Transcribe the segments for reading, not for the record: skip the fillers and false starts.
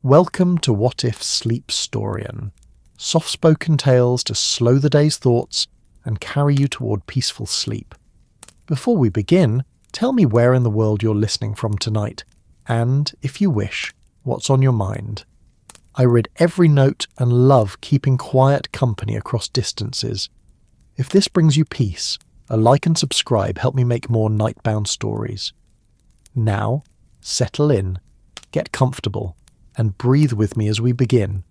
Welcome to What If Sleep Storian, soft-spoken tales to slow the day's thoughts and carry you toward peaceful sleep. Before we begin, tell me where in the world you're listening from tonight, and, if you wish, what's on your mind. I read every note and love keeping quiet company across distances. If this brings you peace, a like and subscribe help me make more nightbound stories. Now, settle in, get comfortable, and breathe with me as we begin.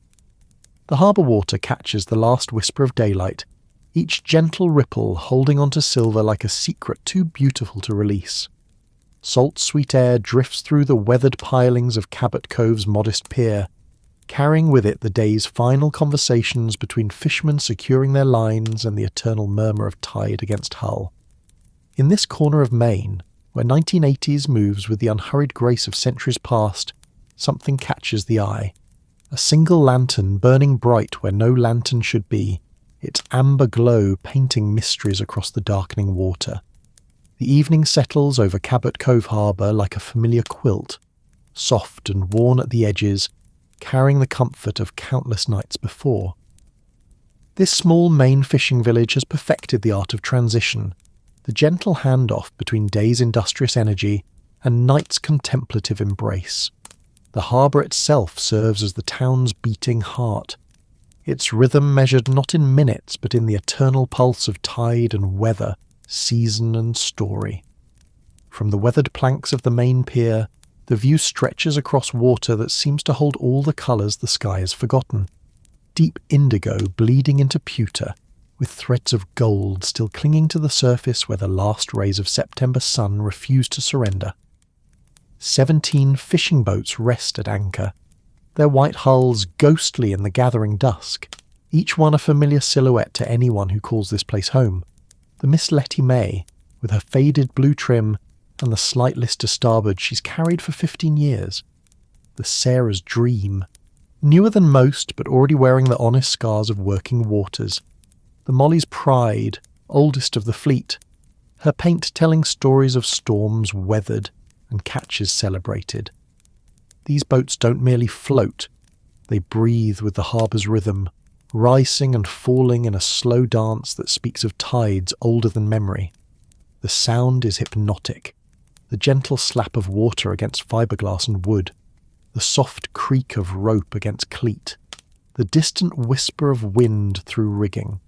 The harbour water catches the last whisper of daylight, each gentle ripple holding onto silver like a secret too beautiful to release. Salt sweet air drifts through the weathered pilings of Cabot Cove's modest pier, carrying with it the day's final conversations between fishermen securing their lines and the eternal murmur of tide against hull. In this corner of Maine, where 1980s moves with the unhurried grace of centuries past, something catches the eye. A single lantern burning bright where no lantern should be, its amber glow painting mysteries across the darkening water. The evening settles over Cabot Cove Harbor like a familiar quilt, soft and worn at the edges, carrying the comfort of countless nights before. This small Maine fishing village has perfected the art of transition, the gentle handoff between day's industrious energy and night's contemplative embrace. The harbour itself serves as the town's beating heart, its rhythm measured not in minutes but in the eternal pulse of tide and weather, season and story. From the weathered planks of the main pier, the view stretches across water that seems to hold all the colours the sky has forgotten. Deep indigo bleeding into pewter, with threads of gold still clinging to the surface where the last rays of September sun refuse to surrender. 17 fishing boats rest at anchor, their white hulls ghostly in the gathering dusk, each one a familiar silhouette to anyone who calls this place home. The Miss Letty May, with her faded blue trim and the slight list to starboard she's carried for 15 years. The Sarah's Dream, newer than most but already wearing the honest scars of working waters. The Molly's Pride, oldest of the fleet, her paint telling stories of storms weathered and catches celebrated. These boats don't merely float, they breathe with the harbour's rhythm, rising and falling in a slow dance that speaks of tides older than memory. The sound is hypnotic, the gentle slap of water against fiberglass and wood, the soft creak of rope against cleat, the distant whisper of wind through rigging.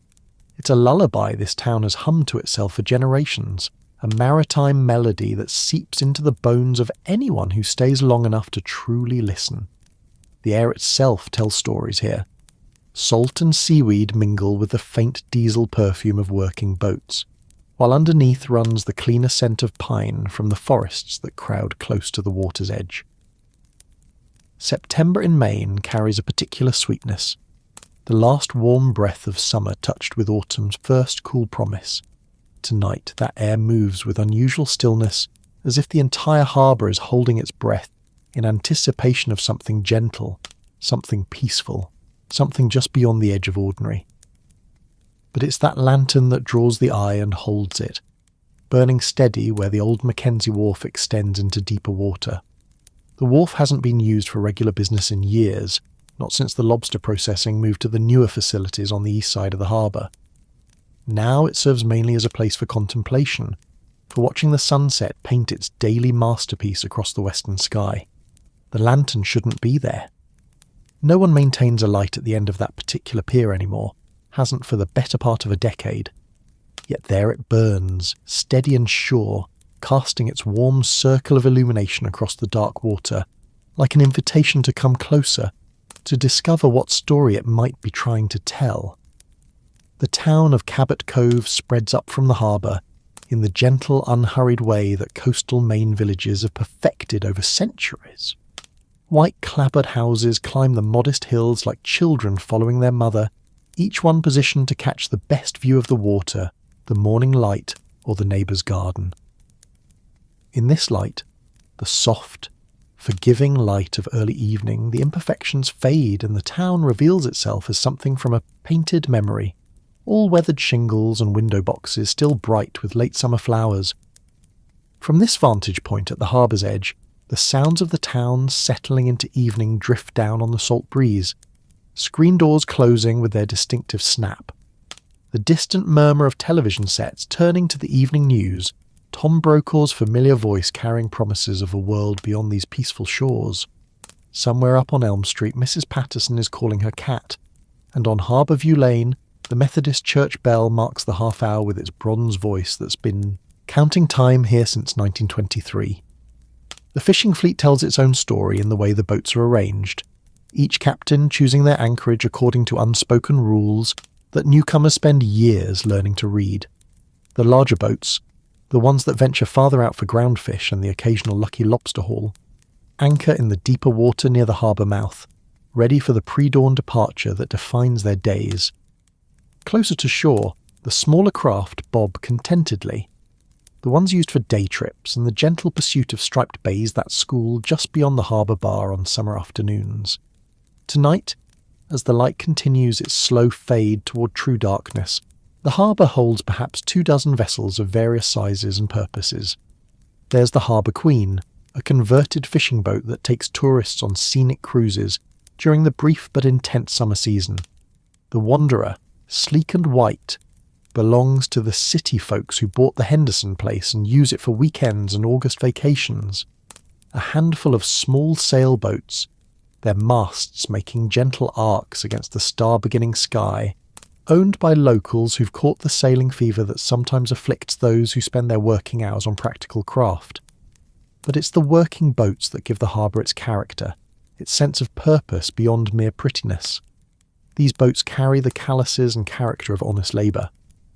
It's a lullaby this town has hummed to itself for generations, a maritime melody that seeps into the bones of anyone who stays long enough to truly listen. The air itself tells stories here. Salt and seaweed mingle with the faint diesel perfume of working boats, while underneath runs the cleaner scent of pine from the forests that crowd close to the water's edge. September in Maine carries a particular sweetness, the last warm breath of summer touched with autumn's first cool promise. Tonight that air moves with unusual stillness, as if the entire harbour is holding its breath in anticipation of something gentle, something peaceful, something just beyond the edge of ordinary. But it's that lantern that draws the eye and holds it, burning steady where the old Mackenzie Wharf extends into deeper water. The wharf hasn't been used for regular business in years, not since the lobster processing moved to the newer facilities on the east side of the harbour. Now it serves mainly as a place for contemplation, for watching the sunset paint its daily masterpiece across the western sky. The lantern shouldn't be there. No one maintains a light at the end of that particular pier anymore, hasn't for the better part of a decade. Yet there it burns, steady and sure, casting its warm circle of illumination across the dark water, like an invitation to come closer, to discover what story it might be trying to tell. The town of Cabot Cove spreads up from the harbour in the gentle, unhurried way that coastal Maine villages have perfected over centuries. White clapboard houses climb the modest hills like children following their mother, each one positioned to catch the best view of the water, the morning light, or the neighbour's garden. In this light, the soft, forgiving light of early evening, the imperfections fade and the town reveals itself as something from a painted memory, all weathered shingles and window boxes still bright with late summer flowers. From this vantage point at the harbour's edge, The sounds of the town settling into evening drift down on the salt breeze, screen doors closing with their distinctive snap. The distant murmur of television sets turning to the evening news, Tom Brokaw's familiar voice carrying promises of a world beyond these peaceful shores. Somewhere up on Elm Street, Mrs. Patterson is calling her cat, and on Harbour View Lane, the Methodist church bell marks the half hour with its bronze voice that's been counting time here since 1923. The fishing fleet tells its own story in the way the boats are arranged, each captain choosing their anchorage according to unspoken rules that newcomers spend years learning to read. The larger boats, the ones that venture farther out for groundfish and the occasional lucky lobster haul, anchor in the deeper water near the harbour mouth, ready for the pre-dawn departure that defines their days. Closer to shore, the smaller craft bob contentedly, the ones used for day trips and the gentle pursuit of striped bays that school just beyond the harbour bar on summer afternoons. Tonight, as the light continues its slow fade toward true darkness, the harbour holds perhaps 24 vessels of various sizes and purposes. There's the Harbour Queen, a converted fishing boat that takes tourists on scenic cruises during the brief but intense summer season. The Wanderer, sleek and white, belongs to the city folks who bought the Henderson place and use it for weekends and August vacations. A handful of small sailboats, their masts making gentle arcs against the star-beginning sky, owned by locals who've caught the sailing fever that sometimes afflicts those who spend their working hours on practical craft. But it's the working boats that give the harbour its character, its sense of purpose beyond mere prettiness. These boats carry the callouses and character of honest labour,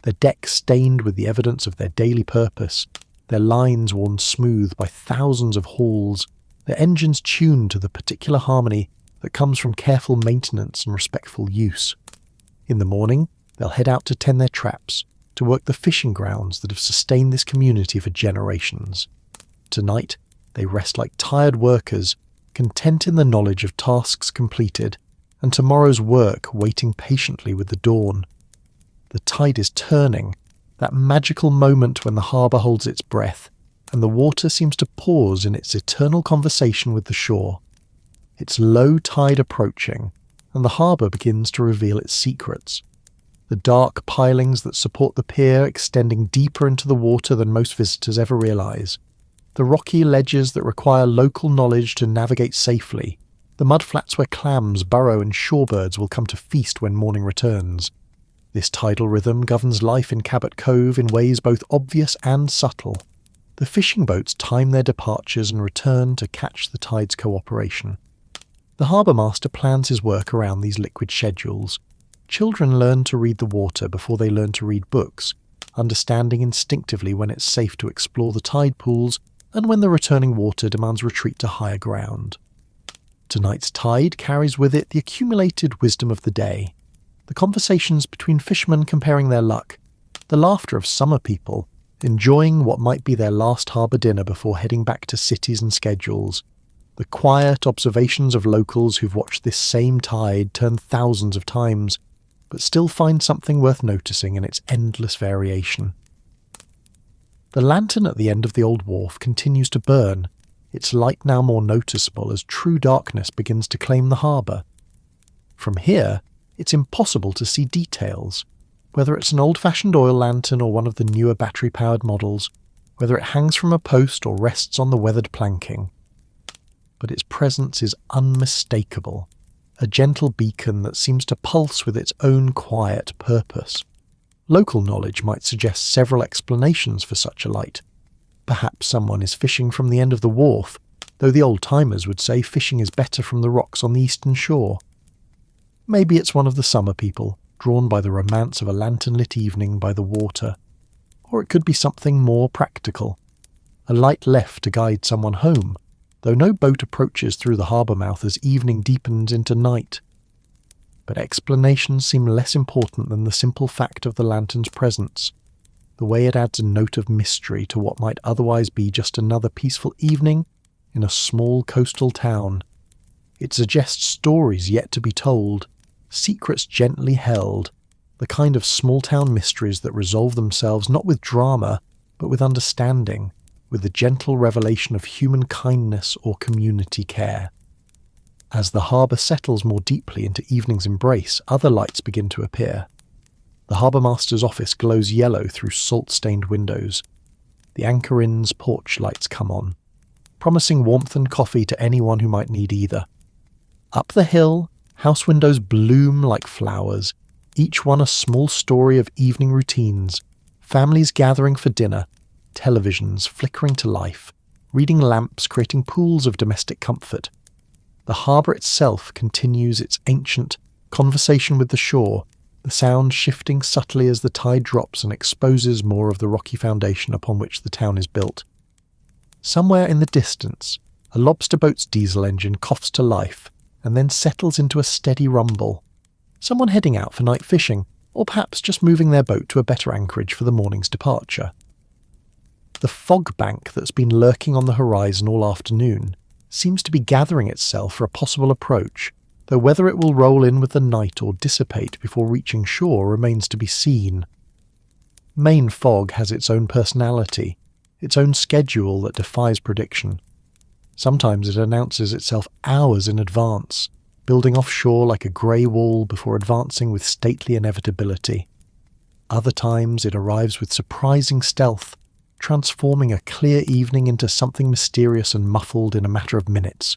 their decks stained with the evidence of their daily purpose, their lines worn smooth by thousands of hauls, their engines tuned to the particular harmony that comes from careful maintenance and respectful use. In the morning, they'll head out to tend their traps, to work the fishing grounds that have sustained this community for generations. Tonight, they rest like tired workers, content in the knowledge of tasks completed, and tomorrow's work waiting patiently with the dawn. The tide is turning, that magical moment when the harbour holds its breath, and the water seems to pause in its eternal conversation with the shore. It's low tide approaching, and the harbour begins to reveal its secrets. The dark pilings that support the pier extending deeper into the water than most visitors ever realise. The rocky ledges that require local knowledge to navigate safely. The mudflats where clams burrow and shorebirds will come to feast when morning returns. This tidal rhythm governs life in Cabot Cove in ways both obvious and subtle. The fishing boats time their departures and return to catch the tide's cooperation. The harbour master plans his work around these liquid schedules. Children learn to read the water before they learn to read books, understanding instinctively when it's safe to explore the tide pools and when the returning water demands retreat to higher ground. Tonight's tide carries with it the accumulated wisdom of the day. The conversations between fishermen comparing their luck, the laughter of summer people, enjoying what might be their last harbour dinner before heading back to cities and schedules, the quiet observations of locals who've watched this same tide turn thousands of times, but still find something worth noticing in its endless variation. The lantern at the end of the old wharf continues to burn, its light now more noticeable as true darkness begins to claim the harbour. From here, it's impossible to see details, whether it's an old-fashioned oil lantern or one of the newer battery-powered models, whether it hangs from a post or rests on the weathered planking. But its presence is unmistakable, a gentle beacon that seems to pulse with its own quiet purpose. Local knowledge might suggest several explanations for such a light. Perhaps someone is fishing from the end of the wharf, though the old-timers would say fishing is better from the rocks on the eastern shore. Maybe it's one of the summer people, drawn by the romance of a lantern-lit evening by the water. Or it could be something more practical. A light left to guide someone home, though no boat approaches through the harbour mouth as evening deepens into night. But explanations seem less important than the simple fact of the lantern's presence, the way it adds a note of mystery to what might otherwise be just another peaceful evening in a small coastal town. It suggests stories yet to be told, secrets gently held, the kind of small-town mysteries that resolve themselves not with drama, but with understanding, with the gentle revelation of human kindness or community care. As the harbour settles more deeply into evening's embrace, other lights begin to appear. The harbour master's office glows yellow through salt-stained windows. The Anchor Inn's porch lights come on, promising warmth and coffee to anyone who might need either. Up the hill, house windows bloom like flowers, each one a small story of evening routines, families gathering for dinner, televisions flickering to life, reading lamps creating pools of domestic comfort. The harbour itself continues its ancient conversation with the shore, the sound shifting subtly as the tide drops and exposes more of the rocky foundation upon which the town is built. Somewhere in the distance, a lobster boat's diesel engine coughs to life and then settles into a steady rumble. Someone heading out for night fishing, or perhaps just moving their boat to a better anchorage for the morning's departure. The fog bank that's been lurking on the horizon all afternoon seems to be gathering itself for a possible approach, though whether it will roll in with the night or dissipate before reaching shore remains to be seen. Maine fog has its own personality, its own schedule that defies prediction. Sometimes it announces itself hours in advance, building offshore like a grey wall before advancing with stately inevitability. Other times it arrives with surprising stealth, transforming a clear evening into something mysterious and muffled in a matter of minutes.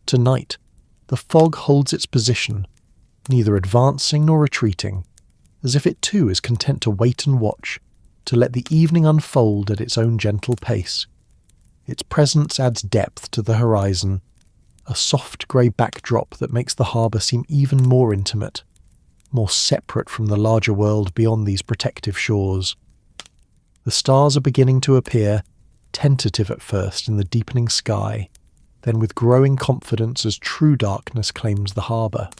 Tonight, the fog holds its position, neither advancing nor retreating, as if it too is content to wait and watch, to let the evening unfold at its own gentle pace. Its presence adds depth to the horizon, a soft grey backdrop that makes the harbour seem even more intimate, more separate from the larger world beyond these protective shores. The stars are beginning to appear, tentative at first in the deepening sky, then with growing confidence as true darkness claims the harbour.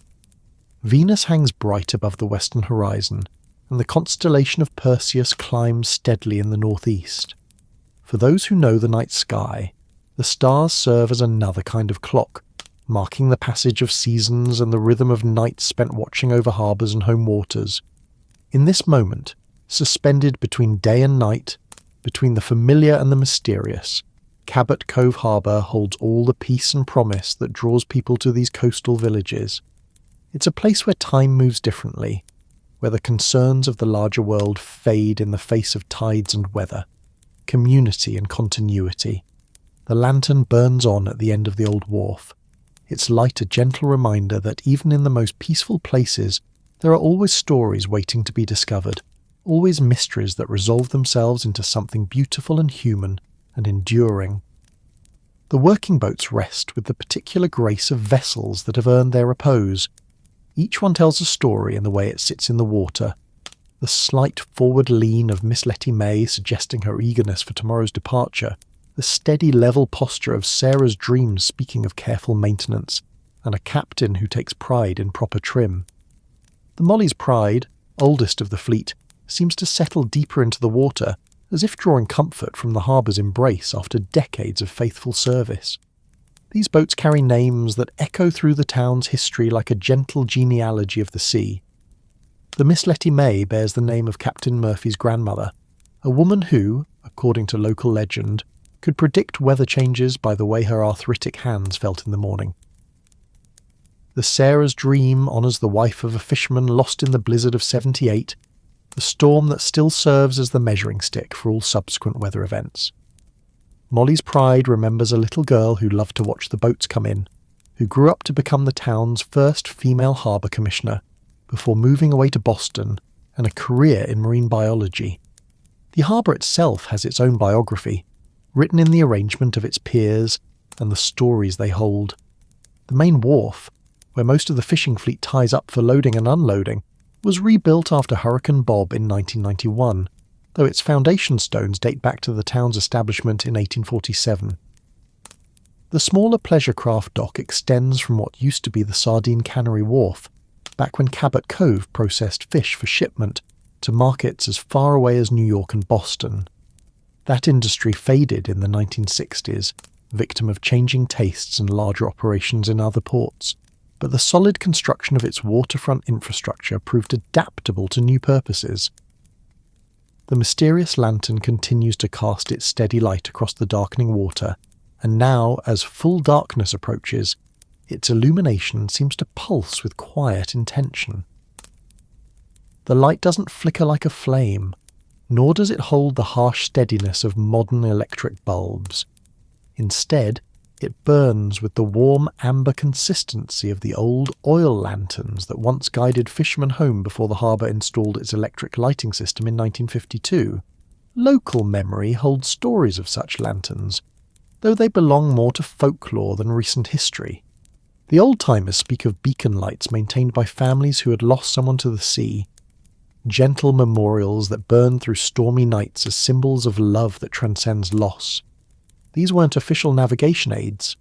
Venus hangs bright above the western horizon, and the constellation of Perseus climbs steadily in the northeast. For those who know the night sky, the stars serve as another kind of clock, marking the passage of seasons and the rhythm of nights spent watching over harbours and home waters. In this moment, suspended between day and night, between the familiar and the mysterious, Cabot Cove Harbor holds all the peace and promise that draws people to these coastal villages. It's a place where time moves differently, where the concerns of the larger world fade in the face of tides and weather, community and continuity. The lantern burns on at the end of the old wharf, its light a gentle reminder that even in the most peaceful places, there are always stories waiting to be discovered, always mysteries that resolve themselves into something beautiful and human and enduring. The working boats rest with the particular grace of vessels that have earned their repose. Each one tells a story in the way it sits in the water, the slight forward lean of Miss Letty May suggesting her eagerness for tomorrow's departure, the steady level posture of Sarah's dreams speaking of careful maintenance, and a captain who takes pride in proper trim. The Molly's Pride, oldest of the fleet, seems to settle deeper into the water, as if drawing comfort from the harbour's embrace after decades of faithful service. These boats carry names that echo through the town's history like a gentle genealogy of the sea. The Miss Letty May bears the name of Captain Murphy's grandmother, a woman who, according to local legend, could predict weather changes by the way her arthritic hands felt in the morning. The Sarah's Dream honours the wife of a fisherman lost in the blizzard of '78, the storm that still serves as the measuring stick for all subsequent weather events. Molly's Pride remembers a little girl who loved to watch the boats come in, who grew up to become the town's first female harbour commissioner, before moving away to Boston and a career in marine biology. The harbour itself has its own biography, written in the arrangement of its piers and the stories they hold. The main wharf, where most of the fishing fleet ties up for loading and unloading, was rebuilt after Hurricane Bob in 1991, though its foundation stones date back to the town's establishment in 1847. The smaller pleasure craft dock extends from what used to be the Sardine Cannery Wharf, back when Cabot Cove processed fish for shipment to markets as far away as New York and Boston. That industry faded in the 1960s, victim of changing tastes and larger operations in other ports, but the solid construction of its waterfront infrastructure proved adaptable to new purposes. The mysterious lantern continues to cast its steady light across the darkening water, and now, as full darkness approaches, its illumination seems to pulse with quiet intention. The light doesn't flicker like a flame, nor does it hold the harsh steadiness of modern electric bulbs. Instead, it burns with the warm amber consistency of the old oil lanterns that once guided fishermen home before the harbour installed its electric lighting system in 1952. Local memory holds stories of such lanterns, though they belong more to folklore than recent history. The old-timers speak of beacon lights maintained by families who had lost someone to the sea, gentle memorials that burn through stormy nights as symbols of love that transcends loss. These weren't official navigation aids.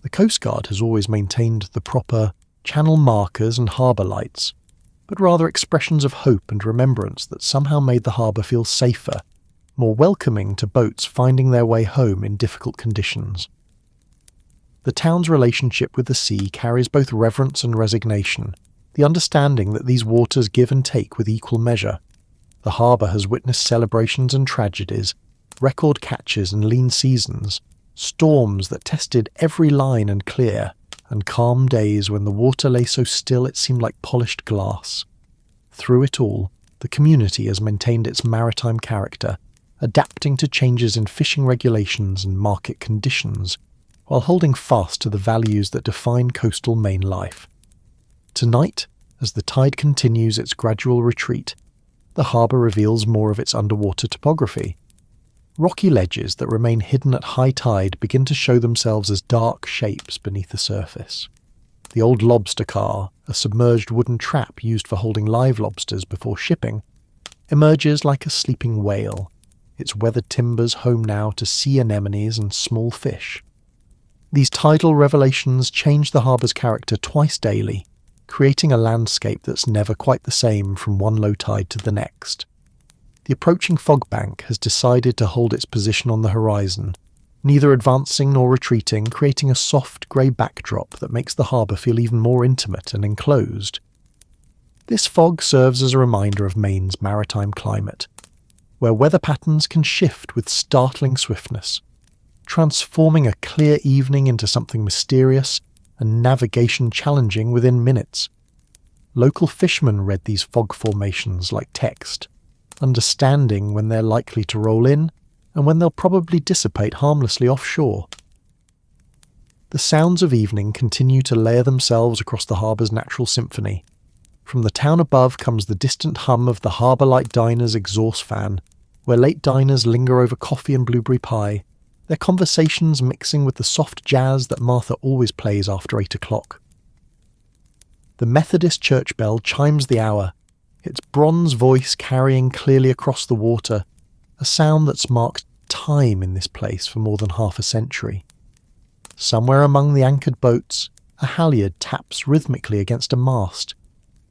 The Coast Guard has always maintained the proper channel markers and harbour lights, but rather expressions of hope and remembrance that somehow made the harbour feel safer, more welcoming to boats finding their way home in difficult conditions. The town's relationship with the sea carries both reverence and resignation, the understanding that these waters give and take with equal measure. The harbour has witnessed celebrations and tragedies, record catches and lean seasons, storms that tested every line and clear, and calm days when the water lay so still it seemed like polished glass. Through it all, the community has maintained its maritime character, adapting to changes in fishing regulations and market conditions, while holding fast to the values that define coastal Maine life. Tonight, as the tide continues its gradual retreat, the harbour reveals more of its underwater topography. Rocky ledges that remain hidden at high tide begin to show themselves as dark shapes beneath the surface. The old lobster car, a submerged wooden trap used for holding live lobsters before shipping, emerges like a sleeping whale, its weathered timbers home now to sea anemones and small fish. These tidal revelations change the harbour's character twice daily, creating a landscape that's never quite the same from one low tide to the next. The approaching fog bank has decided to hold its position on the horizon, neither advancing nor retreating, creating a soft grey backdrop that makes the harbour feel even more intimate and enclosed. This fog serves as a reminder of Maine's maritime climate, where weather patterns can shift with startling swiftness, transforming a clear evening into something mysterious and navigation challenging within minutes. Local fishermen read these fog formations like text, understanding when they're likely to roll in and when they'll probably dissipate harmlessly offshore. The sounds of evening continue to layer themselves across the harbour's natural symphony. From the town above comes the distant hum of the Harbour Light Diner's exhaust fan, where late diners linger over coffee and blueberry pie, their conversations mixing with the soft jazz that Martha always plays after 8 o'clock. The Methodist church bell chimes the hour, its bronze voice carrying clearly across the water, a sound that's marked time in this place for more than half a century. Somewhere among the anchored boats, a halyard taps rhythmically against a mast,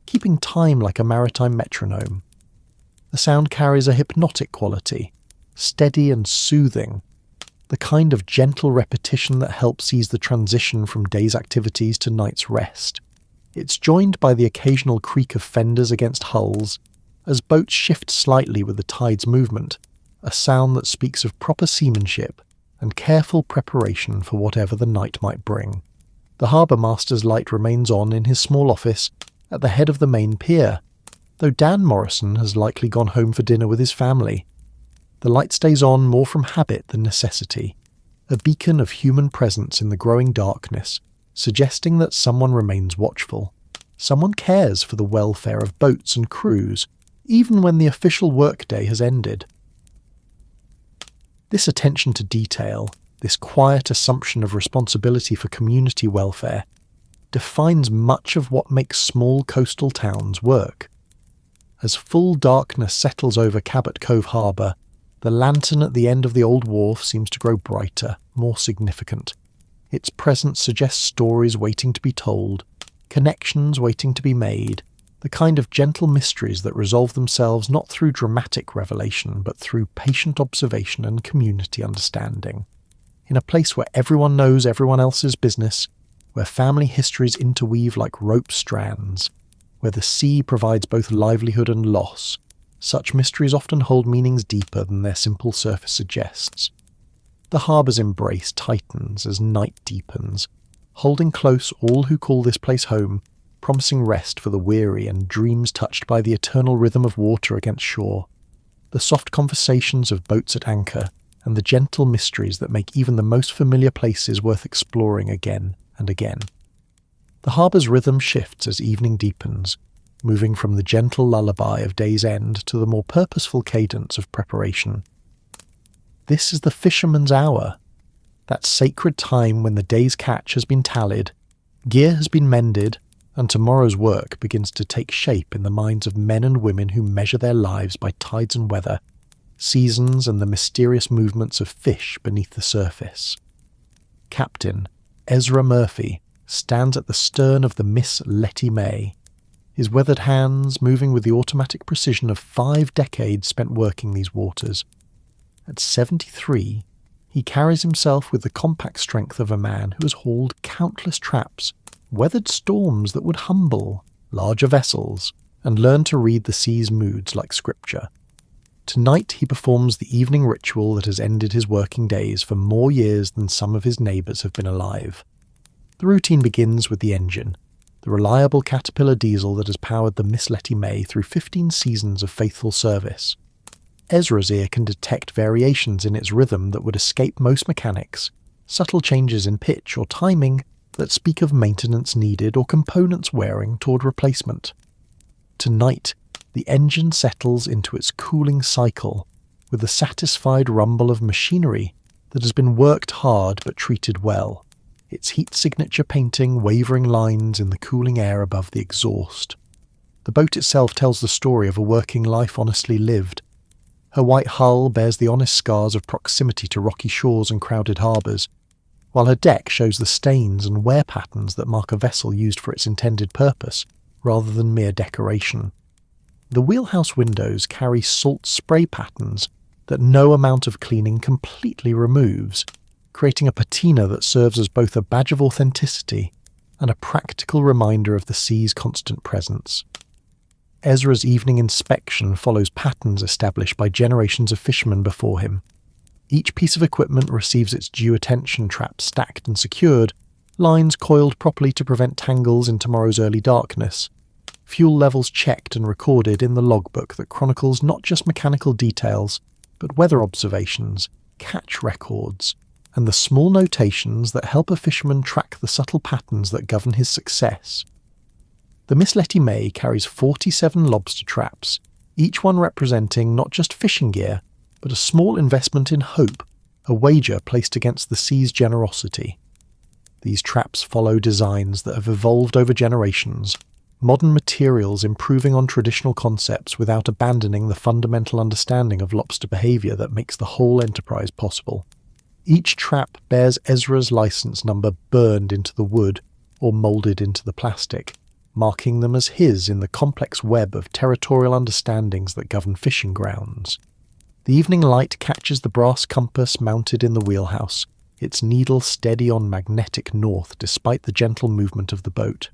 keeping time like a maritime metronome. The sound carries a hypnotic quality, steady and soothing, the kind of gentle repetition that helps ease the transition from day's activities to night's rest. It's joined by the occasional creak of fenders against hulls, as boats shift slightly with the tide's movement, a sound that speaks of proper seamanship and careful preparation for whatever the night might bring. The harbour master's light remains on in his small office at the head of the main pier, though Dan Morrison has likely gone home for dinner with his family. The light stays on more from habit than necessity, a beacon of human presence in the growing darkness, suggesting that someone remains watchful. Someone cares for the welfare of boats and crews, even when the official workday has ended. This attention to detail, this quiet assumption of responsibility for community welfare, defines much of what makes small coastal towns work. As full darkness settles over Cabot Cove Harbor, the lantern at the end of the old wharf seems to grow brighter, more significant. Its presence suggests stories waiting to be told, connections waiting to be made, the kind of gentle mysteries that resolve themselves not through dramatic revelation but through patient observation and community understanding. In a place where everyone knows everyone else's business, where family histories interweave like rope strands, where the sea provides both livelihood and loss, such mysteries often hold meanings deeper than their simple surface suggests. The harbour's embrace tightens as night deepens, holding close all who call this place home, promising rest for the weary and dreams touched by the eternal rhythm of water against shore, the soft conversations of boats at anchor, and the gentle mysteries that make even the most familiar places worth exploring again and again. The harbour's rhythm shifts as evening deepens, moving from the gentle lullaby of day's end to the more purposeful cadence of preparation. This is the fisherman's hour, that sacred time when the day's catch has been tallied, gear has been mended, and tomorrow's work begins to take shape in the minds of men and women who measure their lives by tides and weather, seasons and the mysterious movements of fish beneath the surface. Captain Ezra Murphy stands at the stern of the Miss Letty May, his weathered hands moving with the automatic precision of 5 decades spent working these waters. At 73, he carries himself with the compact strength of a man who has hauled countless traps, weathered storms that would humble larger vessels, and learned to read the sea's moods like scripture. Tonight he performs the evening ritual that has ended his working days for more years than some of his neighbours have been alive. The routine begins with the engine, the reliable Caterpillar diesel that has powered the Miss Letty May through 15 seasons of faithful service. Ezra's ear can detect variations in its rhythm that would escape most mechanics, subtle changes in pitch or timing that speak of maintenance needed or components wearing toward replacement. Tonight, the engine settles into its cooling cycle with the satisfied rumble of machinery that has been worked hard but treated well, its heat signature painting wavering lines in the cooling air above the exhaust. The boat itself tells the story of a working life honestly lived. Her white hull bears the honest scars of proximity to rocky shores and crowded harbours, while her deck shows the stains and wear patterns that mark a vessel used for its intended purpose, rather than mere decoration. The wheelhouse windows carry salt spray patterns that no amount of cleaning completely removes, creating a patina that serves as both a badge of authenticity and a practical reminder of the sea's constant presence. Ezra's evening inspection follows patterns established by generations of fishermen before him. Each piece of equipment receives its due attention, traps stacked and secured, lines coiled properly to prevent tangles in tomorrow's early darkness, fuel levels checked and recorded in the logbook that chronicles not just mechanical details, but weather observations, catch records, and the small notations that help a fisherman track the subtle patterns that govern his success. The Miss Letty May carries 47 lobster traps, each one representing not just fishing gear, but a small investment in hope, a wager placed against the sea's generosity. These traps follow designs that have evolved over generations, modern materials improving on traditional concepts without abandoning the fundamental understanding of lobster behaviour that makes the whole enterprise possible. Each trap bears Ezra's license number burned into the wood or moulded into the plastic, marking them as his in the complex web of territorial understandings that govern fishing grounds. The evening light catches the brass compass mounted in the wheelhouse, its needle steady on magnetic north despite the gentle movement of the boat.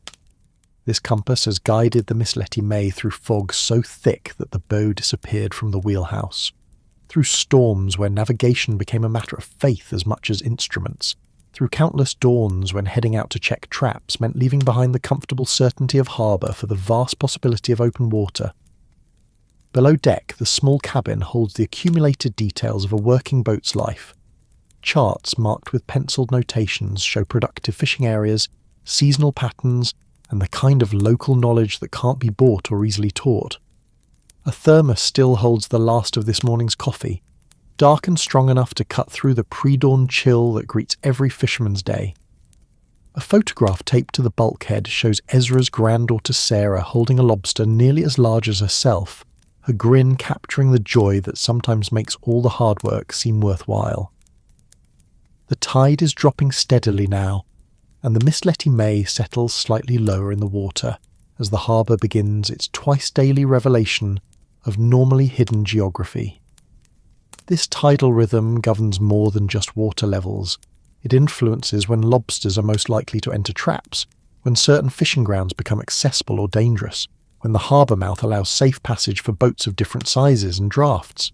This compass has guided the Miss Letty May through fog so thick that the bow disappeared from the wheelhouse, through storms where navigation became a matter of faith as much as instruments, through countless dawns when heading out to check traps meant leaving behind the comfortable certainty of harbour for the vast possibility of open water. Below deck, the small cabin holds the accumulated details of a working boat's life. Charts marked with penciled notations show productive fishing areas, seasonal patterns, and the kind of local knowledge that can't be bought or easily taught. A thermos still holds the last of this morning's coffee, dark and strong enough to cut through the pre-dawn chill that greets every fisherman's day. A photograph taped to the bulkhead shows Ezra's granddaughter Sarah holding a lobster nearly as large as herself, her grin capturing the joy that sometimes makes all the hard work seem worthwhile. The tide is dropping steadily now, and the Miss Letty May settles slightly lower in the water as the harbour begins its twice-daily revelation of normally hidden geography. This tidal rhythm governs more than just water levels. It influences when lobsters are most likely to enter traps, when certain fishing grounds become accessible or dangerous, when the harbour mouth allows safe passage for boats of different sizes and drafts.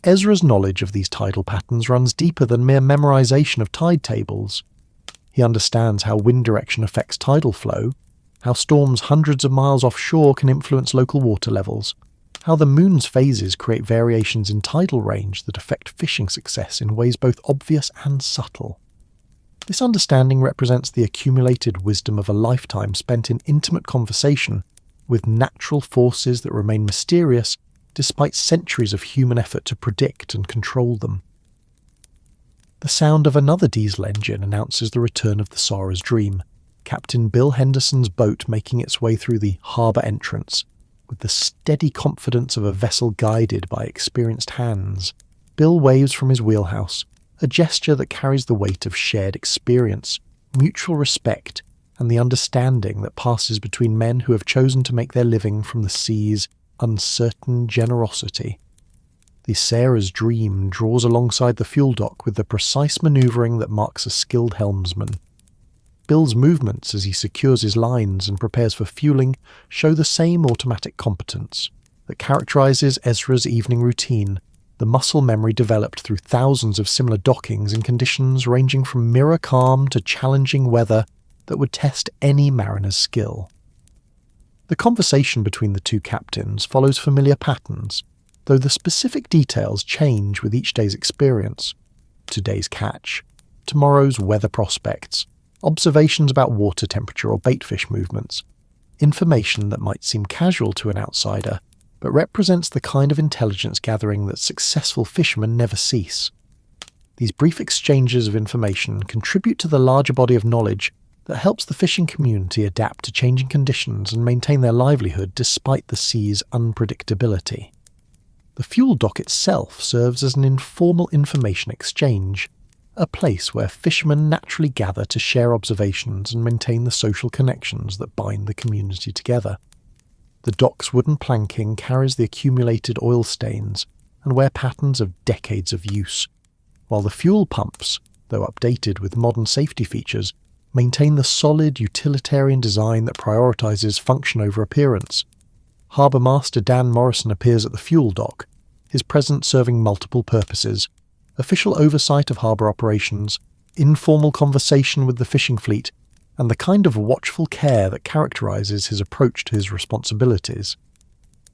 Ezra's knowledge of these tidal patterns runs deeper than mere memorization of tide tables. He understands how wind direction affects tidal flow, how storms hundreds of miles offshore can influence local water levels, how the moon's phases create variations in tidal range that affect fishing success in ways both obvious and subtle. This understanding represents the accumulated wisdom of a lifetime spent in intimate conversation with natural forces that remain mysterious despite centuries of human effort to predict and control them. The sound of another diesel engine announces the return of the Sarah's Dream, Captain Bill Henderson's boat making its way through the harbour entrance. With the steady confidence of a vessel guided by experienced hands, Bill waves from his wheelhouse, a gesture that carries the weight of shared experience, mutual respect, and the understanding that passes between men who have chosen to make their living from the sea's uncertain generosity. The Sarah's Dream draws alongside the fuel dock with the precise manoeuvring that marks a skilled helmsman. Bill's movements as he secures his lines and prepares for fueling show the same automatic competence that characterizes Ezra's evening routine, the muscle memory developed through thousands of similar dockings in conditions ranging from mirror calm to challenging weather that would test any mariner's skill. The conversation between the two captains follows familiar patterns, though the specific details change with each day's experience. Today's catch, tomorrow's weather prospects, observations about water temperature or baitfish movements, information that might seem casual to an outsider, but represents the kind of intelligence gathering that successful fishermen never cease. These brief exchanges of information contribute to the larger body of knowledge that helps the fishing community adapt to changing conditions and maintain their livelihood despite the sea's unpredictability. The fuel dock itself serves as an informal information exchange, a place where fishermen naturally gather to share observations and maintain the social connections that bind the community together. The dock's wooden planking carries the accumulated oil stains and wear patterns of decades of use, while the fuel pumps, though updated with modern safety features, maintain the solid utilitarian design that prioritizes function over appearance. Harbour Master Dan Morrison appears at the fuel dock, his presence serving multiple purposes: official oversight of harbour operations, informal conversation with the fishing fleet, and the kind of watchful care that characterises his approach to his responsibilities.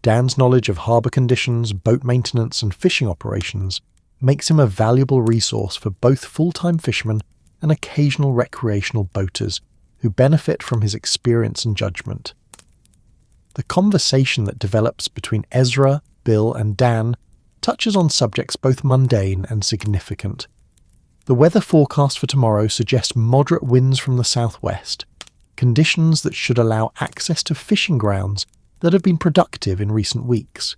Dan's knowledge of harbour conditions, boat maintenance and fishing operations makes him a valuable resource for both full-time fishermen and occasional recreational boaters who benefit from his experience and judgment. The conversation that develops between Ezra, Bill and Dan touches on subjects both mundane and significant. The weather forecast for tomorrow suggests moderate winds from the southwest, conditions that should allow access to fishing grounds that have been productive in recent weeks.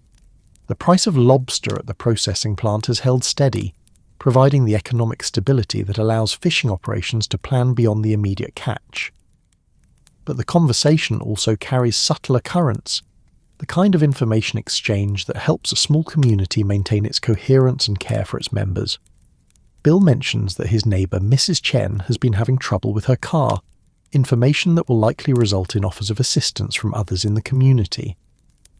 The price of lobster at the processing plant has held steady, providing the economic stability that allows fishing operations to plan beyond the immediate catch. But the conversation also carries subtler currents, the kind of information exchange that helps a small community maintain its coherence and care for its members. Bill mentions that his neighbour Mrs. Chen has been having trouble with her car, information that will likely result in offers of assistance from others in the community.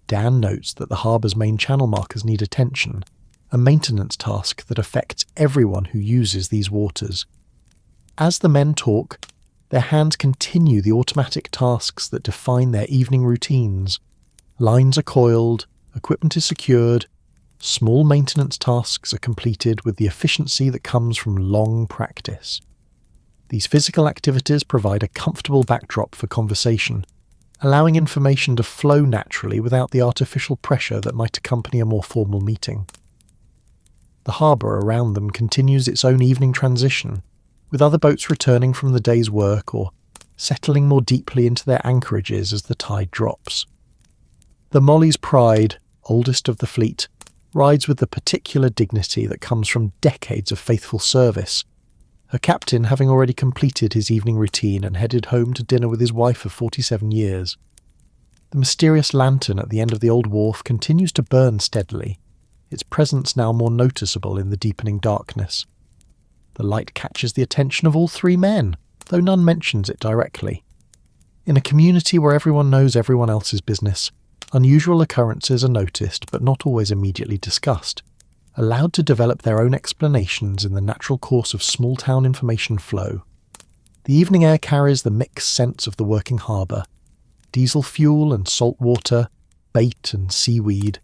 Dan notes that the harbour's main channel markers need attention, a maintenance task that affects everyone who uses these waters. As the men talk, their hands continue the automatic tasks that define their evening routines. Lines are coiled, equipment is secured, small maintenance tasks are completed with the efficiency that comes from long practice. These physical activities provide a comfortable backdrop for conversation, allowing information to flow naturally without the artificial pressure that might accompany a more formal meeting. The harbour around them continues its own evening transition, with other boats returning from the day's work or settling more deeply into their anchorages as the tide drops. The Molly's Pride, oldest of the fleet, rides with the particular dignity that comes from decades of faithful service, her captain having already completed his evening routine and headed home to dinner with his wife of 47 years. The mysterious lantern at the end of the old wharf continues to burn steadily, its presence now more noticeable in the deepening darkness. The light catches the attention of all three men, though none mentions it directly. In a community where everyone knows everyone else's business, unusual occurrences are noticed but not always immediately discussed, allowed to develop their own explanations in the natural course of small-town information flow. The evening air carries the mixed scents of the working harbour, diesel fuel and salt water, bait and seaweed,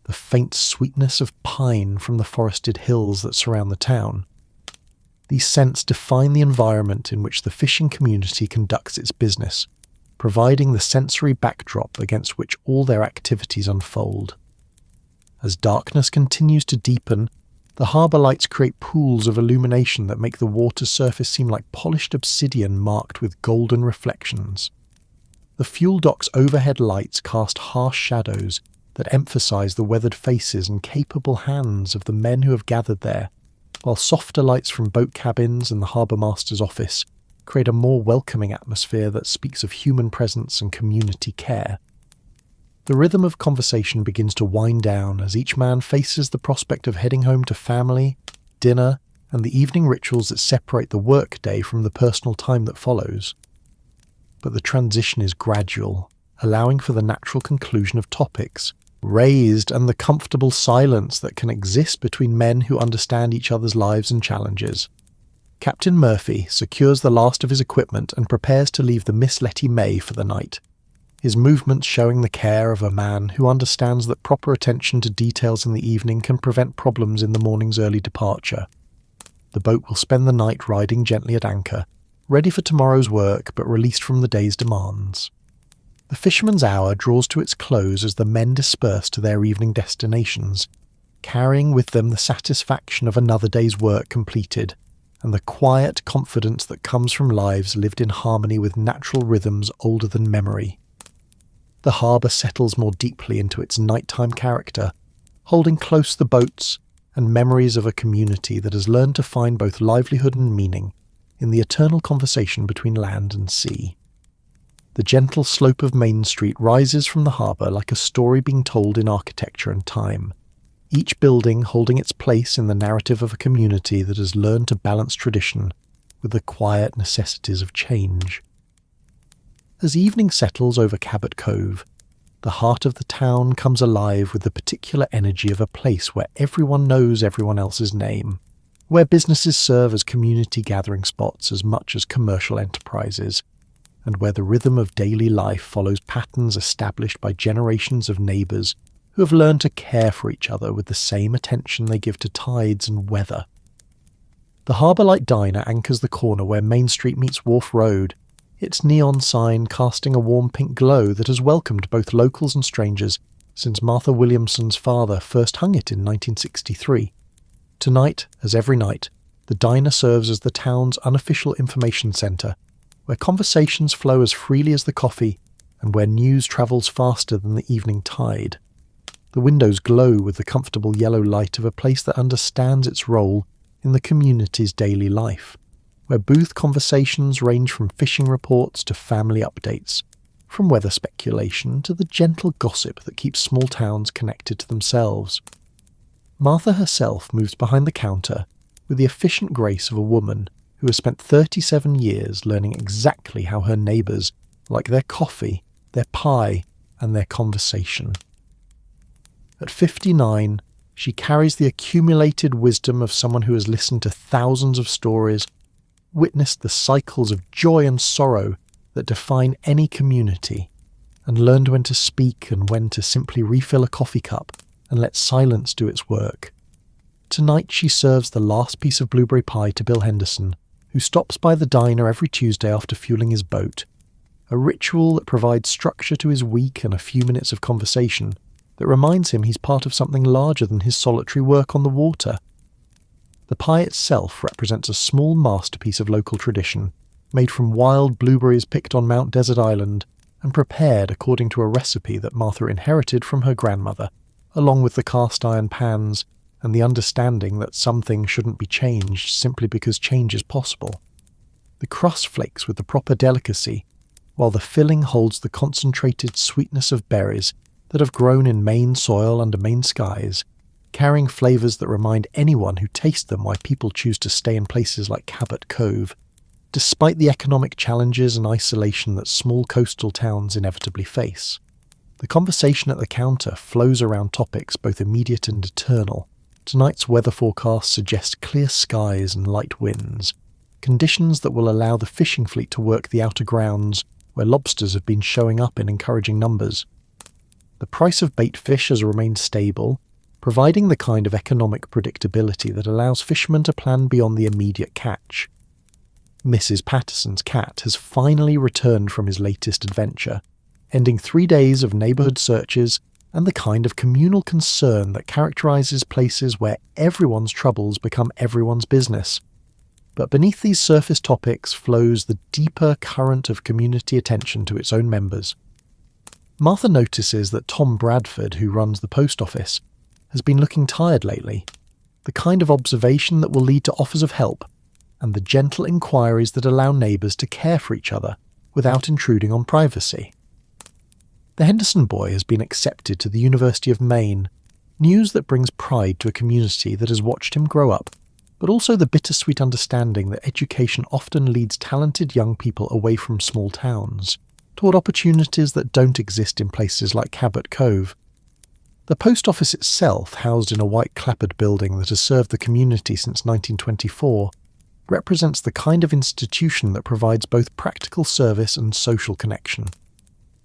the faint sweetness of pine from the forested hills that surround the town. These scents define the environment in which the fishing community conducts its business, providing the sensory backdrop against which all their activities unfold. As darkness continues to deepen, the harbour lights create pools of illumination that make the water's surface seem like polished obsidian marked with golden reflections. The fuel dock's overhead lights cast harsh shadows that emphasise the weathered faces and capable hands of the men who have gathered there, while softer lights from boat cabins and the harbour master's office create a more welcoming atmosphere that speaks of human presence and community care. The rhythm of conversation begins to wind down as each man faces the prospect of heading home to family, dinner, and the evening rituals that separate the work day from the personal time that follows. But the transition is gradual, allowing for the natural conclusion of topics raised and the comfortable silence that can exist between men who understand each other's lives and challenges. Captain Murphy secures the last of his equipment and prepares to leave the Miss Letty May for the night, his movements showing the care of a man who understands that proper attention to details in the evening can prevent problems in the morning's early departure. The boat will spend the night riding gently at anchor, ready for tomorrow's work but released from the day's demands. The fisherman's hour draws to its close as the men disperse to their evening destinations, carrying with them the satisfaction of another day's work completed, and the quiet confidence that comes from lives lived in harmony with natural rhythms older than memory. The harbour settles more deeply into its nighttime character, holding close the boats and memories of a community that has learned to find both livelihood and meaning in the eternal conversation between land and sea. The gentle slope of Main Street rises from the harbour like a story being told in architecture and time, each building holding its place in the narrative of a community that has learned to balance tradition with the quiet necessities of change. As evening settles over Cabot Cove, the heart of the town comes alive with the particular energy of a place where everyone knows everyone else's name, where businesses serve as community gathering spots as much as commercial enterprises, and where the rhythm of daily life follows patterns established by generations of neighbours who have learned to care for each other with the same attention they give to tides and weather. The Harbour Light Diner anchors the corner where Main Street meets Wharf Road, its neon sign casting a warm pink glow that has welcomed both locals and strangers since Martha Williamson's father first hung it in 1963. Tonight, as every night, the diner serves as the town's unofficial information centre, where conversations flow as freely as the coffee and where news travels faster than the evening tide. The windows glow with the comfortable yellow light of a place that understands its role in the community's daily life, where booth conversations range from fishing reports to family updates, from weather speculation to the gentle gossip that keeps small towns connected to themselves. Martha herself moves behind the counter with the efficient grace of a woman who has spent 37 years learning exactly how her neighbours like their coffee, their pie, and their conversation. At 59, she carries the accumulated wisdom of someone who has listened to thousands of stories, witnessed the cycles of joy and sorrow that define any community, and learned when to speak and when to simply refill a coffee cup and let silence do its work. Tonight she serves the last piece of blueberry pie to Bill Henderson, who stops by the diner every Tuesday after fueling his boat, a ritual that provides structure to his week and a few minutes of conversation that reminds him he's part of something larger than his solitary work on the water. The pie itself represents a small masterpiece of local tradition, made from wild blueberries picked on Mount Desert Island and prepared according to a recipe that Martha inherited from her grandmother, along with the cast iron pans and the understanding that some things shouldn't be changed simply because change is possible. The crust flakes with the proper delicacy, while the filling holds the concentrated sweetness of berries that have grown in Maine soil under Maine skies, carrying flavours that remind anyone who tastes them why people choose to stay in places like Cabot Cove, despite the economic challenges and isolation that small coastal towns inevitably face. The conversation at the counter flows around topics both immediate and eternal. Tonight's weather forecast suggests clear skies and light winds, conditions that will allow the fishing fleet to work the outer grounds where lobsters have been showing up in encouraging numbers. The price of bait fish has remained stable, providing the kind of economic predictability that allows fishermen to plan beyond the immediate catch. Mrs. Patterson's cat has finally returned from his latest adventure, ending 3 days of neighbourhood searches and the kind of communal concern that characterises places where everyone's troubles become everyone's business. But beneath these surface topics flows the deeper current of community attention to its own members. Martha notices that Tom Bradford, who runs the post office, has been looking tired lately, the kind of observation that will lead to offers of help, and the gentle inquiries that allow neighbours to care for each other without intruding on privacy. The Henderson boy has been accepted to the University of Maine, news that brings pride to a community that has watched him grow up, but also the bittersweet understanding that education often leads talented young people away from small towns, toward opportunities that don't exist in places like Cabot Cove. The post office itself, housed in a white clapboard building that has served the community since 1924, represents the kind of institution that provides both practical service and social connection.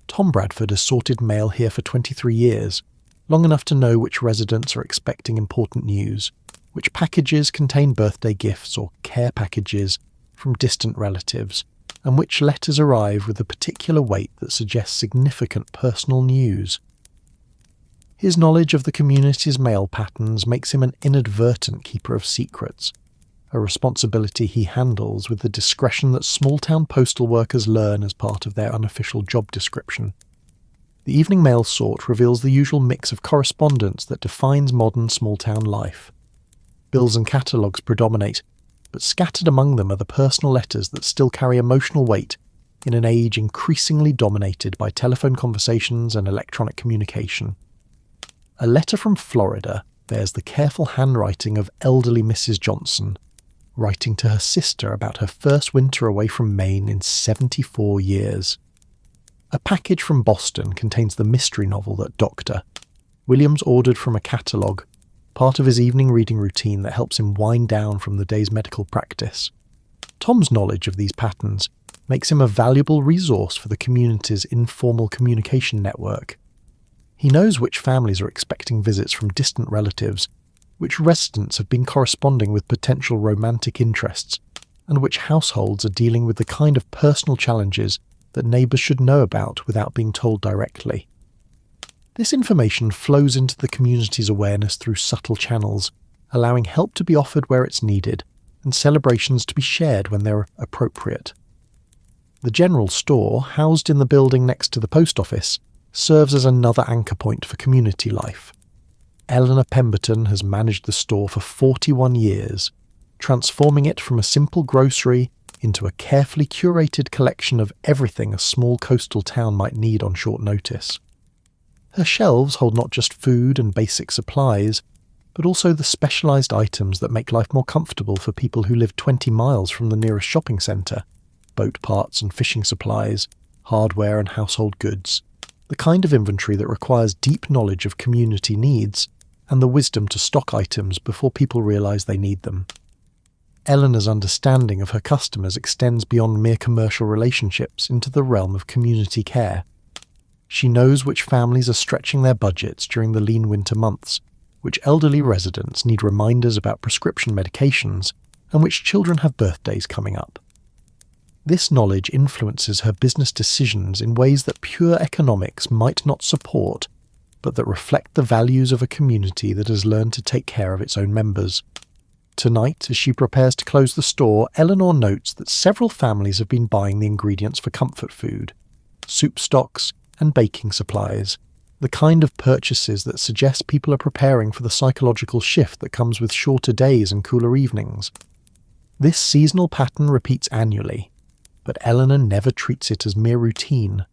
Tom Bradford has sorted mail here for 23 years, long enough to know which residents are expecting important news, which packages contain birthday gifts or care packages from distant relatives, and which letters arrive with a particular weight that suggests significant personal news. His knowledge of the community's mail patterns makes him an inadvertent keeper of secrets, a responsibility he handles with the discretion that small-town postal workers learn as part of their unofficial job description. The evening mail sort reveals the usual mix of correspondence that defines modern small-town life. Bills and catalogues predominate, but scattered among them are the personal letters that still carry emotional weight in an age increasingly dominated by telephone conversations and electronic communication. A letter from Florida bears the careful handwriting of elderly Mrs. Johnson, writing to her sister about her first winter away from Maine in 74 years. A package from Boston contains the mystery novel that Dr. Williams ordered from a catalogue, part of his evening reading routine that helps him wind down from the day's medical practice. Tom's knowledge of these patterns makes him a valuable resource for the community's informal communication network. He knows which families are expecting visits from distant relatives, which residents have been corresponding with potential romantic interests, and which households are dealing with the kind of personal challenges that neighbours should know about without being told directly. This information flows into the community's awareness through subtle channels, allowing help to be offered where it's needed, and celebrations to be shared when they're appropriate. The general store, housed in the building next to the post office, serves as another anchor point for community life. Eleanor Pemberton has managed the store for 41 years, transforming it from a simple grocery into a carefully curated collection of everything a small coastal town might need on short notice. Her shelves hold not just food and basic supplies, but also the specialised items that make life more comfortable for people who live 20 miles from the nearest shopping centre: boat parts and fishing supplies, hardware and household goods, the kind of inventory that requires deep knowledge of community needs and the wisdom to stock items before people realise they need them. Eleanor's understanding of her customers extends beyond mere commercial relationships into the realm of community care. She knows which families are stretching their budgets during the lean winter months, which elderly residents need reminders about prescription medications, and which children have birthdays coming up. This knowledge influences her business decisions in ways that pure economics might not support, but that reflect the values of a community that has learned to take care of its own members. Tonight, as she prepares to close the store, Eleanor notes that several families have been buying the ingredients for comfort food, soup stocks, and baking supplies, the kind of purchases that suggest people are preparing for the psychological shift that comes with shorter days and cooler evenings. This seasonal pattern repeats annually, but Eleanor never treats it as mere routine,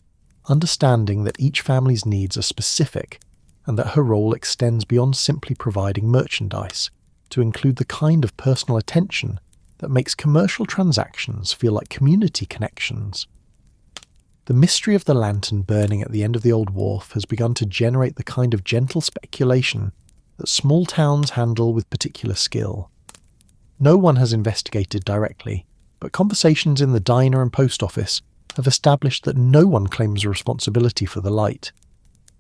understanding that each family's needs are specific and that her role extends beyond simply providing merchandise to include the kind of personal attention that makes commercial transactions feel like community connections. The mystery of the lantern burning at the end of the old wharf has begun to generate the kind of gentle speculation that small towns handle with particular skill. No one has investigated directly, but conversations in the diner and post office have established that no one claims responsibility for the light.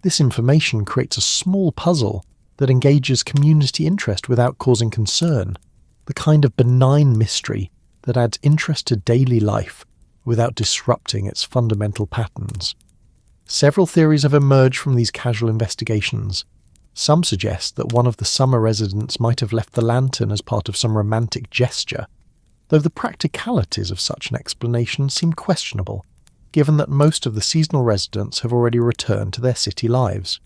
This information creates a small puzzle that engages community interest without causing concern, the kind of benign mystery that adds interest to daily life without disrupting its fundamental patterns. Several theories have emerged from these casual investigations. Some suggest that one of the summer residents might have left the lantern as part of some romantic gesture, though the practicalities of such an explanation seem questionable, given that most of the seasonal residents have already returned to their city lives.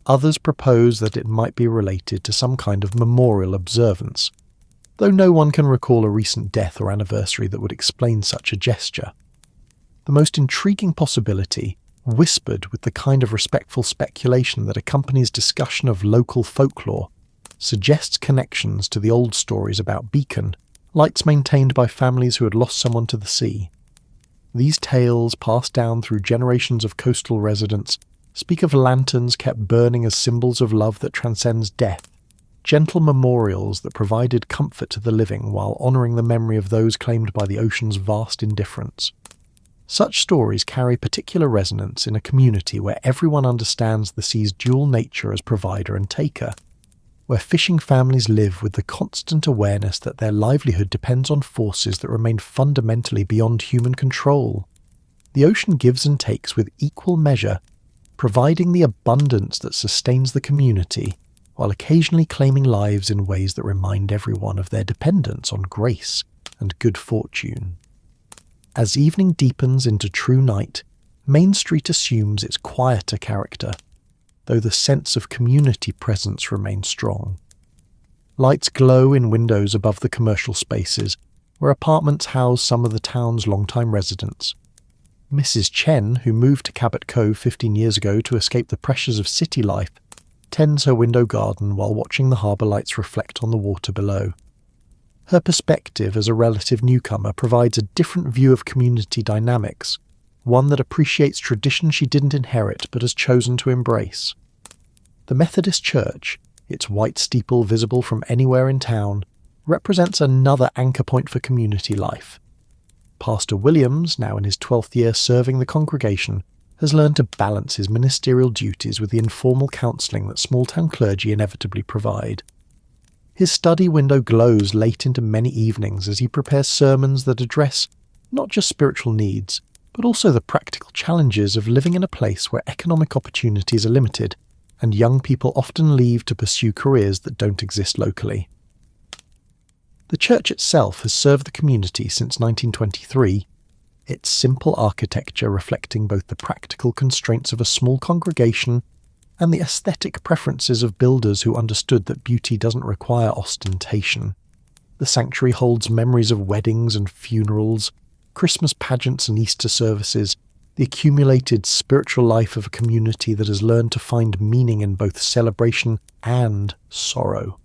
Others propose that it might be related to some kind of memorial observance, though no one can recall a recent death or anniversary that would explain such a gesture. The most intriguing possibility, whispered with the kind of respectful speculation that accompanies discussion of local folklore, suggests connections to the old stories about Beacon, lights maintained by families who had lost someone to the sea. These tales, passed down through generations of coastal residents, speak of lanterns kept burning as symbols of love that transcends death, gentle memorials that provided comfort to the living while honouring the memory of those claimed by the ocean's vast indifference. Such stories carry particular resonance in a community where everyone understands the sea's dual nature as provider and taker, where fishing families live with the constant awareness that their livelihood depends on forces that remain fundamentally beyond human control. The ocean gives and takes with equal measure, providing the abundance that sustains the community, while occasionally claiming lives in ways that remind everyone of their dependence on grace and good fortune. As evening deepens into true night, Main Street assumes its quieter character, though the sense of community presence remains strong. Lights glow in windows above the commercial spaces, where apartments house some of the town's long-time residents. Mrs. Chen, who moved to Cabot Cove 15 years ago to escape the pressures of city life, tends her window garden while watching the harbour lights reflect on the water below. Her perspective as a relative newcomer provides a different view of community dynamics, one that appreciates tradition she didn't inherit but has chosen to embrace. The Methodist Church, its white steeple visible from anywhere in town, represents another anchor point for community life. Pastor Williams, now in his 12th year serving the congregation, has learned to balance his ministerial duties with the informal counselling that small-town clergy inevitably provide. His study window glows late into many evenings as he prepares sermons that address not just spiritual needs, but also the practical challenges of living in a place where economic opportunities are limited, and young people often leave to pursue careers that don't exist locally. The church itself has served the community since 1923, its simple architecture reflecting both the practical constraints of a small congregation and the aesthetic preferences of builders who understood that beauty doesn't require ostentation. The sanctuary holds memories of weddings and funerals, Christmas pageants and Easter services, the accumulated spiritual life of a community that has learned to find meaning in both celebration and sorrow.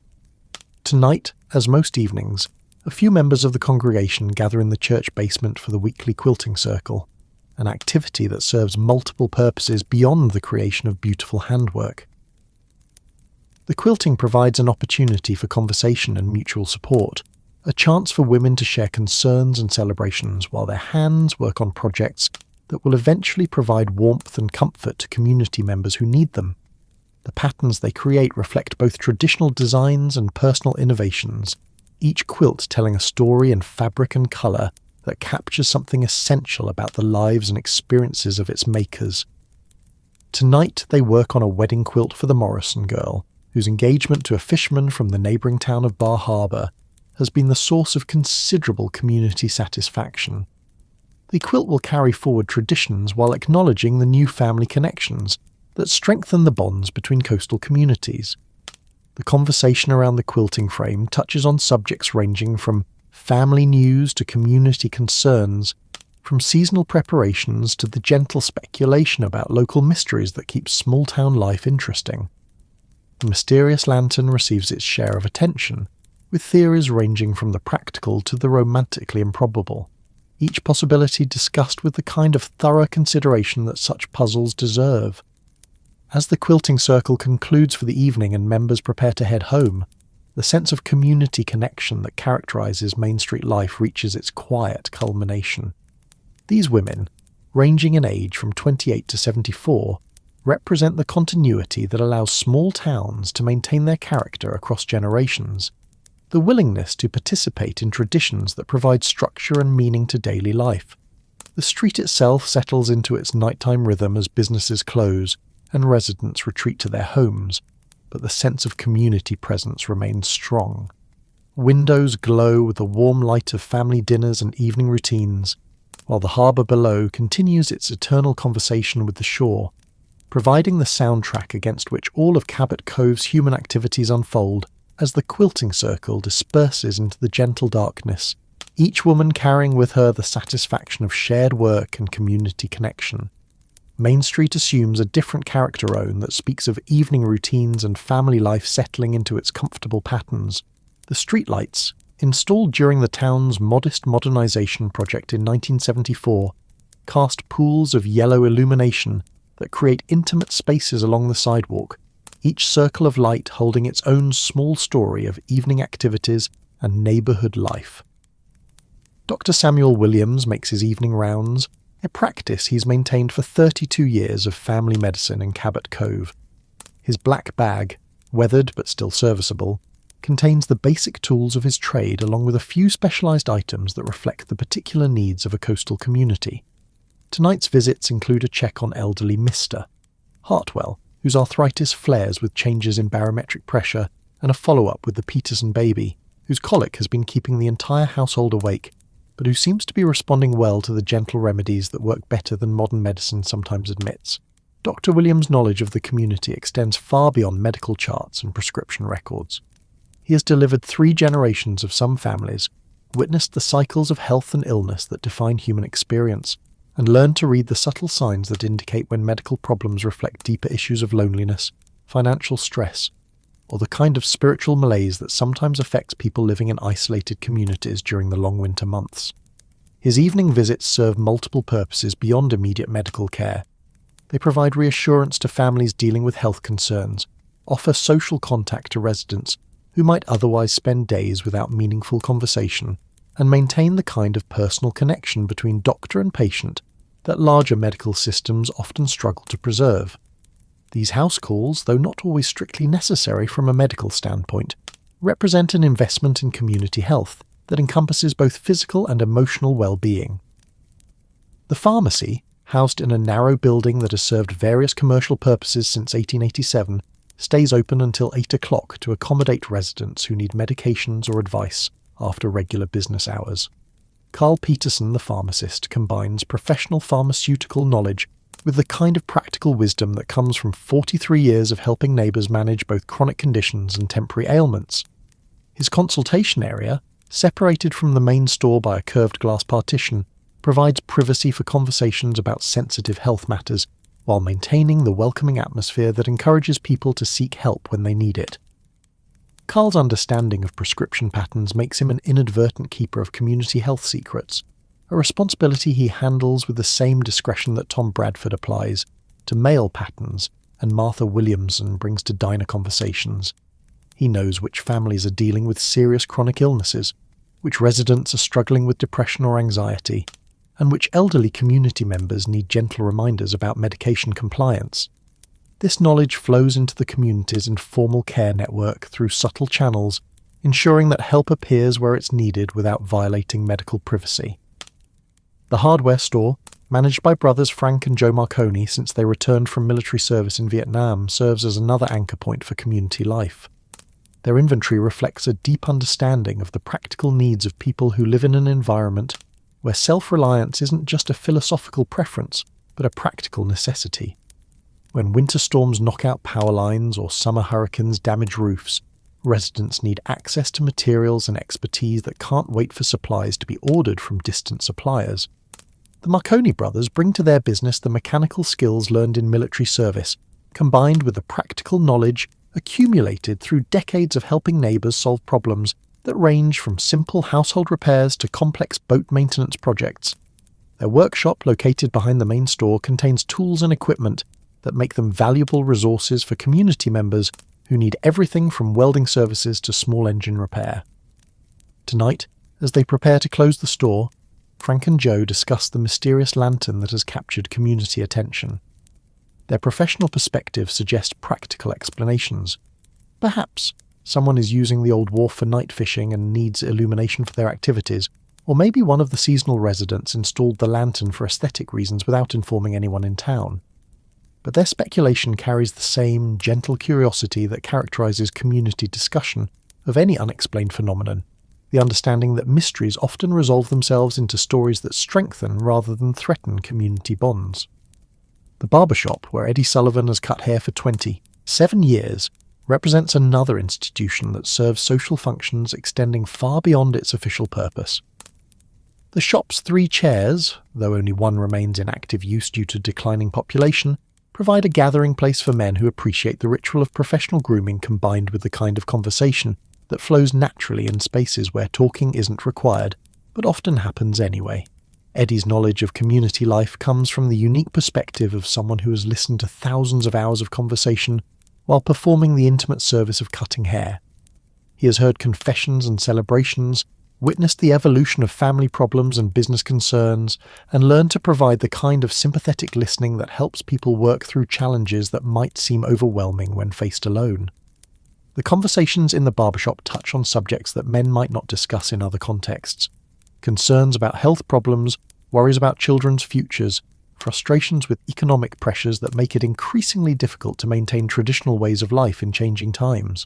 Tonight, as most evenings, a few members of the congregation gather in the church basement for the weekly quilting circle, an activity that serves multiple purposes beyond the creation of beautiful handwork. The quilting provides an opportunity for conversation and mutual support, a chance for women to share concerns and celebrations while their hands work on projects that will eventually provide warmth and comfort to community members who need them. The patterns they create reflect both traditional designs and personal innovations, each quilt telling a story in fabric and colour that captures something essential about the lives and experiences of its makers. Tonight they work on a wedding quilt for the Morrison girl, whose engagement to a fisherman from the neighbouring town of Bar Harbour has been the source of considerable community satisfaction. The quilt will carry forward traditions while acknowledging the new family connections that strengthen the bonds between coastal communities. The conversation around the quilting frame touches on subjects ranging from family news to community concerns, from seasonal preparations to the gentle speculation about local mysteries that keep small-town life interesting. The mysterious lantern receives its share of attention, with theories ranging from the practical to the romantically improbable, each possibility discussed with the kind of thorough consideration that such puzzles deserve. As the quilting circle concludes for the evening and members prepare to head home, the sense of community connection that characterises Main Street life reaches its quiet culmination. These women, ranging in age from 28 to 74, represent the continuity that allows small towns to maintain their character across generations, the willingness to participate in traditions that provide structure and meaning to daily life. The street itself settles into its nighttime rhythm as businesses close and residents retreat to their homes, but the sense of community presence remains strong. Windows glow with the warm light of family dinners and evening routines, while the harbour below continues its eternal conversation with the shore, providing the soundtrack against which all of Cabot Cove's human activities unfold as the quilting circle disperses into the gentle darkness, each woman carrying with her the satisfaction of shared work and community connection. Main Street assumes a different character own that speaks of evening routines and family life settling into its comfortable patterns. The streetlights, installed during the town's modest modernisation project in 1974, cast pools of yellow illumination that create intimate spaces along the sidewalk, each circle of light holding its own small story of evening activities and neighbourhood life. Dr. Samuel Williams makes his evening rounds, a practice he's maintained for 32 years of family medicine in Cabot Cove. His black bag, weathered but still serviceable, contains the basic tools of his trade along with a few specialised items that reflect the particular needs of a coastal community. Tonight's visits include a check on elderly Mr. Hartwell, whose arthritis flares with changes in barometric pressure, and a follow-up with the Peterson baby, whose colic has been keeping the entire household awake, but who seems to be responding well to the gentle remedies that work better than modern medicine sometimes admits. Dr. Williams' knowledge of the community extends far beyond medical charts and prescription records. He has delivered 3 generations of some families, witnessed the cycles of health and illness that define human experience, and learned to read the subtle signs that indicate when medical problems reflect deeper issues of loneliness, financial stress, or the kind of spiritual malaise that sometimes affects people living in isolated communities during the long winter months. His evening visits serve multiple purposes beyond immediate medical care. They provide reassurance to families dealing with health concerns, offer social contact to residents who might otherwise spend days without meaningful conversation, and maintain the kind of personal connection between doctor and patient that larger medical systems often struggle to preserve. These house calls, though not always strictly necessary from a medical standpoint, represent an investment in community health that encompasses both physical and emotional well-being. The pharmacy, housed in a narrow building that has served various commercial purposes since 1887, stays open until 8 o'clock to accommodate residents who need medications or advice after regular business hours. Carl Peterson, the pharmacist, combines professional pharmaceutical knowledge with the kind of practical wisdom that comes from 43 years of helping neighbours manage both chronic conditions and temporary ailments. His consultation area, separated from the main store by a curved glass partition, provides privacy for conversations about sensitive health matters, while maintaining the welcoming atmosphere that encourages people to seek help when they need it. Carl's understanding of prescription patterns makes him an inadvertent keeper of community health secrets, a responsibility he handles with the same discretion that Tom Bradford applies to mail patterns and Martha Williamson brings to diner conversations. He knows which families are dealing with serious chronic illnesses, which residents are struggling with depression or anxiety, and which elderly community members need gentle reminders about medication compliance. This knowledge flows into the community's informal care network through subtle channels, ensuring that help appears where it's needed without violating medical privacy. The hardware store, managed by brothers Frank and Joe Marconi since they returned from military service in Vietnam, serves as another anchor point for community life. Their inventory reflects a deep understanding of the practical needs of people who live in an environment where self-reliance isn't just a philosophical preference, but a practical necessity. When winter storms knock out power lines or summer hurricanes damage roofs, residents need access to materials and expertise that can't wait for supplies to be ordered from distant suppliers. The Marconi brothers bring to their business the mechanical skills learned in military service, combined with the practical knowledge accumulated through decades of helping neighbours solve problems that range from simple household repairs to complex boat maintenance projects. Their workshop, located behind the main store, contains tools and equipment that make them valuable resources for community members who need everything from welding services to small engine repair. Tonight, as they prepare to close the store, Frank and Joe discuss the mysterious lantern that has captured community attention. Their professional perspectives suggest practical explanations. Perhaps someone is using the old wharf for night fishing and needs illumination for their activities, or maybe one of the seasonal residents installed the lantern for aesthetic reasons without informing anyone in town. But their speculation carries the same gentle curiosity that characterizes community discussion of any unexplained phenomenon, the understanding that mysteries often resolve themselves into stories that strengthen rather than threaten community bonds. The barbershop, where Eddie Sullivan has cut hair for 27 years, represents another institution that serves social functions extending far beyond its official purpose. The shop's 3 chairs, though only one remains in active use due to declining population, provide a gathering place for men who appreciate the ritual of professional grooming combined with the kind of conversation that flows naturally in spaces where talking isn't required, but often happens anyway. Eddie's knowledge of community life comes from the unique perspective of someone who has listened to thousands of hours of conversation while performing the intimate service of cutting hair. He has heard confessions and celebrations, witnessed the evolution of family problems and business concerns, and learned to provide the kind of sympathetic listening that helps people work through challenges that might seem overwhelming when faced alone. The conversations in the barbershop touch on subjects that men might not discuss in other contexts. Concerns about health problems, worries about children's futures, frustrations with economic pressures that make it increasingly difficult to maintain traditional ways of life in changing times.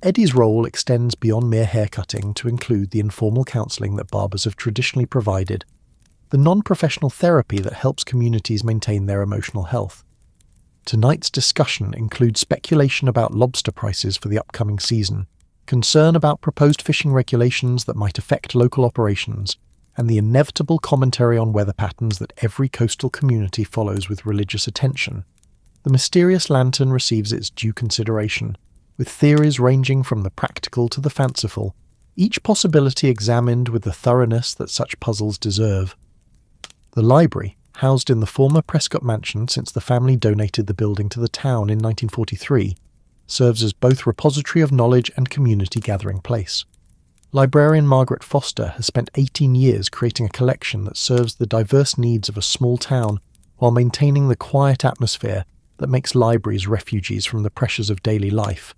Eddie's role extends beyond mere haircutting to include the informal counselling that barbers have traditionally provided, the non-professional therapy that helps communities maintain their emotional health. Tonight's discussion includes speculation about lobster prices for the upcoming season, concern about proposed fishing regulations that might affect local operations, and the inevitable commentary on weather patterns that every coastal community follows with religious attention. The mysterious lantern receives its due consideration, with theories ranging from the practical to the fanciful, each possibility examined with the thoroughness that such puzzles deserve. The library, housed in the former Prescott Mansion since the family donated the building to the town in 1943, serves as both repository of knowledge and community gathering place. Librarian Margaret Foster has spent 18 years creating a collection that serves the diverse needs of a small town while maintaining the quiet atmosphere that makes libraries refuges from the pressures of daily life.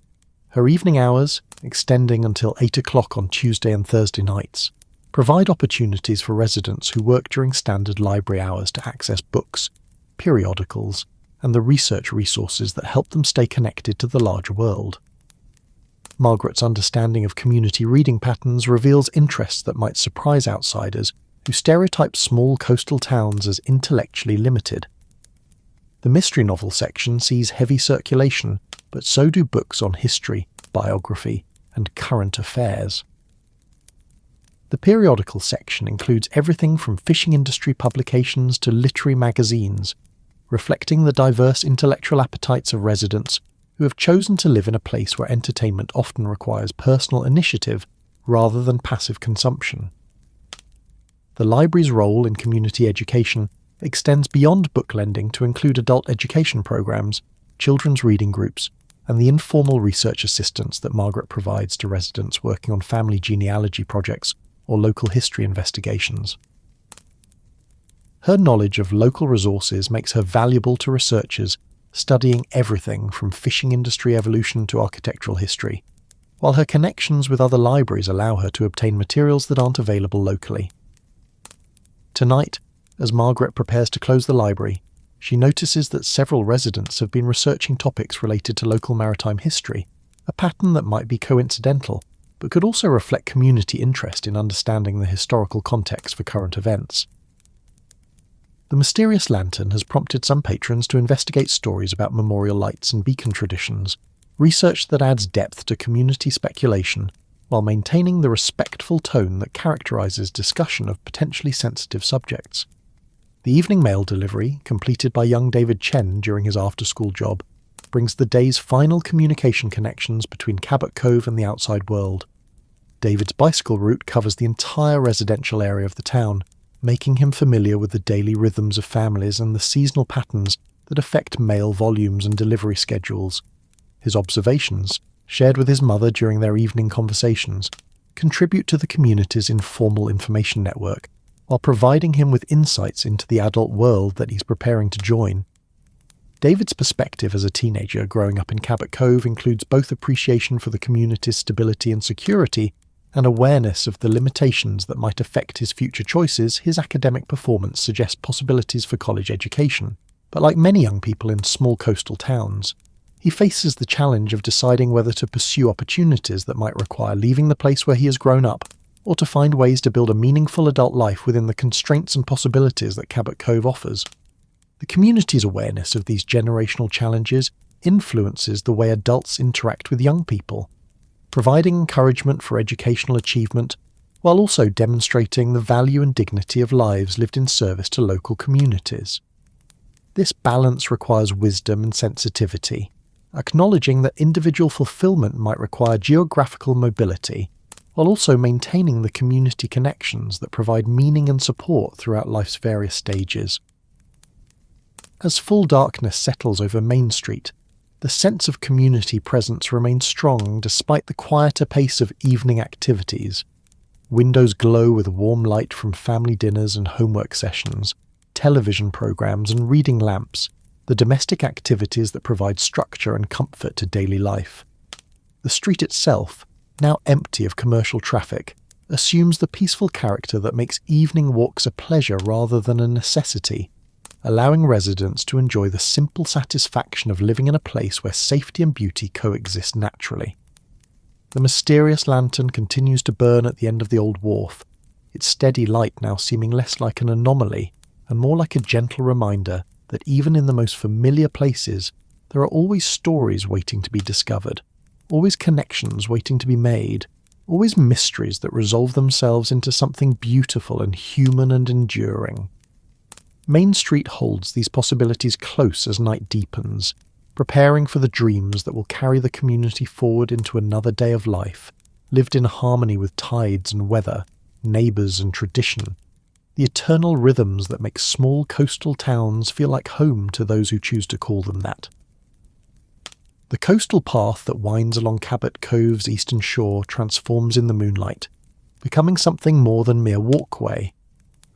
Her evening hours, extending until 8 o'clock on Tuesday and Thursday nights, provide opportunities for residents who work during standard library hours to access books, periodicals, and the research resources that help them stay connected to the larger world. Margaret's understanding of community reading patterns reveals interests that might surprise outsiders who stereotype small coastal towns as intellectually limited. The mystery novel section sees heavy circulation, but so do books on history, biography, and current affairs. The periodical section includes everything from fishing industry publications to literary magazines, reflecting the diverse intellectual appetites of residents who have chosen to live in a place where entertainment often requires personal initiative rather than passive consumption. The library's role in community education extends beyond book lending to include adult education programs, children's reading groups, and the informal research assistance that Margaret provides to residents working on family genealogy projects or local history investigations. Her knowledge of local resources makes her valuable to researchers studying everything from fishing industry evolution to architectural history, while her connections with other libraries allow her to obtain materials that aren't available locally. Tonight, as Margaret prepares to close the library, she notices that several residents have been researching topics related to local maritime history, a pattern that might be coincidental, but could also reflect community interest in understanding the historical context for current events. The mysterious lantern has prompted some patrons to investigate stories about memorial lights and beacon traditions, research that adds depth to community speculation, while maintaining the respectful tone that characterizes discussion of potentially sensitive subjects. The evening mail delivery, completed by young David Chen during his after-school job, brings the day's final communication connections between Cabot Cove and the outside world. David's bicycle route covers the entire residential area of the town, making him familiar with the daily rhythms of families and the seasonal patterns that affect mail volumes and delivery schedules. His observations, shared with his mother during their evening conversations, contribute to the community's informal information network, while providing him with insights into the adult world that he's preparing to join. David's perspective as a teenager growing up in Cabot Cove includes both appreciation for the community's stability and security and awareness of the limitations that might affect his future choices. His academic performance suggests possibilities for college education, but like many young people in small coastal towns, he faces the challenge of deciding whether to pursue opportunities that might require leaving the place where he has grown up, or to find ways to build a meaningful adult life within the constraints and possibilities that Cabot Cove offers. The community's awareness of these generational challenges influences the way adults interact with young people, providing encouragement for educational achievement, while also demonstrating the value and dignity of lives lived in service to local communities. This balance requires wisdom and sensitivity, acknowledging that individual fulfillment might require geographical mobility, while also maintaining the community connections that provide meaning and support throughout life's various stages. As full darkness settles over Main Street, the sense of community presence remains strong despite the quieter pace of evening activities. Windows glow with warm light from family dinners and homework sessions, television programs and reading lamps, the domestic activities that provide structure and comfort to daily life. The street itself, now empty of commercial traffic, assumes the peaceful character that makes evening walks a pleasure rather than a necessity, allowing residents to enjoy the simple satisfaction of living in a place where safety and beauty coexist naturally. The mysterious lantern continues to burn at the end of the old wharf, its steady light now seeming less like an anomaly and more like a gentle reminder that even in the most familiar places, there are always stories waiting to be discovered, always connections waiting to be made, always mysteries that resolve themselves into something beautiful and human and enduring. Main Street holds these possibilities close as night deepens, preparing for the dreams that will carry the community forward into another day of life, lived in harmony with tides and weather, neighbours and tradition, the eternal rhythms that make small coastal towns feel like home to those who choose to call them that. The coastal path that winds along Cabot Cove's eastern shore transforms in the moonlight, becoming something more than mere walkway,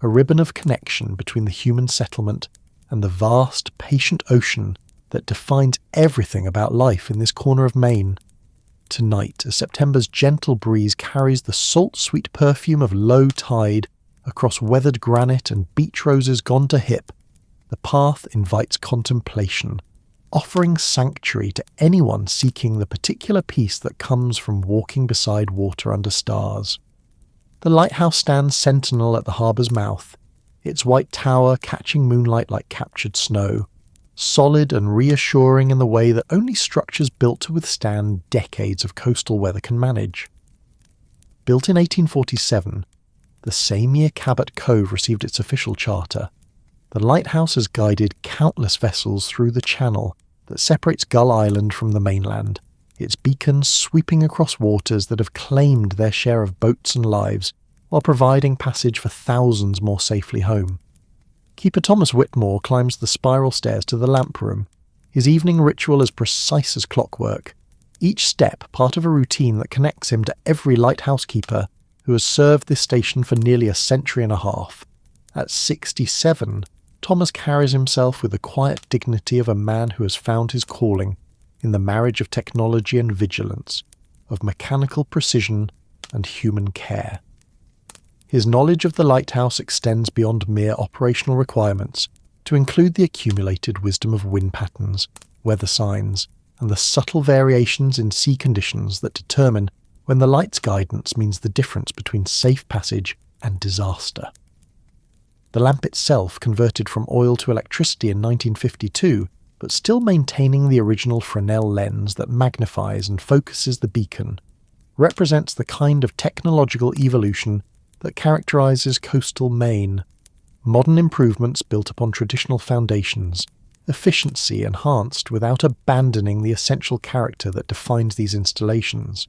a ribbon of connection between the human settlement and the vast, patient ocean that defines everything about life in this corner of Maine. Tonight, as September's gentle breeze carries the salt-sweet perfume of low tide across weathered granite and beach roses gone to hip, the path invites contemplation, offering sanctuary to anyone seeking the particular peace that comes from walking beside water under stars. The lighthouse stands sentinel at the harbour's mouth, its white tower catching moonlight like captured snow, solid and reassuring in the way that only structures built to withstand decades of coastal weather can manage. Built in 1847, the same year Cabot Cove received its official charter, the lighthouse has guided countless vessels through the channel that separates Gull Island from the mainland, its beacons sweeping across waters that have claimed their share of boats and lives, while providing passage for thousands more safely home. Keeper Thomas Whitmore climbs the spiral stairs to the lamp room, his evening ritual as precise as clockwork, each step part of a routine that connects him to every lighthouse keeper who has served this station for nearly a century and a half. At 67, Thomas carries himself with the quiet dignity of a man who has found his calling in the marriage of technology and vigilance, of mechanical precision and human care. His knowledge of the lighthouse extends beyond mere operational requirements to include the accumulated wisdom of wind patterns, weather signs, and the subtle variations in sea conditions that determine when the light's guidance means the difference between safe passage and disaster. The lamp itself, converted from oil to electricity in 1952, but still maintaining the original Fresnel lens that magnifies and focuses the beacon, represents the kind of technological evolution that characterises coastal Maine. Modern improvements built upon traditional foundations, efficiency enhanced without abandoning the essential character that defines these installations.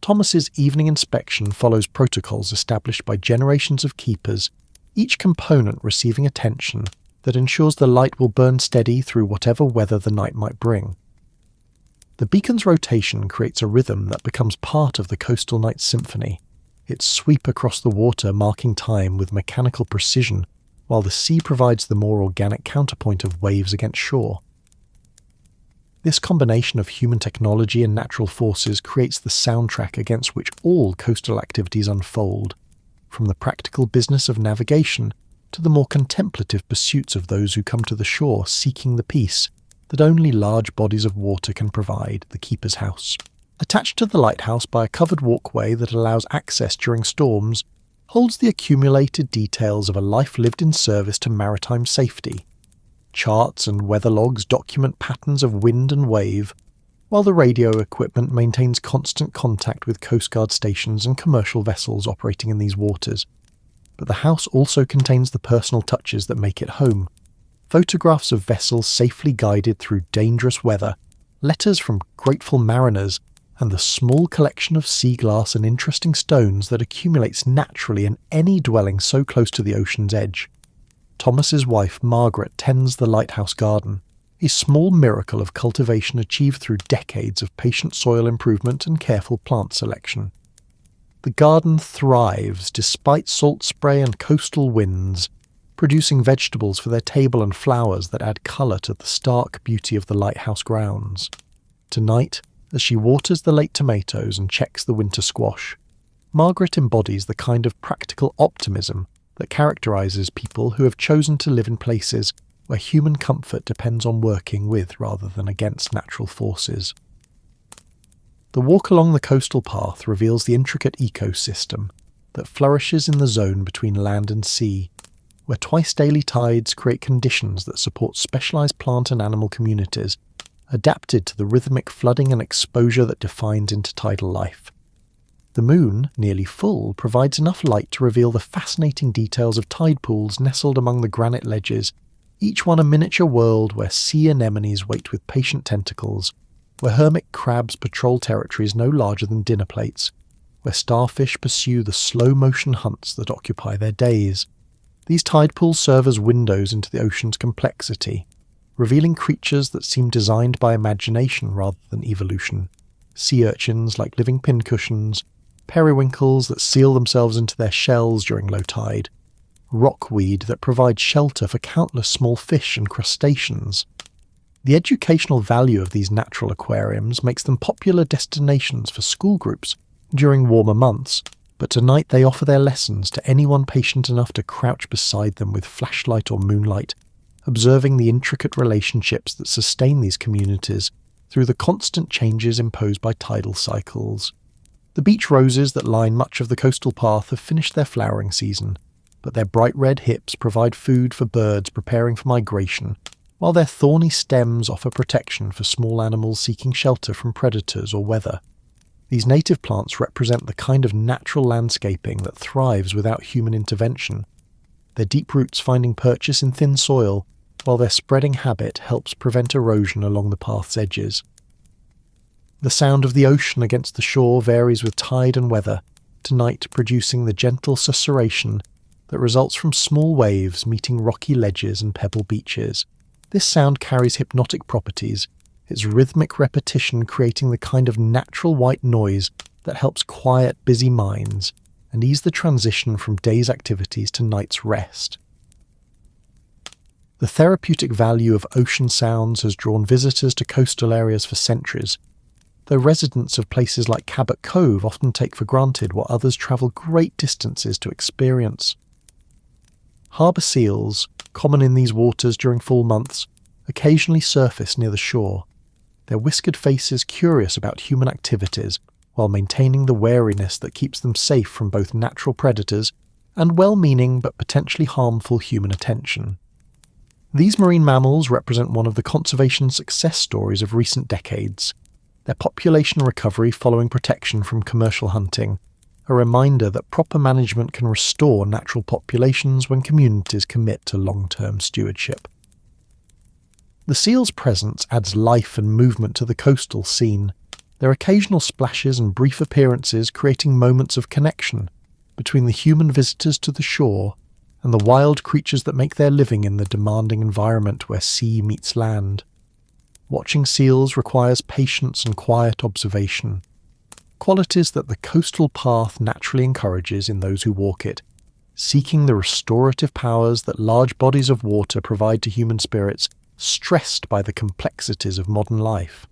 Thomas's evening inspection follows protocols established by generations of keepers, each component receiving attention that ensures the light will burn steady through whatever weather the night might bring. The beacon's rotation creates a rhythm that becomes part of the coastal night symphony, its sweep across the water marking time with mechanical precision, while the sea provides the more organic counterpoint of waves against shore. This combination of human technology and natural forces creates the soundtrack against which all coastal activities unfold, from the practical business of navigation to the more contemplative pursuits of those who come to the shore seeking the peace that only large bodies of water can provide, the keeper's house. Attached to the lighthouse by a covered walkway that allows access during storms, holds the accumulated details of a life lived in service to maritime safety. Charts and weather logs document patterns of wind and wave, while the radio equipment maintains constant contact with Coast Guard stations and commercial vessels operating in these waters. But the house also contains the personal touches that make it home. Photographs of vessels safely guided through dangerous weather, letters from grateful mariners, and the small collection of sea glass and interesting stones that accumulates naturally in any dwelling so close to the ocean's edge. Thomas's wife Margaret tends the lighthouse garden, a small miracle of cultivation achieved through decades of patient soil improvement and careful plant selection. The garden thrives despite salt spray and coastal winds, producing vegetables for their table and flowers that add colour to the stark beauty of the lighthouse grounds. Tonight, as she waters the late tomatoes and checks the winter squash, Margaret embodies the kind of practical optimism that characterises people who have chosen to live in places where human comfort depends on working with rather than against natural forces. The walk along the coastal path reveals the intricate ecosystem that flourishes in the zone between land and sea, where twice-daily tides create conditions that support specialised plant and animal communities, adapted to the rhythmic flooding and exposure that defines intertidal life. The moon, nearly full, provides enough light to reveal the fascinating details of tide pools nestled among the granite ledges, each one a miniature world where sea anemones wait with patient tentacles, where hermit crabs patrol territories no larger than dinner plates, where starfish pursue the slow-motion hunts that occupy their days. These tide pools serve as windows into the ocean's complexity, revealing creatures that seem designed by imagination rather than evolution. Sea urchins like living pincushions, periwinkles that seal themselves into their shells during low tide, rockweed that provides shelter for countless small fish and crustaceans. The educational value of these natural aquariums makes them popular destinations for school groups during warmer months, but tonight they offer their lessons to anyone patient enough to crouch beside them with flashlight or moonlight, observing the intricate relationships that sustain these communities through the constant changes imposed by tidal cycles. The beach roses that line much of the coastal path have finished their flowering season, but their bright red hips provide food for birds preparing for migration, while their thorny stems offer protection for small animals seeking shelter from predators or weather. These native plants represent the kind of natural landscaping that thrives without human intervention, their deep roots finding purchase in thin soil, while their spreading habit helps prevent erosion along the path's edges. The sound of the ocean against the shore varies with tide and weather, tonight producing the gentle susurration that results from small waves meeting rocky ledges and pebble beaches. This sound carries hypnotic properties, its rhythmic repetition creating the kind of natural white noise that helps quiet busy minds and ease the transition from day's activities to night's rest. The therapeutic value of ocean sounds has drawn visitors to coastal areas for centuries, though residents of places like Cabot Cove often take for granted what others travel great distances to experience. Harbour seals, common in these waters during full months, occasionally surface near the shore, their whiskered faces curious about human activities while maintaining the wariness that keeps them safe from both natural predators and well-meaning but potentially harmful human attention. These marine mammals represent one of the conservation success stories of recent decades, their population recovery following protection from commercial hunting, a reminder that proper management can restore natural populations when communities commit to long-term stewardship. The seal's presence adds life and movement to the coastal scene, their occasional splashes and brief appearances creating moments of connection between the human visitors to the shore and the wild creatures that make their living in the demanding environment where sea meets land. Watching seals requires patience and quiet observation, qualities that the coastal path naturally encourages in those who walk it, seeking the restorative powers that large bodies of water provide to human spirits stressed by the complexities of modern life.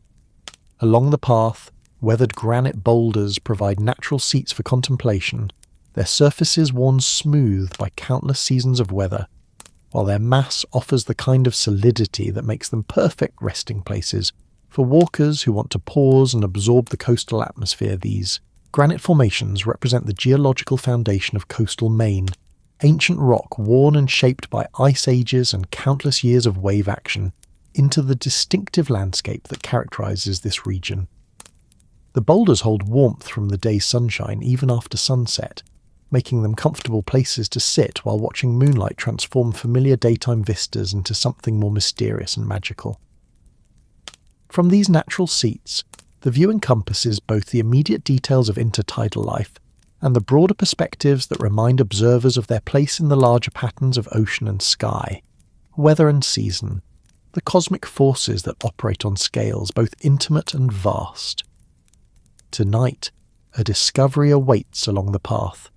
Along the path, weathered granite boulders provide natural seats for contemplation, their surfaces worn smooth by countless seasons of weather, while their mass offers the kind of solidity that makes them perfect resting places for walkers who want to pause and absorb the coastal atmosphere. These granite formations represent the geological foundation of coastal Maine, ancient rock worn and shaped by ice ages and countless years of wave action into the distinctive landscape that characterizes this region. The boulders hold warmth from the day's sunshine even after sunset, making them comfortable places to sit while watching moonlight transform familiar daytime vistas into something more mysterious and magical. From these natural seats, the view encompasses both the immediate details of intertidal life and the broader perspectives that remind observers of their place in the larger patterns of ocean and sky, weather and season, the cosmic forces that operate on scales both intimate and vast. Tonight, a discovery awaits along the path.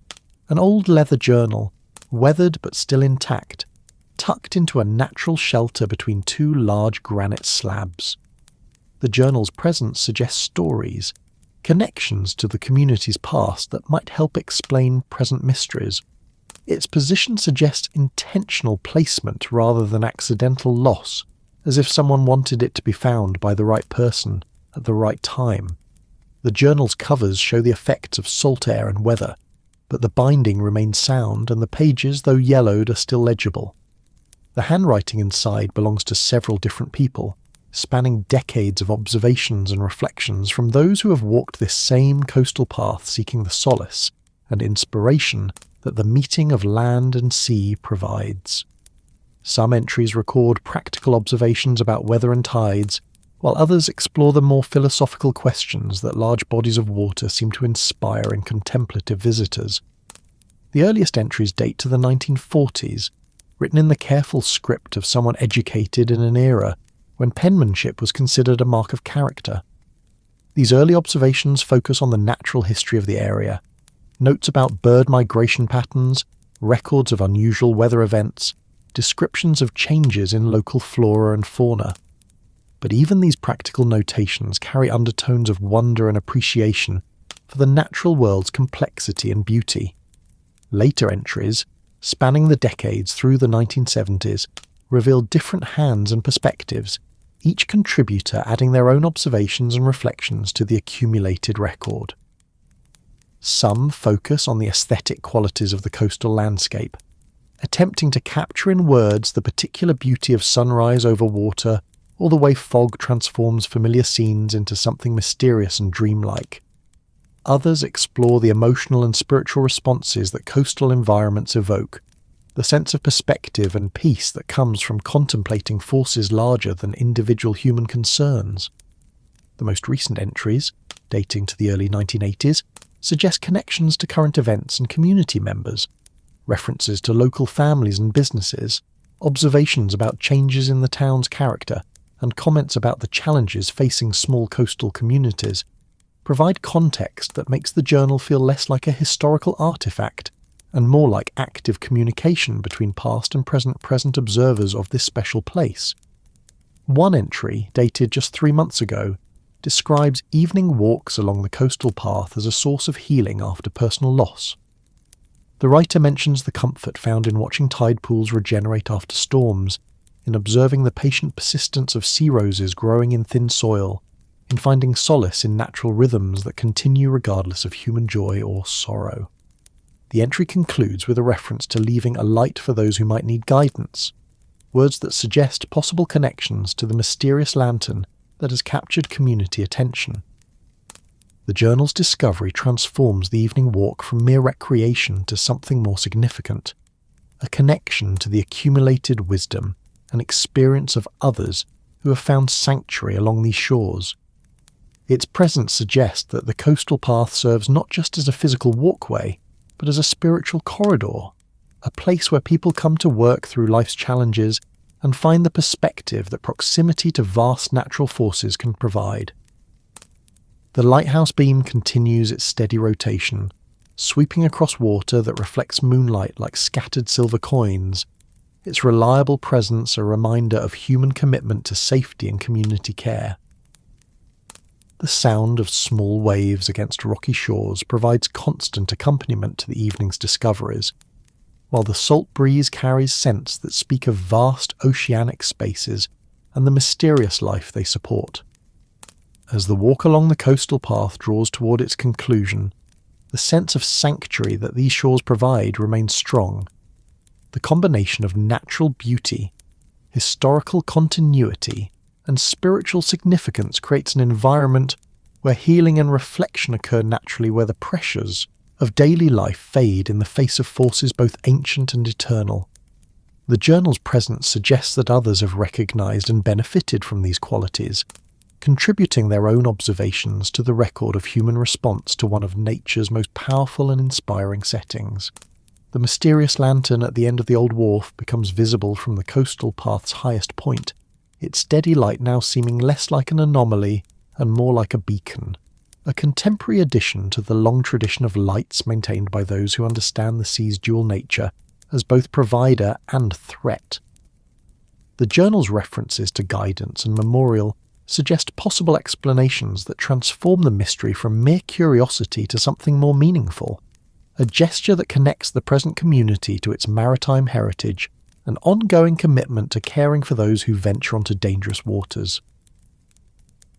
An old leather journal, weathered but still intact, tucked into a natural shelter between two large granite slabs. The journal's presence suggests stories, connections to the community's past that might help explain present mysteries. Its position suggests intentional placement rather than accidental loss, as if someone wanted it to be found by the right person at the right time. The journal's covers show the effects of salt air and weather, but the binding remains sound and the pages, though yellowed, are still legible. The handwriting inside belongs to several different people, spanning decades of observations and reflections from those who have walked this same coastal path seeking the solace and inspiration that the meeting of land and sea provides. Some entries record practical observations about weather and tides, while others explore the more philosophical questions that large bodies of water seem to inspire in contemplative visitors. The earliest entries date to the 1940s, written in the careful script of someone educated in an era when penmanship was considered a mark of character. These early observations focus on the natural history of the area, notes about bird migration patterns, records of unusual weather events, descriptions of changes in local flora and fauna. But even these practical notations carry undertones of wonder and appreciation for the natural world's complexity and beauty. Later entries, spanning the decades through the 1970s, reveal different hands and perspectives, each contributor adding their own observations and reflections to the accumulated record. Some focus on the aesthetic qualities of the coastal landscape, attempting to capture in words the particular beauty of sunrise over water or the way fog transforms familiar scenes into something mysterious and dreamlike. Others explore the emotional and spiritual responses that coastal environments evoke, the sense of perspective and peace that comes from contemplating forces larger than individual human concerns. The most recent entries, dating to the early 1980s, suggest connections to current events and community members, references to local families and businesses, observations about changes in the town's character, and comments about the challenges facing small coastal communities provide context that makes the journal feel less like a historical artifact and more like active communication between past and present observers of this special place. One entry, dated just 3 months ago, describes evening walks along the coastal path as a source of healing after personal loss. The writer mentions the comfort found in watching tide pools regenerate after storms, in observing the patient persistence of sea roses growing in thin soil, in finding solace in natural rhythms that continue regardless of human joy or sorrow. The entry concludes with a reference to leaving a light for those who might need guidance, words that suggest possible connections to the mysterious lantern that has captured community attention. The journal's discovery transforms the evening walk from mere recreation to something more significant, a connection to the accumulated wisdom and experience of others who have found sanctuary along these shores. Its presence suggests that the coastal path serves not just as a physical walkway, but as a spiritual corridor, a place where people come to work through life's challenges and find the perspective that proximity to vast natural forces can provide. The lighthouse beam continues its steady rotation, sweeping across water that reflects moonlight like scattered silver coins, its reliable presence a reminder of human commitment to safety and community care. The sound of small waves against rocky shores provides constant accompaniment to the evening's discoveries, while the salt breeze carries scents that speak of vast oceanic spaces and the mysterious life they support. As the walk along the coastal path draws toward its conclusion, the sense of sanctuary that these shores provide remains strong. The combination of natural beauty, historical continuity, and spiritual significance creates an environment where healing and reflection occur naturally, where the pressures of daily life fade in the face of forces both ancient and eternal. The journal's presence suggests that others have recognized and benefited from these qualities, contributing their own observations to the record of human response to one of nature's most powerful and inspiring settings. The mysterious lantern at the end of the old wharf becomes visible from the coastal path's highest point, its steady light now seeming less like an anomaly and more like a beacon, a contemporary addition to the long tradition of lights maintained by those who understand the sea's dual nature as both provider and threat. The journal's references to guidance and memorial suggest possible explanations that transform the mystery from mere curiosity to something more meaningful, a gesture that connects the present community to its maritime heritage, an ongoing commitment to caring for those who venture onto dangerous waters.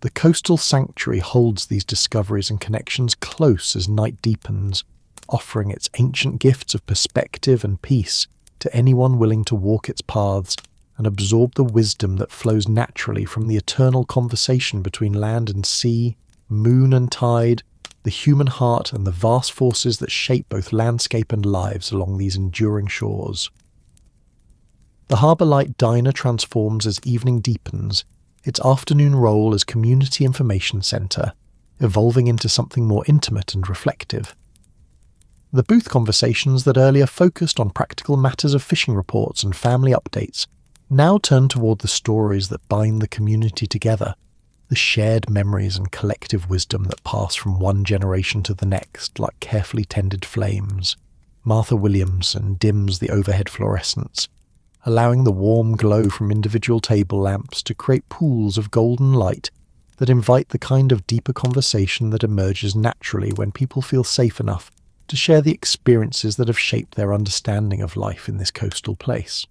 The coastal sanctuary holds these discoveries and connections close as night deepens, offering its ancient gifts of perspective and peace to anyone willing to walk its paths and absorb the wisdom that flows naturally from the eternal conversation between land and sea, moon and tide, the human heart and the vast forces that shape both landscape and lives along these enduring shores. The Harbour Light Diner transforms as evening deepens, its afternoon role as community information centre, evolving into something more intimate and reflective. The booth conversations that earlier focused on practical matters of fishing reports and family updates now turn toward the stories that bind the community together, the shared memories and collective wisdom that pass from one generation to the next like carefully tended flames. Martha Williamson dims the overhead fluorescents, allowing the warm glow from individual table lamps to create pools of golden light that invite the kind of deeper conversation that emerges naturally when people feel safe enough to share the experiences that have shaped their understanding of life in this coastal place.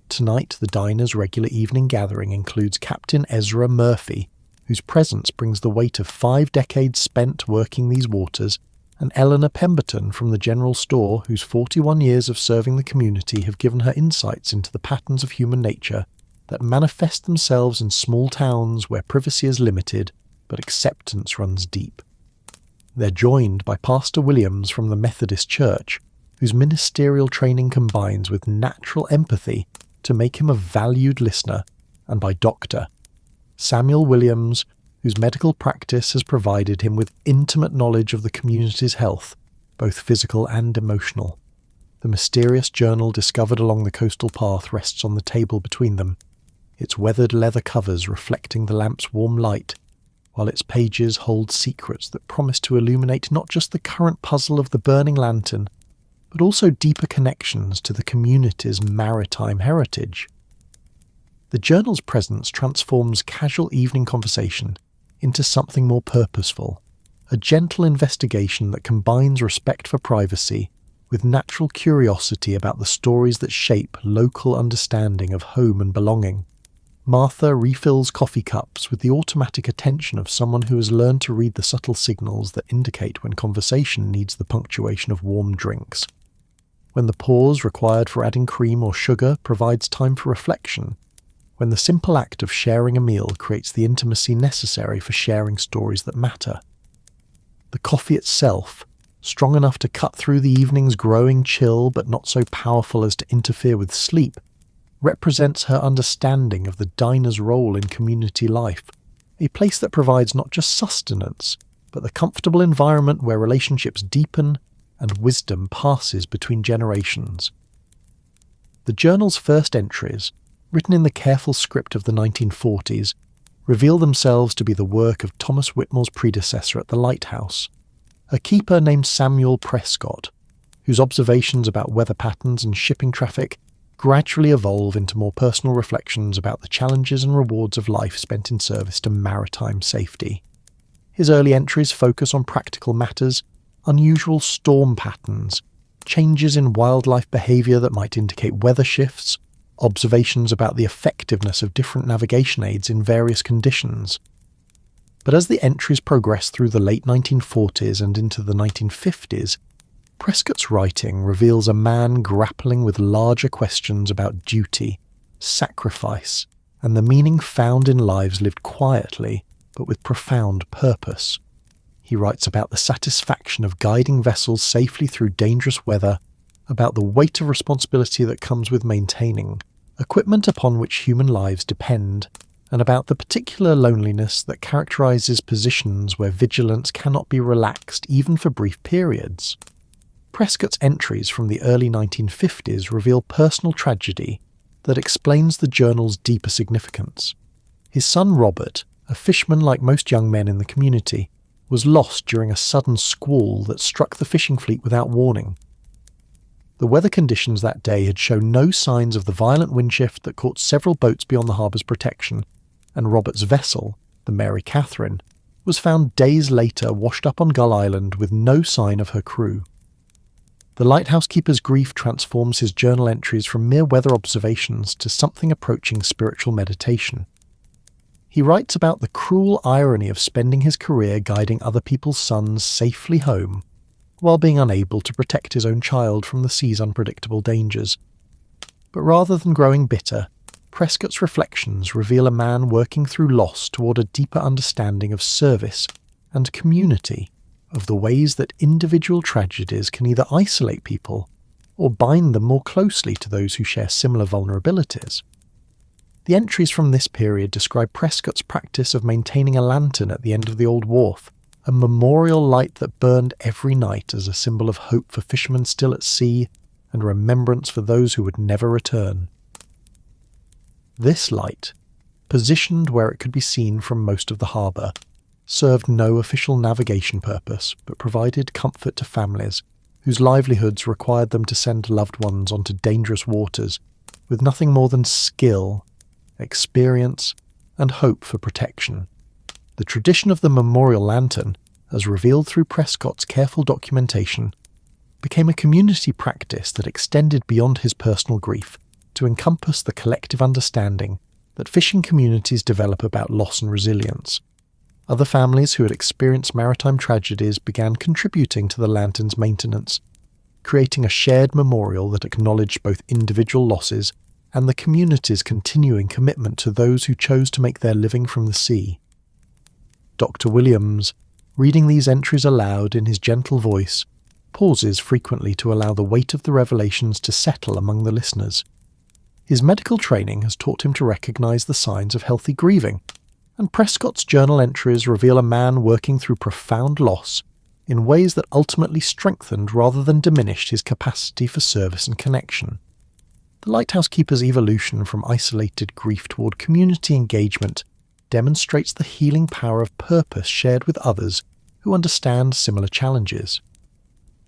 Tonight, the diner's regular evening gathering includes Captain Ezra Murphy, whose presence brings the weight of 5 decades spent working these waters, and Eleanor Pemberton from the general store, whose 41 years of serving the community have given her insights into the patterns of human nature that manifest themselves in small towns where privacy is limited but acceptance runs deep. They're joined by Pastor Williams from the Methodist Church, whose ministerial training combines with natural empathy to make him a valued listener, and by Dr. Samuel Williams, whose medical practice has provided him with intimate knowledge of the community's health, both physical and emotional. The mysterious journal discovered along the coastal path rests on the table between them, its weathered leather covers reflecting the lamp's warm light, while its pages hold secrets that promise to illuminate not just the current puzzle of the burning lantern, but also deeper connections to the community's maritime heritage. The journal's presence transforms casual evening conversation into something more purposeful, a gentle investigation that combines respect for privacy with natural curiosity about the stories that shape local understanding of home and belonging. Martha refills coffee cups with the automatic attention of someone who has learned to read the subtle signals that indicate when conversation needs the punctuation of warm drinks, when the pause required for adding cream or sugar provides time for reflection, when the simple act of sharing a meal creates the intimacy necessary for sharing stories that matter. The coffee itself, strong enough to cut through the evening's growing chill but not so powerful as to interfere with sleep, represents her understanding of the diner's role in community life, a place that provides not just sustenance, but the comfortable environment where relationships deepen and wisdom passes between generations. The journal's first entries, written in the careful script of the 1940s, reveal themselves to be the work of Thomas Whitmore's predecessor at the lighthouse, a keeper named Samuel Prescott, whose observations about weather patterns and shipping traffic gradually evolve into more personal reflections about the challenges and rewards of life spent in service to maritime safety. His early entries focus on practical matters, unusual storm patterns, changes in wildlife behaviour that might indicate weather shifts, observations about the effectiveness of different navigation aids in various conditions. But as the entries progress through the late 1940s and into the 1950s, Prescott's writing reveals a man grappling with larger questions about duty, sacrifice, and the meaning found in lives lived quietly but with profound purpose. He writes about the satisfaction of guiding vessels safely through dangerous weather, about the weight of responsibility that comes with maintaining equipment upon which human lives depend, and about the particular loneliness that characterises positions where vigilance cannot be relaxed even for brief periods. Prescott's entries from the early 1950s reveal personal tragedy that explains the journal's deeper significance. His son Robert, a fisherman like most young men in the community, was lost during a sudden squall that struck the fishing fleet without warning. The weather conditions that day had shown no signs of the violent wind shift that caught several boats beyond the harbour's protection, and Robert's vessel, the Mary Catherine, was found days later washed up on Gull Island with no sign of her crew. The lighthouse keeper's grief transforms his journal entries from mere weather observations to something approaching spiritual meditation. He writes about the cruel irony of spending his career guiding other people's sons safely home, while being unable to protect his own child from the sea's unpredictable dangers. But rather than growing bitter, Prescott's reflections reveal a man working through loss toward a deeper understanding of service and community, of the ways that individual tragedies can either isolate people or bind them more closely to those who share similar vulnerabilities. The entries from this period describe Prescott's practice of maintaining a lantern at the end of the old wharf, a memorial light that burned every night as a symbol of hope for fishermen still at sea and remembrance for those who would never return. This light, positioned where it could be seen from most of the harbour, served no official navigation purpose but provided comfort to families whose livelihoods required them to send loved ones onto dangerous waters with nothing more than skill, experience, and hope for protection. The tradition of the memorial lantern, as revealed through Prescott's careful documentation, became a community practice that extended beyond his personal grief to encompass the collective understanding that fishing communities develop about loss and resilience. Other families who had experienced maritime tragedies began contributing to the lantern's maintenance, creating a shared memorial that acknowledged both individual losses and the community's continuing commitment to those who chose to make their living from the sea. Dr. Williams, reading these entries aloud in his gentle voice, pauses frequently to allow the weight of the revelations to settle among the listeners. His medical training has taught him to recognise the signs of healthy grieving, and Prescott's journal entries reveal a man working through profound loss in ways that ultimately strengthened rather than diminished his capacity for service and connection. The lighthouse keeper's evolution from isolated grief toward community engagement demonstrates the healing power of purpose shared with others who understand similar challenges.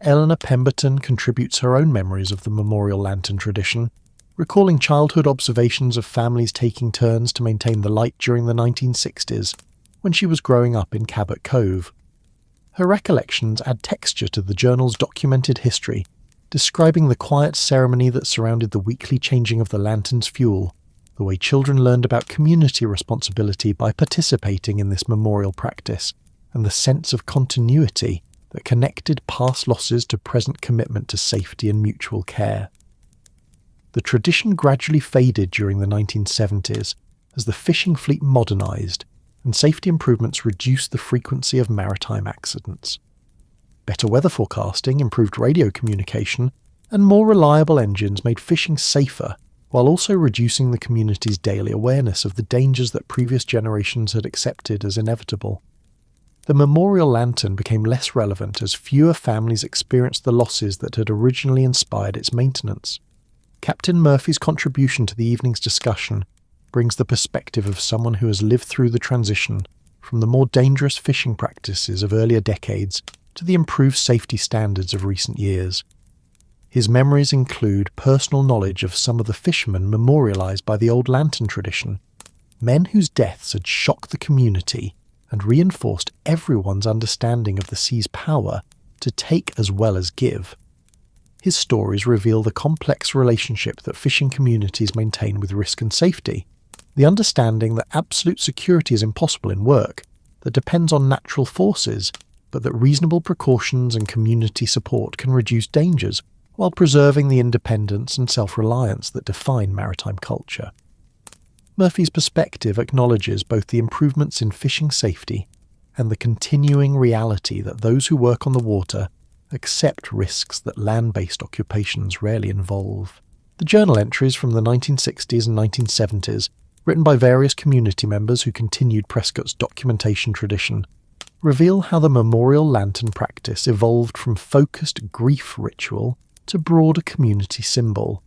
Eleanor Pemberton contributes her own memories of the memorial lantern tradition, recalling childhood observations of families taking turns to maintain the light during the 1960s, when she was growing up in Cabot Cove. Her recollections add texture to the journal's documented history, describing the quiet ceremony that surrounded the weekly changing of the lantern's fuel, the way children learned about community responsibility by participating in this memorial practice, and the sense of continuity that connected past losses to present commitment to safety and mutual care. The tradition gradually faded during the 1970s as the fishing fleet modernised and safety improvements reduced the frequency of maritime accidents. Better weather forecasting, improved radio communication, and more reliable engines made fishing safer while also reducing the community's daily awareness of the dangers that previous generations had accepted as inevitable. The memorial lantern became less relevant as fewer families experienced the losses that had originally inspired its maintenance. Captain Murphy's contribution to the evening's discussion brings the perspective of someone who has lived through the transition from the more dangerous fishing practices of earlier decades to the improved safety standards of recent years. His memories include personal knowledge of some of the fishermen memorialised by the old lantern tradition, men whose deaths had shocked the community and reinforced everyone's understanding of the sea's power to take as well as give. His stories reveal the complex relationship that fishing communities maintain with risk and safety, the understanding that absolute security is impossible in work that depends on natural forces, but that reasonable precautions and community support can reduce dangers while preserving the independence and self-reliance that define maritime culture. Murphy's perspective acknowledges both the improvements in fishing safety and the continuing reality that those who work on the water accept risks that land-based occupations rarely involve. The journal entries from the 1960s and 1970s, written by various community members who continued Prescott's documentation tradition, reveal how the memorial lantern practice evolved from focused grief ritual to broader community symbol.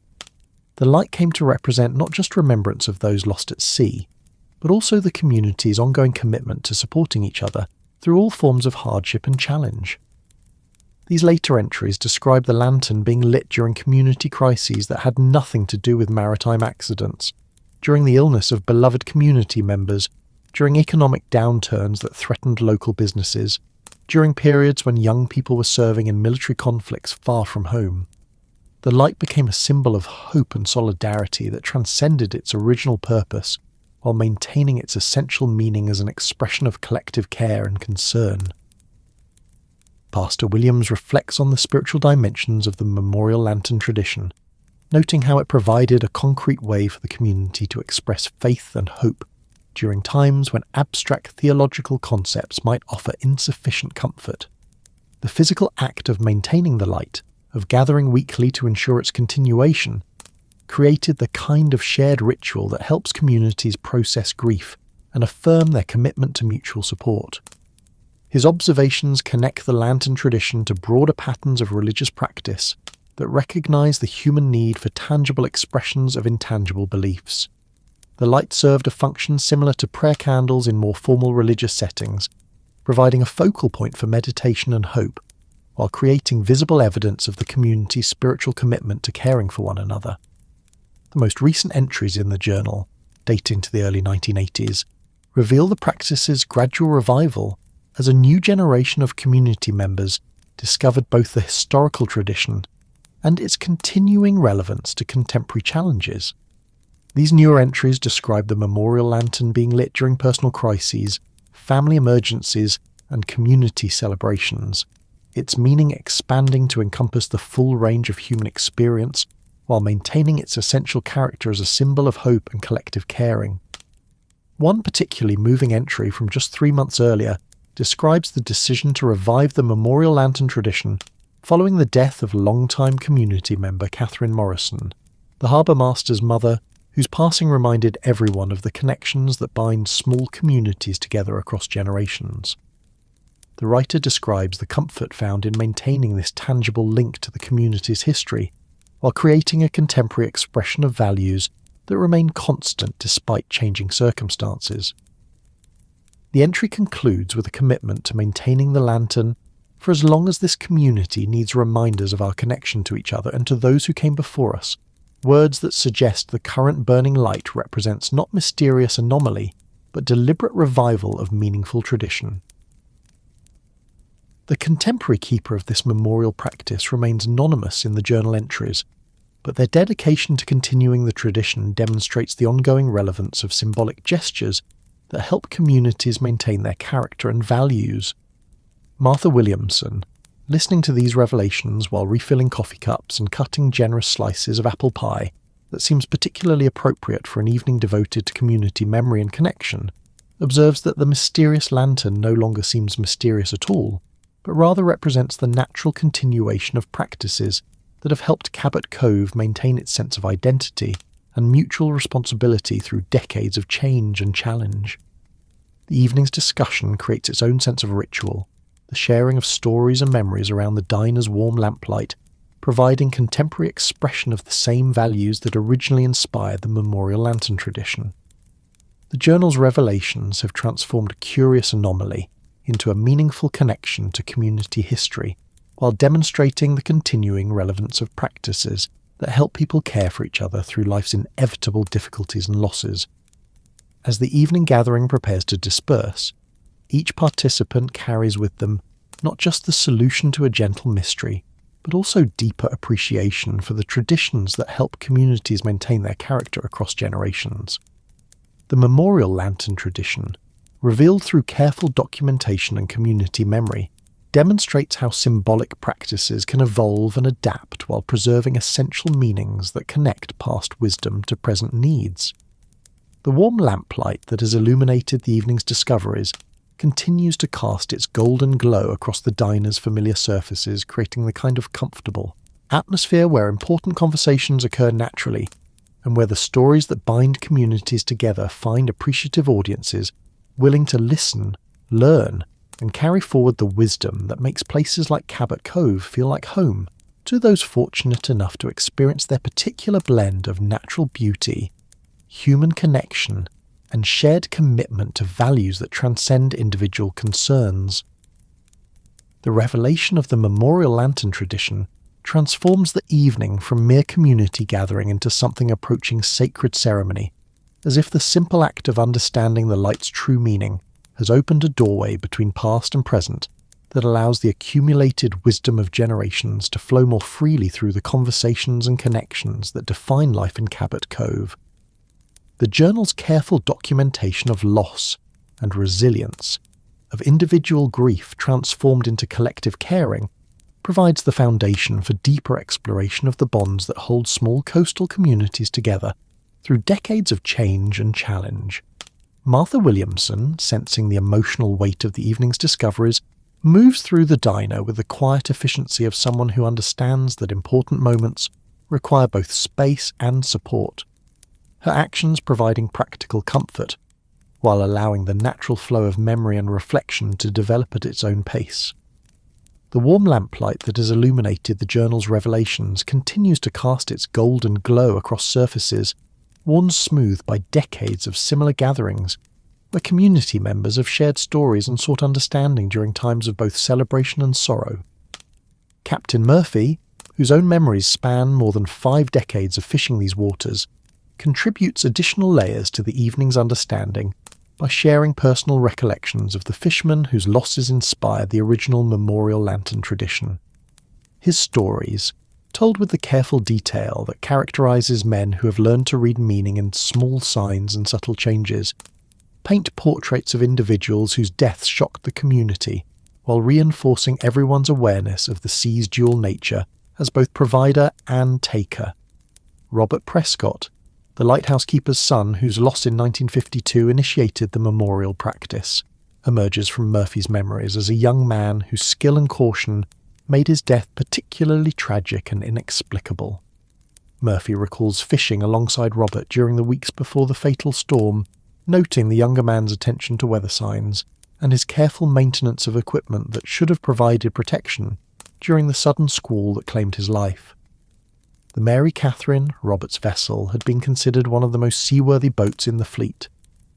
The light came to represent not just remembrance of those lost at sea, but also the community's ongoing commitment to supporting each other through all forms of hardship and challenge. These later entries describe the lantern being lit during community crises that had nothing to do with maritime accidents, during the illness of beloved community members, during economic downturns that threatened local businesses, during periods when young people were serving in military conflicts far from home. The light became a symbol of hope and solidarity that transcended its original purpose while maintaining its essential meaning as an expression of collective care and concern. Pastor Williams reflects on the spiritual dimensions of the memorial lantern tradition, noting how it provided a concrete way for the community to express faith and hope during times when abstract theological concepts might offer insufficient comfort. The physical act of maintaining the light, of gathering weekly to ensure its continuation, created the kind of shared ritual that helps communities process grief and affirm their commitment to mutual support. His observations connect the lantern tradition to broader patterns of religious practice that recognize the human need for tangible expressions of intangible beliefs. The light served a function similar to prayer candles in more formal religious settings, providing a focal point for meditation and hope, while creating visible evidence of the community's spiritual commitment to caring for one another. The most recent entries in the journal, dating to the early 1980s, reveal the practice's gradual revival as a new generation of community members discovered both the historical tradition and its continuing relevance to contemporary challenges. These newer entries describe the memorial lantern being lit during personal crises, family emergencies, and community celebrations, its meaning expanding to encompass the full range of human experience while maintaining its essential character as a symbol of hope and collective caring. One particularly moving entry from just 3 months earlier describes the decision to revive the memorial lantern tradition following the death of longtime community member Catherine Morrison, the harbour master's mother, whose passing reminded everyone of the connections that bind small communities together across generations. The writer describes the comfort found in maintaining this tangible link to the community's history, while creating a contemporary expression of values that remain constant despite changing circumstances. The entry concludes with a commitment to maintaining the lantern for as long as this community needs reminders of our connection to each other and to those who came before us, words that suggest the current burning light represents not mysterious anomaly, but deliberate revival of meaningful tradition. The contemporary keeper of this memorial practice remains anonymous in the journal entries, but their dedication to continuing the tradition demonstrates the ongoing relevance of symbolic gestures that help communities maintain their character and values. Martha Williamson, listening to these revelations while refilling coffee cups and cutting generous slices of apple pie that seems particularly appropriate for an evening devoted to community memory and connection, observes that the mysterious lantern no longer seems mysterious at all, but rather represents the natural continuation of practices that have helped Cabot Cove maintain its sense of identity and mutual responsibility through decades of change and challenge. The evening's discussion creates its own sense of ritual, the sharing of stories and memories around the diner's warm lamplight, providing contemporary expression of the same values that originally inspired the memorial lantern tradition. The journal's revelations have transformed a curious anomaly into a meaningful connection to community history, while demonstrating the continuing relevance of practices that help people care for each other through life's inevitable difficulties and losses. As the evening gathering prepares to disperse, each participant carries with them not just the solution to a gentle mystery, but also deeper appreciation for the traditions that help communities maintain their character across generations. The memorial lantern tradition, revealed through careful documentation and community memory, demonstrates how symbolic practices can evolve and adapt while preserving essential meanings that connect past wisdom to present needs. The warm lamplight that has illuminated the evening's discoveries continues to cast its golden glow across the diner's familiar surfaces, creating the kind of comfortable atmosphere where important conversations occur naturally, and where the stories that bind communities together find appreciative audiences willing to listen, learn, and carry forward the wisdom that makes places like Cabot Cove feel like home to those fortunate enough to experience their particular blend of natural beauty, human connection, and shared commitment to values that transcend individual concerns. The revelation of the memorial lantern tradition transforms the evening from mere community gathering into something approaching sacred ceremony, as if the simple act of understanding the light's true meaning has opened a doorway between past and present that allows the accumulated wisdom of generations to flow more freely through the conversations and connections that define life in Cabot Cove. The journal's careful documentation of loss and resilience, of individual grief transformed into collective caring, provides the foundation for deeper exploration of the bonds that hold small coastal communities together through decades of change and challenge. Martha Williamson, sensing the emotional weight of the evening's discoveries, moves through the diner with the quiet efficiency of someone who understands that important moments require both space and support, her actions providing practical comfort, while allowing the natural flow of memory and reflection to develop at its own pace. The warm lamplight that has illuminated the journal's revelations continues to cast its golden glow across surfaces worn smooth by decades of similar gatherings, where community members have shared stories and sought understanding during times of both celebration and sorrow. Captain Murphy, whose own memories span more than 5 decades of fishing these waters, contributes additional layers to the evening's understanding by sharing personal recollections of the fisherman whose losses inspired the original memorial lantern tradition. His stories, told with the careful detail that characterizes men who have learned to read meaning in small signs and subtle changes, paint portraits of individuals whose deaths shocked the community, while reinforcing everyone's awareness of the sea's dual nature as both provider and taker. Robert Prescott, the lighthouse keeper's son whose loss in 1952 initiated the memorial practice, emerges from Murphy's memories as a young man whose skill and caution made his death particularly tragic and inexplicable. Murphy recalls fishing alongside Robert during the weeks before the fatal storm, noting the younger man's attention to weather signs and his careful maintenance of equipment that should have provided protection during the sudden squall that claimed his life. The Mary Catherine, Robert's vessel, had been considered one of the most seaworthy boats in the fleet,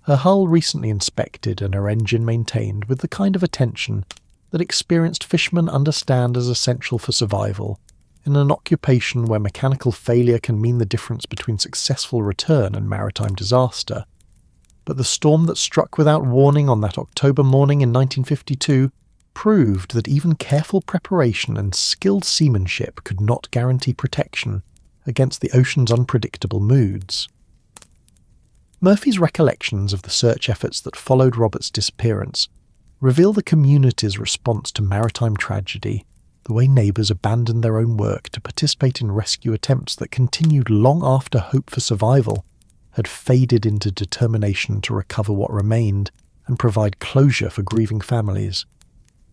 her hull recently inspected and her engine maintained with the kind of attention that experienced fishermen understand as essential for survival, in an occupation where mechanical failure can mean the difference between successful return and maritime disaster. But the storm that struck without warning on that October morning in 1952 proved that even careful preparation and skilled seamanship could not guarantee protection against the ocean's unpredictable moods. Murphy's recollections of the search efforts that followed Robert's disappearance reveal the community's response to maritime tragedy, the way neighbours abandoned their own work to participate in rescue attempts that continued long after hope for survival had faded into determination to recover what remained and provide closure for grieving families.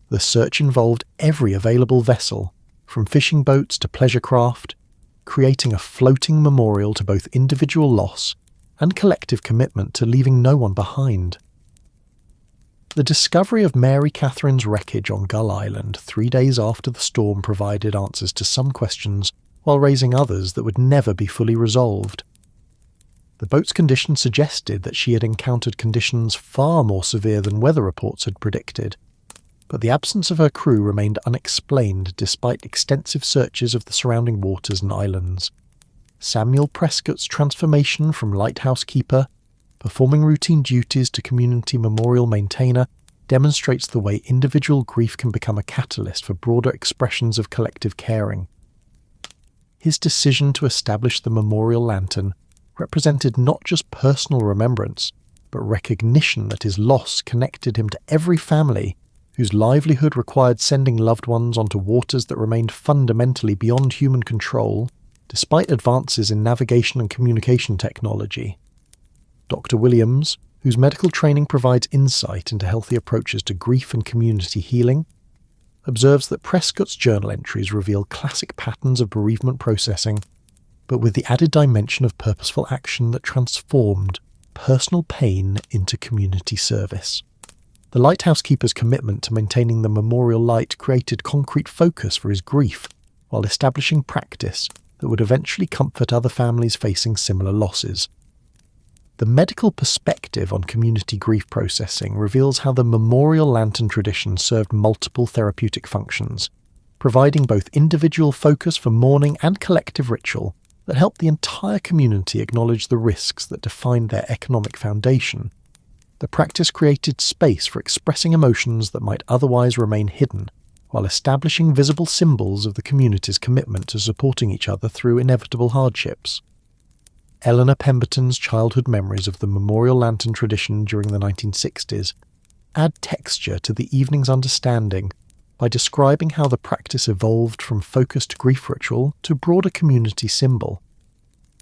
The search involved every available vessel, from fishing boats to pleasure craft, creating a floating memorial to both individual loss and collective commitment to leaving no one behind. The discovery of Mary Catherine's wreckage on Gull Island 3 days after the storm provided answers to some questions while raising others that would never be fully resolved. The boat's condition suggested that she had encountered conditions far more severe than weather reports had predicted, but the absence of her crew remained unexplained despite extensive searches of the surrounding waters and islands. Samuel Prescott's transformation from lighthouse keeper, performing routine duties, to community memorial maintainer demonstrates the way individual grief can become a catalyst for broader expressions of collective caring. His decision to establish the memorial lantern represented not just personal remembrance, but recognition that his loss connected him to every family whose livelihood required sending loved ones onto waters that remained fundamentally beyond human control, despite advances in navigation and communication technology. Dr. Williams, whose medical training provides insight into healthy approaches to grief and community healing, observes that Prescott's journal entries reveal classic patterns of bereavement processing, but with the added dimension of purposeful action that transformed personal pain into community service. The lighthouse keeper's commitment to maintaining the memorial light created concrete focus for his grief, while establishing practice that would eventually comfort other families facing similar losses. The medical perspective on community grief processing reveals how the memorial lantern tradition served multiple therapeutic functions, providing both individual focus for mourning and collective ritual that helped the entire community acknowledge the risks that defined their economic foundation. The practice created space for expressing emotions that might otherwise remain hidden, while establishing visible symbols of the community's commitment to supporting each other through inevitable hardships. Eleanor Pemberton's childhood memories of the memorial lantern tradition during the 1960s add texture to the evening's understanding by describing how the practice evolved from focused grief ritual to broader community symbol.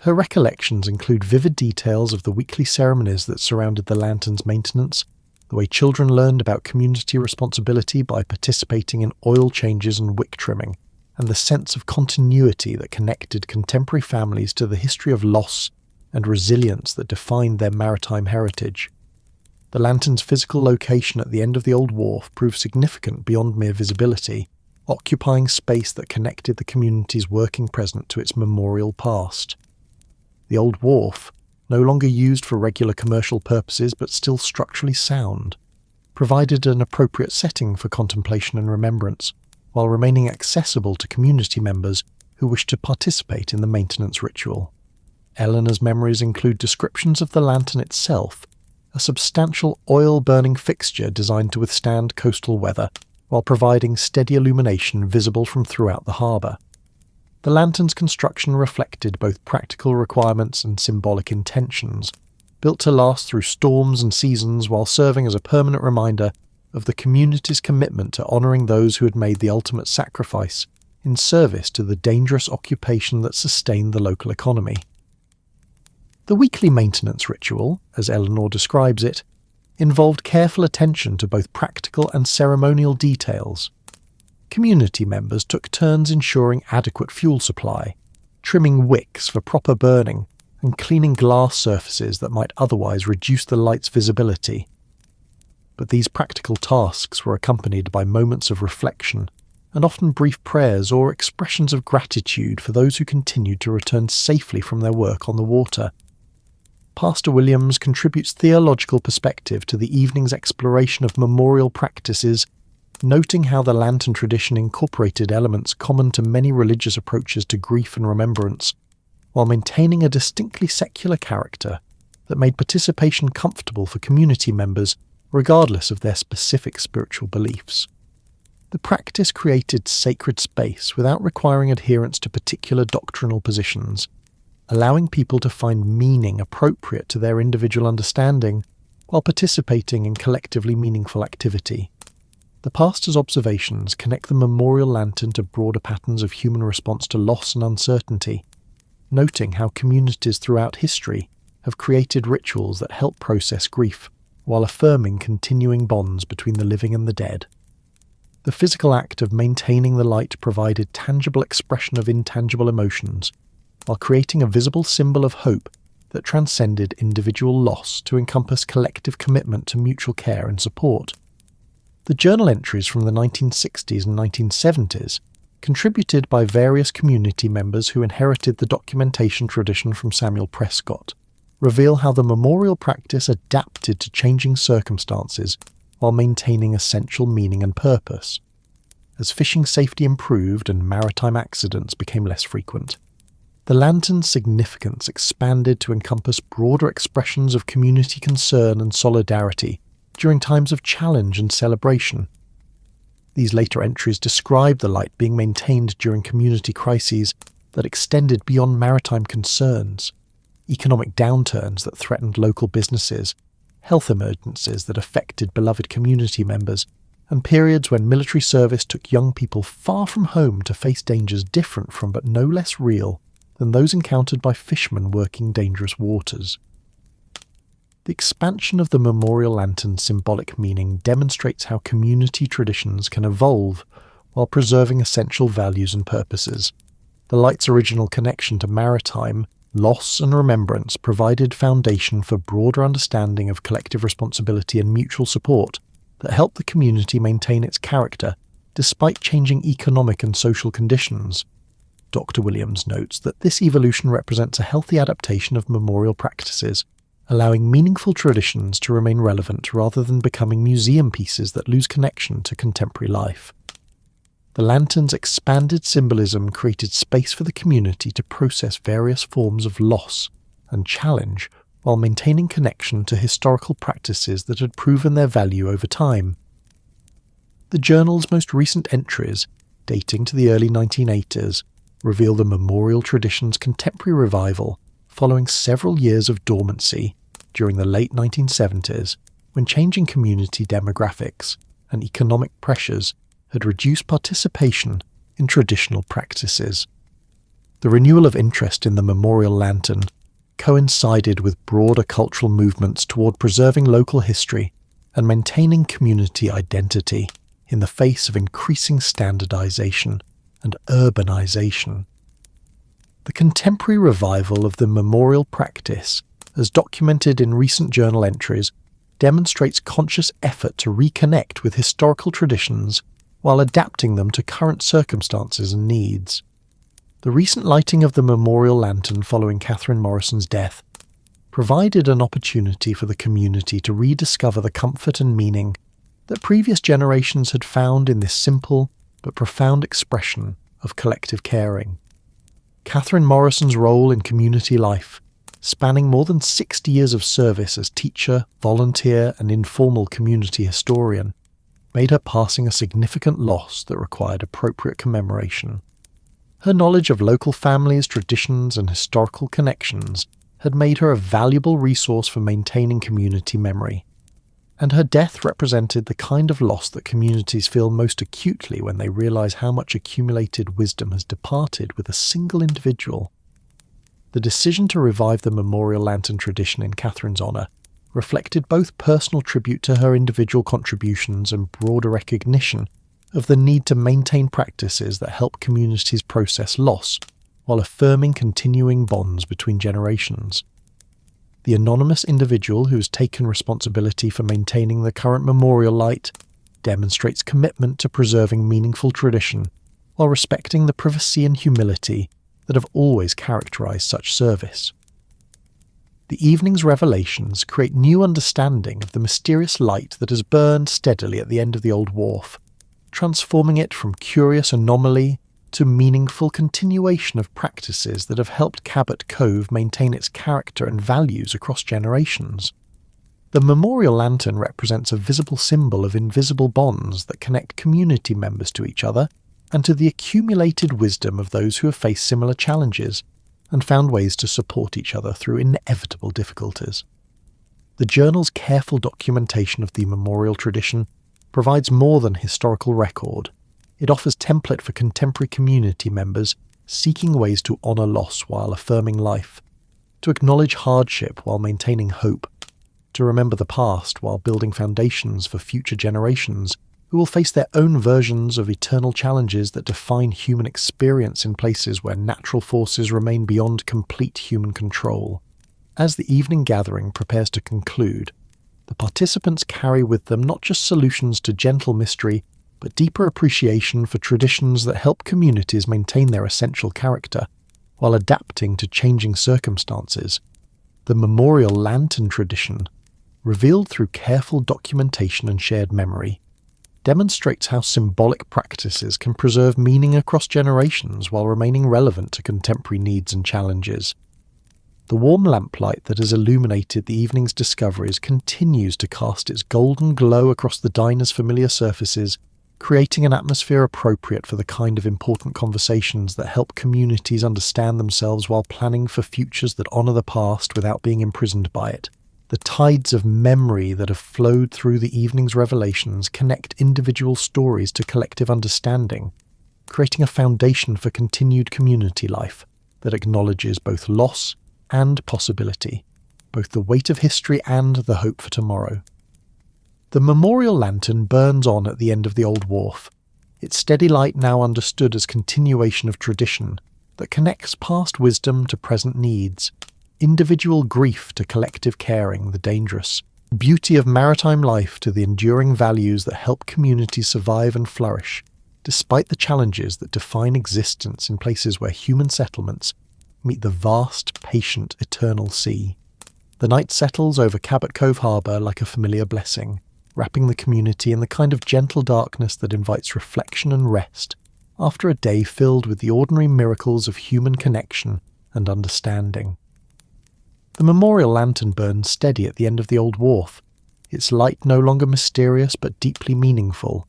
Her recollections include vivid details of the weekly ceremonies that surrounded the lantern's maintenance, the way children learned about community responsibility by participating in oil changes and wick trimming, and the sense of continuity that connected contemporary families to the history of loss and resilience that defined their maritime heritage. The lantern's physical location at the end of the old wharf proved significant beyond mere visibility, occupying space that connected the community's working present to its memorial past. The old wharf, no longer used for regular commercial purposes but still structurally sound, provided an appropriate setting for contemplation and remembrance, while remaining accessible to community members who wished to participate in the maintenance ritual. Eleanor's memories include descriptions of the lantern itself, a substantial oil-burning fixture designed to withstand coastal weather, while providing steady illumination visible from throughout the harbour. The lantern's construction reflected both practical requirements and symbolic intentions, built to last through storms and seasons while serving as a permanent reminder of the community's commitment to honouring those who had made the ultimate sacrifice in service to the dangerous occupation that sustained the local economy. The weekly maintenance ritual, as Eleanor describes it, involved careful attention to both practical and ceremonial details. Community members took turns ensuring adequate fuel supply, trimming wicks for proper burning, and cleaning glass surfaces that might otherwise reduce the light's visibility. But these practical tasks were accompanied by moments of reflection, and often brief prayers or expressions of gratitude for those who continued to return safely from their work on the water. Pastor Williams contributes theological perspective to the evening's exploration of memorial practices, noting how the lantern tradition incorporated elements common to many religious approaches to grief and remembrance, while maintaining a distinctly secular character that made participation comfortable for community members regardless of their specific spiritual beliefs. The practice created sacred space without requiring adherence to particular doctrinal positions, allowing people to find meaning appropriate to their individual understanding while participating in collectively meaningful activity. The pastor's observations connect the memorial lantern to broader patterns of human response to loss and uncertainty, noting how communities throughout history have created rituals that help process grief while affirming continuing bonds between the living and the dead. The physical act of maintaining the light provided tangible expression of intangible emotions, while creating a visible symbol of hope that transcended individual loss to encompass collective commitment to mutual care and support. The journal entries from the 1960s and 1970s, contributed by various community members who inherited the documentation tradition from Samuel Prescott, reveal how the memorial practice adapted to changing circumstances while maintaining essential meaning and purpose. As fishing safety improved and maritime accidents became less frequent, the lantern's significance expanded to encompass broader expressions of community concern and solidarity during times of challenge and celebration. These later entries describe the light being maintained during community crises that extended beyond maritime concerns, economic downturns that threatened local businesses, health emergencies that affected beloved community members, and periods when military service took young people far from home to face dangers different from but no less real than those encountered by fishermen working dangerous waters. The expansion of the memorial lantern's symbolic meaning demonstrates how community traditions can evolve while preserving essential values and purposes. The light's original connection to maritime, loss and remembrance provided foundation for broader understanding of collective responsibility and mutual support that helped the community maintain its character despite changing economic and social conditions. Dr. Williams notes that this evolution represents a healthy adaptation of memorial practices, allowing meaningful traditions to remain relevant rather than becoming museum pieces that lose connection to contemporary life. The lantern's expanded symbolism created space for the community to process various forms of loss and challenge while maintaining connection to historical practices that had proven their value over time. The journal's most recent entries, dating to the early 1980s, reveal the memorial tradition's contemporary revival following several years of dormancy during the late 1970s, when changing community demographics and economic pressures had reduced participation in traditional practices. The renewal of interest in the memorial lantern coincided with broader cultural movements toward preserving local history and maintaining community identity in the face of increasing standardization and urbanization. The contemporary revival of the memorial practice, as documented in recent journal entries, demonstrates conscious effort to reconnect with historical traditions while adapting them to current circumstances and needs. The recent lighting of the memorial lantern following Catherine Morrison's death provided an opportunity for the community to rediscover the comfort and meaning that previous generations had found in this simple but profound expression of collective caring. Catherine Morrison's role in community life, spanning more than 60 years of service as teacher, volunteer, and informal community historian, made her passing a significant loss that required appropriate commemoration. Her knowledge of local families, traditions, and historical connections had made her a valuable resource for maintaining community memory, and her death represented the kind of loss that communities feel most acutely when they realize how much accumulated wisdom has departed with a single individual. The decision to revive the memorial lantern tradition in Catherine's honour reflected both personal tribute to her individual contributions and broader recognition of the need to maintain practices that help communities process loss while affirming continuing bonds between generations. The anonymous individual who has taken responsibility for maintaining the current memorial light demonstrates commitment to preserving meaningful tradition while respecting the privacy and humility that have always characterized such service. The evening's revelations create new understanding of the mysterious light that has burned steadily at the end of the old wharf, transforming it from curious anomaly to meaningful continuation of practices that have helped Cabot Cove maintain its character and values across generations. The memorial lantern represents a visible symbol of invisible bonds that connect community members to each other and to the accumulated wisdom of those who have faced similar challenges and found ways to support each other through inevitable difficulties. The journal's careful documentation of the memorial tradition provides more than historical record. It offers template for contemporary community members seeking ways to honour loss while affirming life, to acknowledge hardship while maintaining hope, to remember the past while building foundations for future generations, who will face their own versions of eternal challenges that define human experience in places where natural forces remain beyond complete human control. As the evening gathering prepares to conclude, the participants carry with them not just solutions to gentle mystery, but deeper appreciation for traditions that help communities maintain their essential character, while adapting to changing circumstances. The memorial lantern tradition, revealed through careful documentation and shared memory, demonstrates how symbolic practices can preserve meaning across generations while remaining relevant to contemporary needs and challenges. The warm lamplight that has illuminated the evening's discoveries continues to cast its golden glow across the diner's familiar surfaces, creating an atmosphere appropriate for the kind of important conversations that help communities understand themselves while planning for futures that honour the past without being imprisoned by it. The tides of memory that have flowed through the evening's revelations connect individual stories to collective understanding, creating a foundation for continued community life that acknowledges both loss and possibility, both the weight of history and the hope for tomorrow. The memorial lantern burns on at the end of the old wharf, its steady light now understood as continuation of tradition that connects past wisdom to present needs, individual grief to collective caring, the dangerous, beauty of maritime life to the enduring values that help communities survive and flourish, despite the challenges that define existence in places where human settlements meet the vast, patient, eternal sea. The night settles over Cabot Cove Harbor like a familiar blessing, wrapping the community in the kind of gentle darkness that invites reflection and rest after a day filled with the ordinary miracles of human connection and understanding. The memorial lantern burns steady at the end of the old wharf, its light no longer mysterious but deeply meaningful,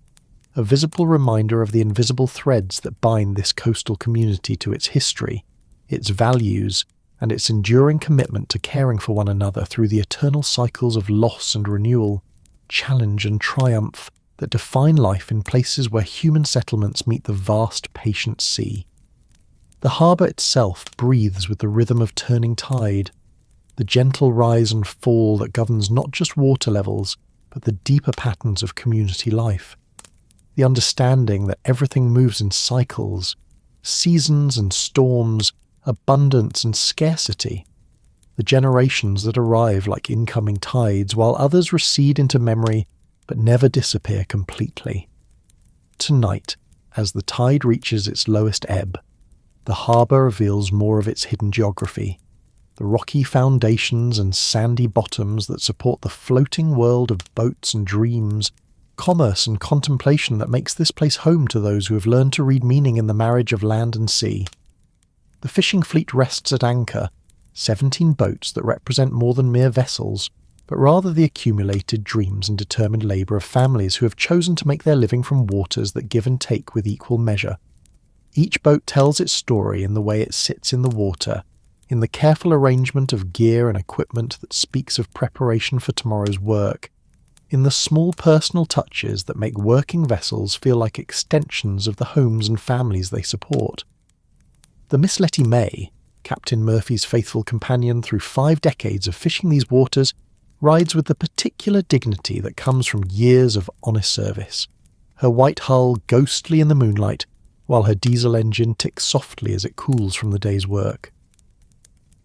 a visible reminder of the invisible threads that bind this coastal community to its history, its values, and its enduring commitment to caring for one another through the eternal cycles of loss and renewal, challenge and triumph that define life in places where human settlements meet the vast, patient sea. The harbour itself breathes with the rhythm of turning tide, the gentle rise and fall that governs not just water levels, but the deeper patterns of community life. The understanding that everything moves in cycles, seasons and storms, abundance and scarcity. The generations that arrive like incoming tides, while others recede into memory but never disappear completely. Tonight, as the tide reaches its lowest ebb, the harbour reveals more of its hidden geography, the rocky foundations and sandy bottoms that support the floating world of boats and dreams, commerce and contemplation that makes this place home to those who have learned to read meaning in the marriage of land and sea. The fishing fleet rests at anchor, 17 boats that represent more than mere vessels, but rather the accumulated dreams and determined labour of families who have chosen to make their living from waters that give and take with equal measure. Each boat tells its story in the way it sits in the water, in the careful arrangement of gear and equipment that speaks of preparation for tomorrow's work, in the small personal touches that make working vessels feel like extensions of the homes and families they support. The Miss Letty May, Captain Murphy's faithful companion through 5 decades of fishing these waters, rides with the particular dignity that comes from years of honest service, her white hull ghostly in the moonlight, while her diesel engine ticks softly as it cools from the day's work.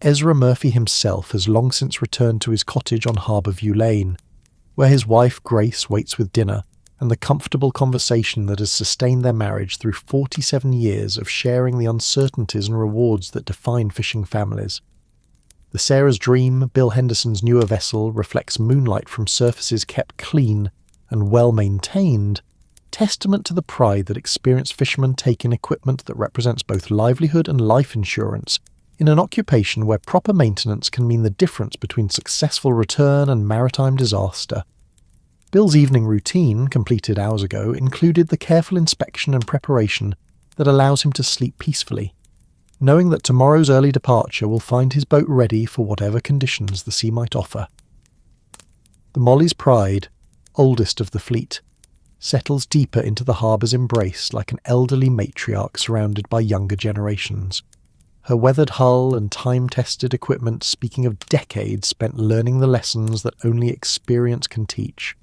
Ezra Murphy himself has long since returned to his cottage on Harbour View Lane, where his wife Grace waits with dinner and the comfortable conversation that has sustained their marriage through 47 years of sharing the uncertainties and rewards that define fishing families. The Sarah's Dream, Bill Henderson's newer vessel, reflects moonlight from surfaces kept clean and well maintained, testament to the pride that experienced fishermen take in equipment that represents both livelihood and life insurance, in an occupation where proper maintenance can mean the difference between successful return and maritime disaster. Bill's evening routine, completed hours ago, included the careful inspection and preparation that allows him to sleep peacefully, knowing that tomorrow's early departure will find his boat ready for whatever conditions the sea might offer. The Molly's Pride, oldest of the fleet, settles deeper into the harbour's embrace like an elderly matriarch surrounded by younger generations, her weathered hull and time-tested equipment speaking of decades spent learning the lessons that only experience can teach.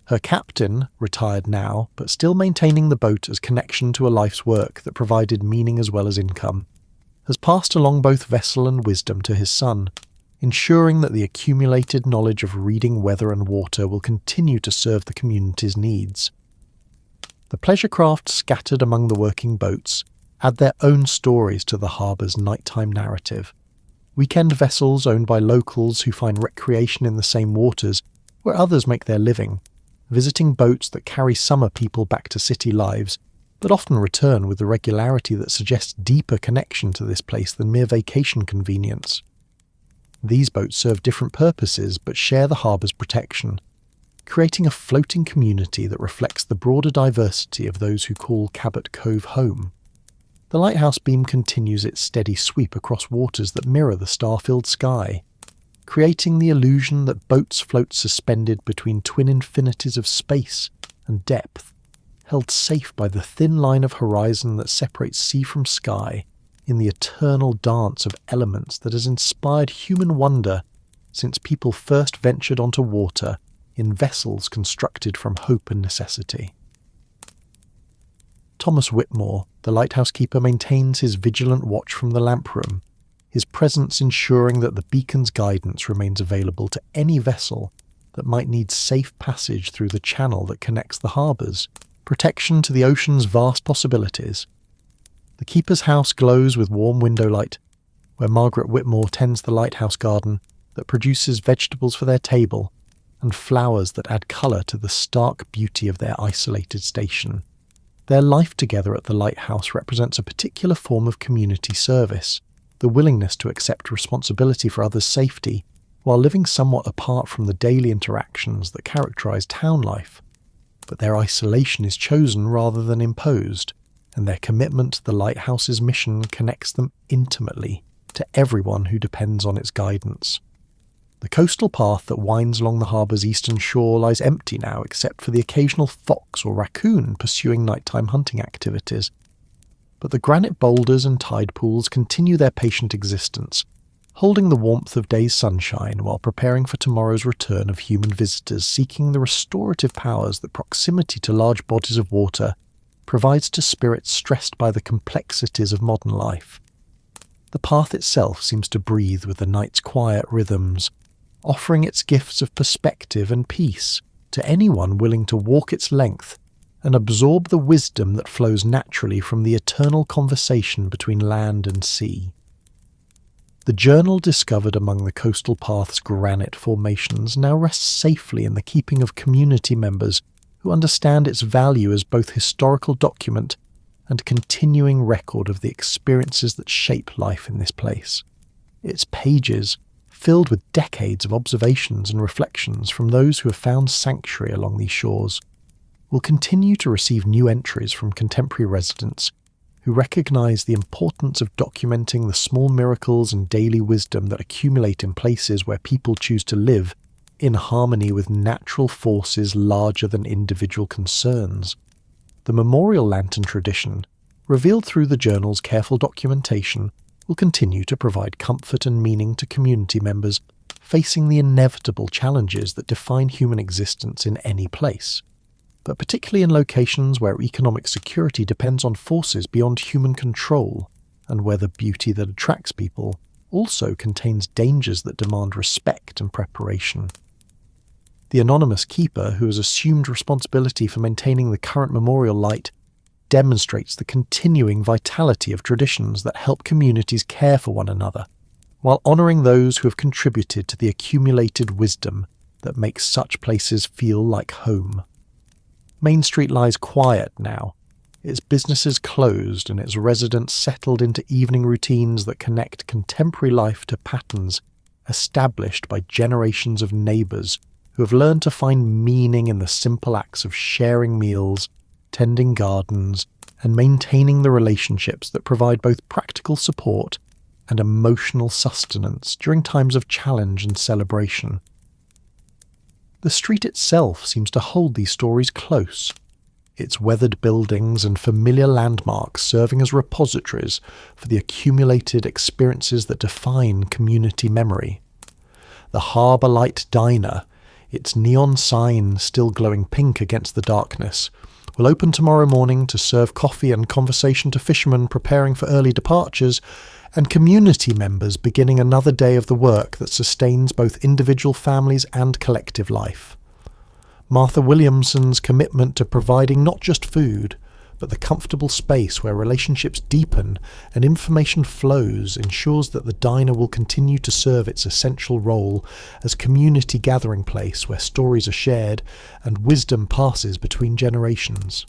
Her captain, retired now, but still maintaining the boat as connection to a life's work that provided meaning as well as income, has passed along both vessel and wisdom to his son, ensuring that the accumulated knowledge of reading weather and water will continue to serve the community's needs. The pleasure craft scattered among the working boats add their own stories to the harbour's nighttime narrative. Weekend vessels owned by locals who find recreation in the same waters where others make their living, visiting boats that carry summer people back to city lives, but often return with the regularity that suggests deeper connection to this place than mere vacation convenience. These boats serve different purposes but share the harbour's protection, creating a floating community that reflects the broader diversity of those who call Cabot Cove home. The lighthouse beam continues its steady sweep across waters that mirror the star-filled sky, creating the illusion that boats float suspended between twin infinities of space and depth, held safe by the thin line of horizon that separates sea from sky in the eternal dance of elements that has inspired human wonder since people first ventured onto water in vessels constructed from hope and necessity. Thomas Whitmore, the lighthouse keeper, maintains his vigilant watch from the lamp room, his presence ensuring that the beacon's guidance remains available to any vessel that might need safe passage through the channel that connects the harbours, protection to the ocean's vast possibilities. The keeper's house glows with warm window light, where Margaret Whitmore tends the lighthouse garden that produces vegetables for their table and flowers that add colour to the stark beauty of their isolated station. Their life together at the lighthouse represents a particular form of community service, the willingness to accept responsibility for others' safety while living somewhat apart from the daily interactions that characterise town life. But their isolation is chosen rather than imposed, and their commitment to the lighthouse's mission connects them intimately to everyone who depends on its guidance. The coastal path that winds along the harbour's eastern shore lies empty now except for the occasional fox or raccoon pursuing nighttime hunting activities. But the granite boulders and tide pools continue their patient existence, holding the warmth of day's sunshine while preparing for tomorrow's return of human visitors seeking the restorative powers that proximity to large bodies of water provides to spirits stressed by the complexities of modern life. The path itself seems to breathe with the night's quiet rhythms, offering its gifts of perspective and peace to anyone willing to walk its length and absorb the wisdom that flows naturally from the eternal conversation between land and sea. The journal discovered among the coastal path's granite formations now rests safely in the keeping of community members who understand its value as both historical document and continuing record of the experiences that shape life in this place. Its pages, filled with decades of observations and reflections from those who have found sanctuary along these shores, will continue to receive new entries from contemporary residents who recognise the importance of documenting the small miracles and daily wisdom that accumulate in places where people choose to live in harmony with natural forces larger than individual concerns. The memorial lantern tradition, revealed through the journal's careful documentation, will continue to provide comfort and meaning to community members facing the inevitable challenges that define human existence in any place, but particularly in locations where economic security depends on forces beyond human control, and where the beauty that attracts people also contains dangers that demand respect and preparation. The anonymous keeper, who has assumed responsibility for maintaining the current memorial light, demonstrates the continuing vitality of traditions that help communities care for one another, while honouring those who have contributed to the accumulated wisdom that makes such places feel like home. Main Street lies quiet now, its businesses closed and its residents settled into evening routines that connect contemporary life to patterns established by generations of neighbours who have learned to find meaning in the simple acts of sharing meals, tending gardens, and maintaining the relationships that provide both practical support and emotional sustenance during times of challenge and celebration. The street itself seems to hold these stories close, its weathered buildings and familiar landmarks serving as repositories for the accumulated experiences that define community memory. The Harbour Light Diner, its neon sign still glowing pink against the darkness, will open tomorrow morning to serve coffee and conversation to fishermen preparing for early departures, and community members beginning another day of the work that sustains both individual families and collective life. Martha Williamson's commitment to providing not just food, but the comfortable space where relationships deepen and information flows ensures that the diner will continue to serve its essential role as community gathering place where stories are shared and wisdom passes between generations.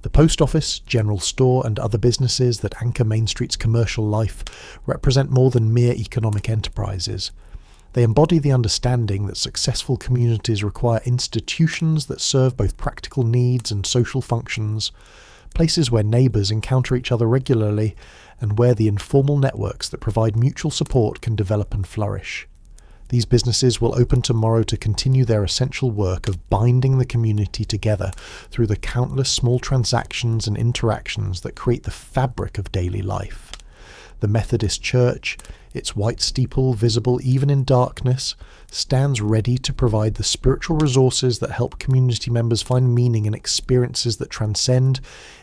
The post office, general store and other businesses that anchor Main Street's commercial life represent more than mere economic enterprises. They embody the understanding that successful communities require institutions that serve both practical needs and social functions, places where neighbours encounter each other regularly, and where the informal networks that provide mutual support can develop and flourish. These businesses will open tomorrow to continue their essential work of binding the community together through the countless small transactions and interactions that create the fabric of daily life. The Methodist Church, its white steeple visible even in darkness, stands ready to provide the spiritual resources that help community members find meaning in experiences that transcend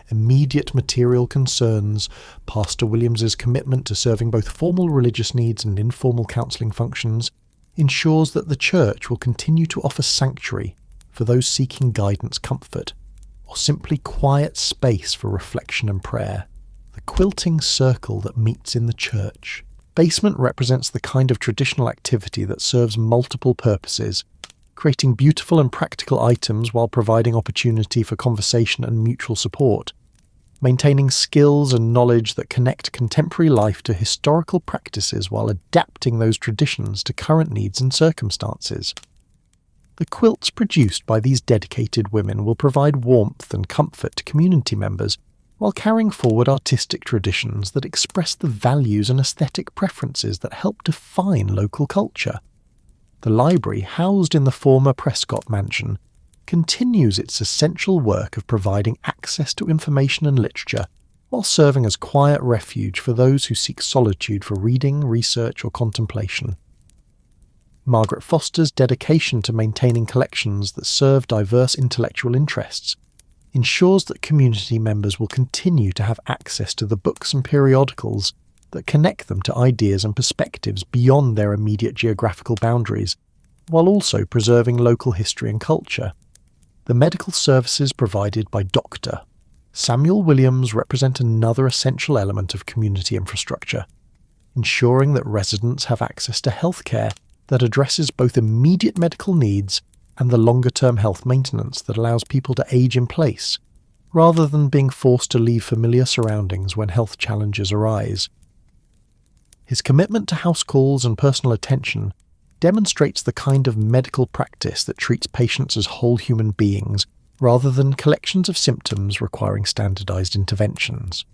immediate material concerns. Pastor Williams's commitment to serving both formal religious needs and informal counselling functions ensures that the church will continue to offer sanctuary for those seeking guidance, comfort, or simply quiet space for reflection and prayer. The quilting circle that meets in the church. Basement represents the kind of traditional activity that serves multiple purposes, creating beautiful and practical items while providing opportunity for conversation and mutual support, maintaining skills and knowledge that connect contemporary life to historical practices while adapting those traditions to current needs and circumstances. The quilts produced by these dedicated women will provide warmth and comfort to community members while carrying forward artistic traditions that express the values and aesthetic preferences that help define local culture. The library, housed in the former Prescott Mansion, continues its essential work of providing access to information and literature while serving as quiet refuge for those who seek solitude for reading, research, or contemplation. Margaret Foster's dedication to maintaining collections that serve diverse intellectual interests ensures that community members will continue to have access to the books and periodicals that connect them to ideas and perspectives beyond their immediate geographical boundaries, while also preserving local history and culture. The medical services provided by Dr. Samuel Williams represent another essential element of community infrastructure, ensuring that residents have access to healthcare that addresses both immediate medical needs and the longer-term health maintenance that allows people to age in place, rather than being forced to leave familiar surroundings when health challenges arise. His commitment to house calls and personal attention demonstrates the kind of medical practice that treats patients as whole human beings, rather than collections of symptoms requiring standardized interventions.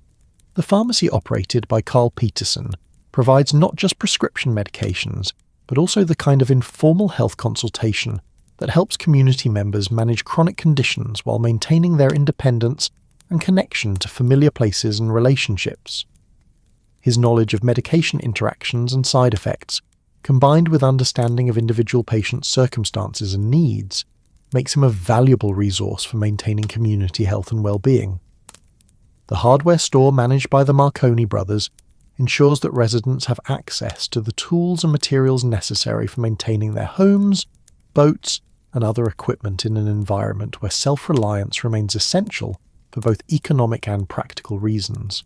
The pharmacy operated by Carl Peterson provides not just prescription medications, but also the kind of informal health consultation that helps community members manage chronic conditions while maintaining their independence and connection to familiar places and relationships. His knowledge of medication interactions and side effects, combined with understanding of individual patients' circumstances and needs, makes him a valuable resource for maintaining community health and well-being. The hardware store managed by the Marconi brothers ensures that residents have access to the tools and materials necessary for maintaining their homes, boats, and other equipment in an environment where self-reliance remains essential for both economic and practical reasons.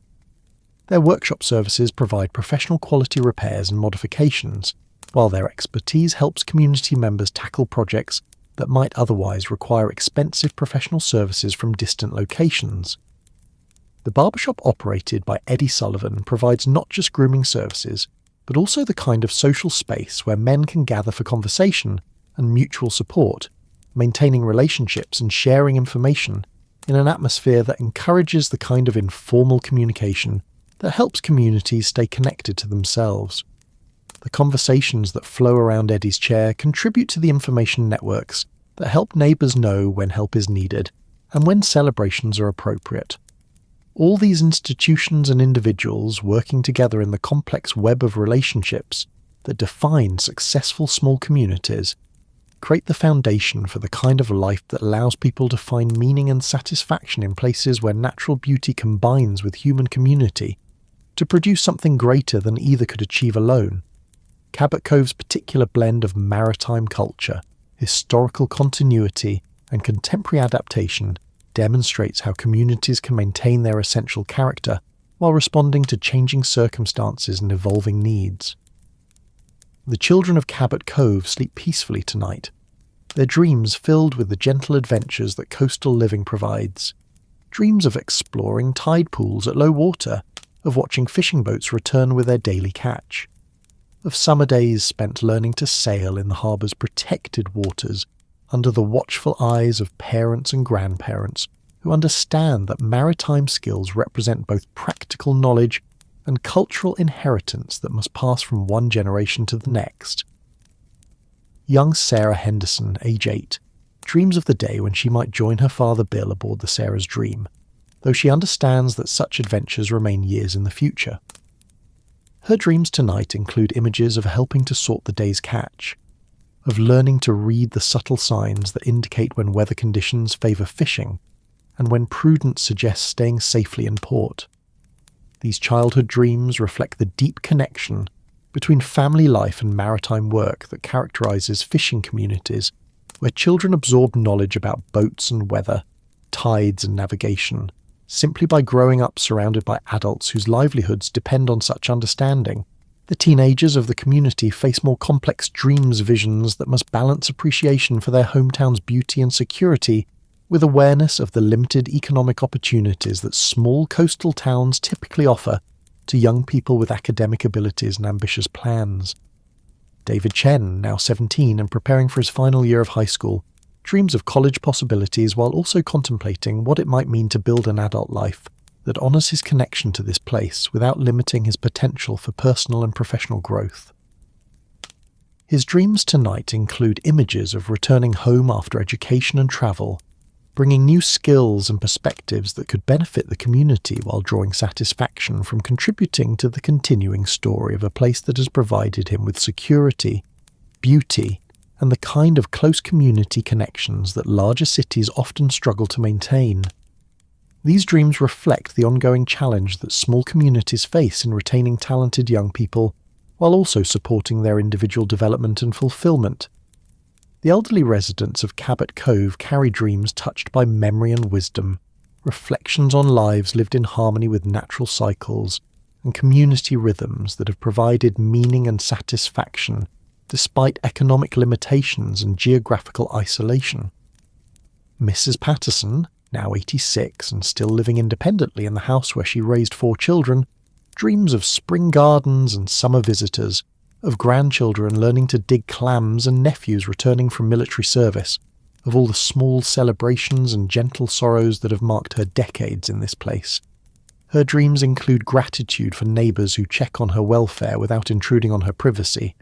Their workshop services provide professional quality repairs and modifications, while their expertise helps community members tackle projects that might otherwise require expensive professional services from distant locations. The barbershop operated by Eddie Sullivan provides not just grooming services, but also the kind of social space where men can gather for conversation and mutual support, maintaining relationships and sharing information in an atmosphere that encourages the kind of informal communication that helps communities stay connected to themselves. The conversations that flow around Eddie's chair contribute to the information networks that help neighbours know when help is needed and when celebrations are appropriate. All these institutions and individuals working together in the complex web of relationships that define successful small communities create the foundation for the kind of life that allows people to find meaning and satisfaction in places where natural beauty combines with human community to produce something greater than either could achieve alone. Cabot Cove's particular blend of maritime culture, historical continuity, and contemporary adaptation demonstrates how communities can maintain their essential character while responding to changing circumstances and evolving needs. The children of Cabot Cove sleep peacefully tonight, their dreams filled with the gentle adventures that coastal living provides. Dreams of exploring tide pools at low water, of watching fishing boats return with their daily catch, of summer days spent learning to sail in the harbour's protected waters under the watchful eyes of parents and grandparents who understand that maritime skills represent both practical knowledge and cultural inheritance that must pass from one generation to the next. Young Sarah Henderson, age 8, dreams of the day when she might join her father Bill aboard the Sarah's Dream, though she understands that such adventures remain years in the future. Her dreams tonight include images of helping to sort the day's catch, of learning to read the subtle signs that indicate when weather conditions favour fishing and when prudence suggests staying safely in port. These childhood dreams reflect the deep connection between family life and maritime work that characterises fishing communities, where children absorb knowledge about boats and weather, tides and navigation, simply by growing up surrounded by adults whose livelihoods depend on such understanding. The teenagers of the community face more complex visions that must balance appreciation for their hometown's beauty and security with awareness of the limited economic opportunities that small coastal towns typically offer to young people with academic abilities and ambitious plans. David Chen, now 17 and preparing for his final year of high school, dreams of college possibilities while also contemplating what it might mean to build an adult life that honours his connection to this place without limiting his potential for personal and professional growth. His dreams tonight include images of returning home after education and travel, bringing new skills and perspectives that could benefit the community while drawing satisfaction from contributing to the continuing story of a place that has provided him with security, beauty, and the kind of close community connections that larger cities often struggle to maintain. These dreams reflect the ongoing challenge that small communities face in retaining talented young people, while also supporting their individual development and fulfillment. The elderly residents of Cabot Cove carry dreams touched by memory and wisdom, reflections on lives lived in harmony with natural cycles and community rhythms that have provided meaning and satisfaction despite economic limitations and geographical isolation. Mrs. Patterson, now 86 and still living independently in the house where she raised 4 children, dreams of spring gardens and summer visitors, of grandchildren learning to dig clams and nephews returning from military service, of all the small celebrations and gentle sorrows that have marked her decades in this place. Her dreams include gratitude for neighbours who check on her welfare without intruding on her privacy,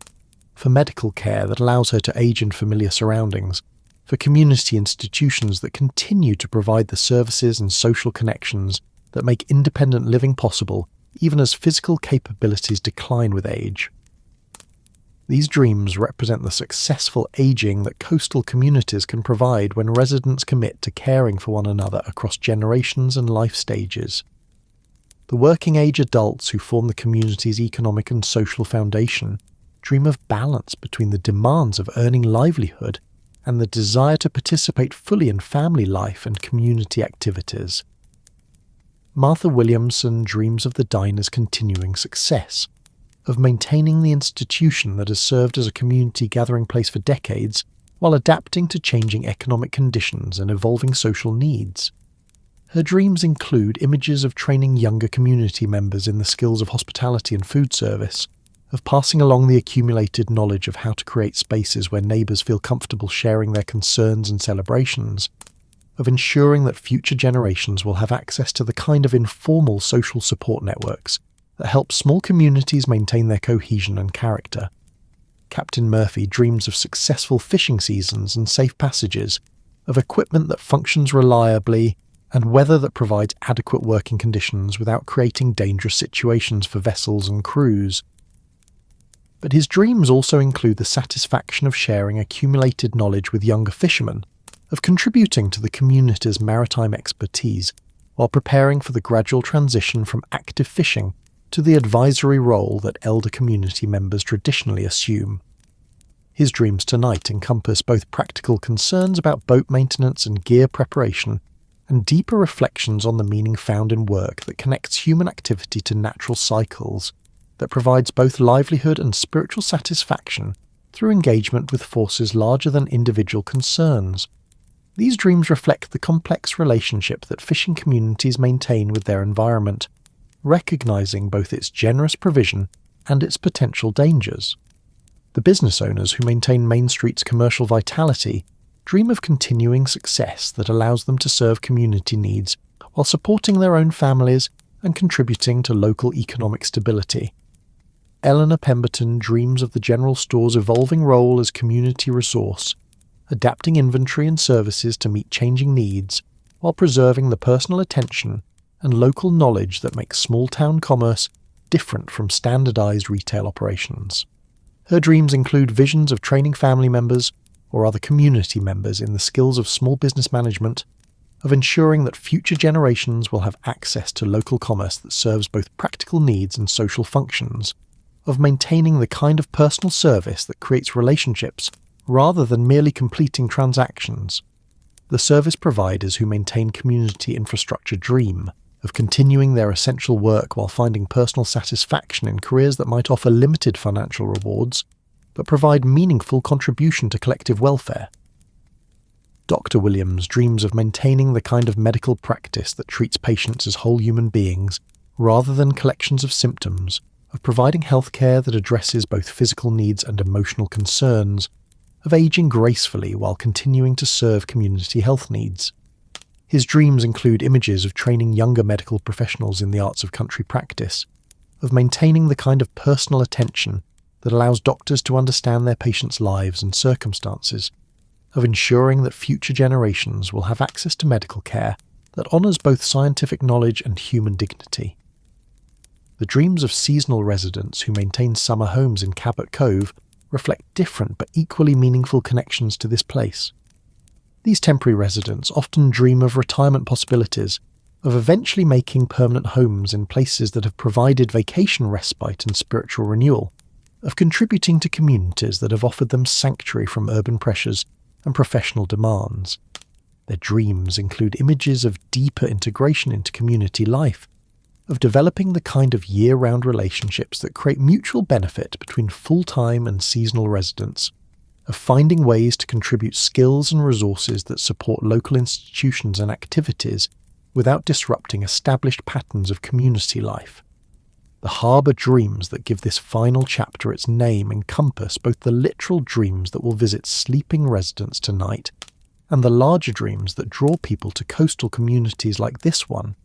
for medical care that allows her to age in familiar surroundings, for community institutions that continue to provide the services and social connections that make independent living possible even as physical capabilities decline with age. These dreams represent the successful aging that coastal communities can provide when residents commit to caring for one another across generations and life stages. The working-age adults who form the community's economic and social foundation dream of balance between the demands of earning livelihood and the desire to participate fully in family life and community activities. Martha Williamson dreams of the diner's continuing success, of maintaining the institution that has served as a community gathering place for decades while adapting to changing economic conditions and evolving social needs. Her dreams include images of training younger community members in the skills of hospitality and food service, of passing along the accumulated knowledge of how to create spaces where neighbours feel comfortable sharing their concerns and celebrations, of ensuring that future generations will have access to the kind of informal social support networks that help small communities maintain their cohesion and character. Captain Murphy dreams of successful fishing seasons and safe passages, of equipment that functions reliably, and weather that provides adequate working conditions without creating dangerous situations for vessels and crews. But his dreams also include the satisfaction of sharing accumulated knowledge with younger fishermen, of contributing to the community's maritime expertise, while preparing for the gradual transition from active fishing to the advisory role that elder community members traditionally assume. His dreams tonight encompass both practical concerns about boat maintenance and gear preparation, and deeper reflections on the meaning found in work that connects human activity to natural cycles, that provides both livelihood and spiritual satisfaction through engagement with forces larger than individual concerns. These dreams reflect the complex relationship that fishing communities maintain with their environment, recognizing both its generous provision and its potential dangers. The business owners who maintain Main Street's commercial vitality dream of continuing success that allows them to serve community needs while supporting their own families and contributing to local economic stability. Eleanor Pemberton dreams of the general store's evolving role as community resource, adapting inventory and services to meet changing needs while preserving the personal attention and local knowledge that makes small-town commerce different from standardized retail operations. Her dreams include visions of training family members or other community members in the skills of small business management, of ensuring that future generations will have access to local commerce that serves both practical needs and social functions, of maintaining the kind of personal service that creates relationships rather than merely completing transactions. The service providers who maintain community infrastructure dream of continuing their essential work while finding personal satisfaction in careers that might offer limited financial rewards, but provide meaningful contribution to collective welfare. Dr. Williams dreams of maintaining the kind of medical practice that treats patients as whole human beings rather than collections of symptoms, of providing healthcare that addresses both physical needs and emotional concerns, of aging gracefully while continuing to serve community health needs. His dreams include images of training younger medical professionals in the arts of country practice, of maintaining the kind of personal attention that allows doctors to understand their patients' lives and circumstances, of ensuring that future generations will have access to medical care that honours both scientific knowledge and human dignity. The dreams of seasonal residents who maintain summer homes in Cabot Cove reflect different but equally meaningful connections to this place. These temporary residents often dream of retirement possibilities, of eventually making permanent homes in places that have provided vacation respite and spiritual renewal, of contributing to communities that have offered them sanctuary from urban pressures and professional demands. Their dreams include images of deeper integration into community life, of developing the kind of year-round relationships that create mutual benefit between full-time and seasonal residents, of finding ways to contribute skills and resources that support local institutions and activities without disrupting established patterns of community life. The harbour dreams that give this final chapter its name encompass both the literal dreams that will visit sleeping residents tonight and the larger dreams that draw people to coastal communities like this one,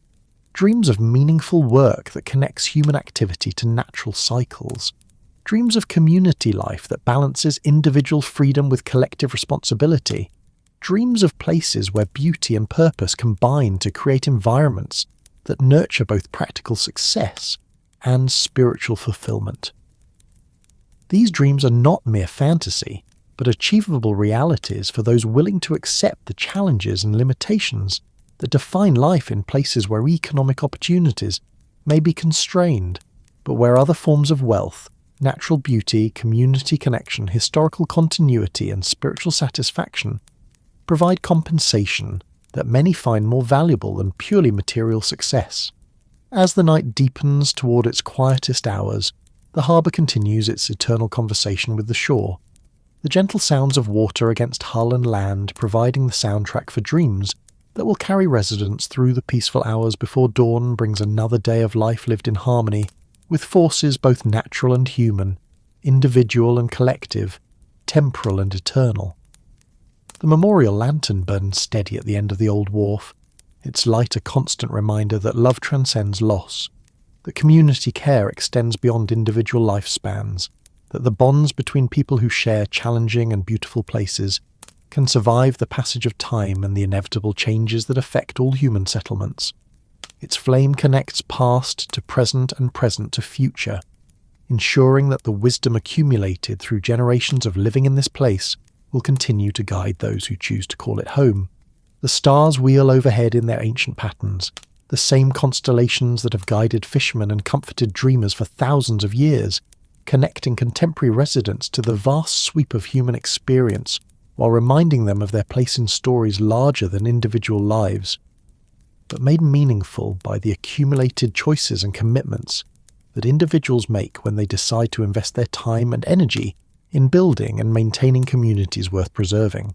dreams of meaningful work that connects human activity to natural cycles, dreams of community life that balances individual freedom with collective responsibility, dreams of places where beauty and purpose combine to create environments that nurture both practical success and spiritual fulfillment. These dreams are not mere fantasy, but achievable realities for those willing to accept the challenges and limitations that define life in places where economic opportunities may be constrained, but where other forms of wealth, natural beauty, community connection, historical continuity, and spiritual satisfaction provide compensation that many find more valuable than purely material success. As the night deepens toward its quietest hours, the harbour continues its eternal conversation with the shore, the gentle sounds of water against hull and land providing the soundtrack for dreams that will carry residents through the peaceful hours before dawn brings another day of life lived in harmony with forces both natural and human, individual and collective, temporal and eternal. The memorial lantern burns steady at the end of the old wharf, its light a constant reminder that love transcends loss, that community care extends beyond individual lifespans, that the bonds between people who share challenging and beautiful places can survive the passage of time and the inevitable changes that affect all human settlements. Its flame connects past to present and present to future, ensuring that the wisdom accumulated through generations of living in this place will continue to guide those who choose to call it home. The stars wheel overhead in their ancient patterns, the same constellations that have guided fishermen and comforted dreamers for thousands of years, connecting contemporary residents to the vast sweep of human experience while reminding them of their place in stories larger than individual lives, but made meaningful by the accumulated choices and commitments that individuals make when they decide to invest their time and energy in building and maintaining communities worth preserving.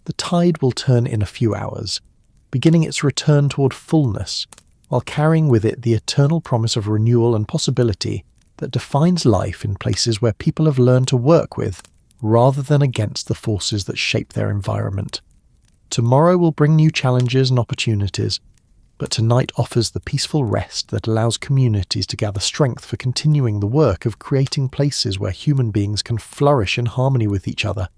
The tide will turn in a few hours, beginning its return toward fullness, while carrying with it the eternal promise of renewal and possibility that defines life in places where people have learned to work with, rather than against the forces that shape their environment. Tomorrow will bring new challenges and opportunities, but tonight offers the peaceful rest that allows communities to gather strength for continuing the work of creating places where human beings can flourish in harmony with each other,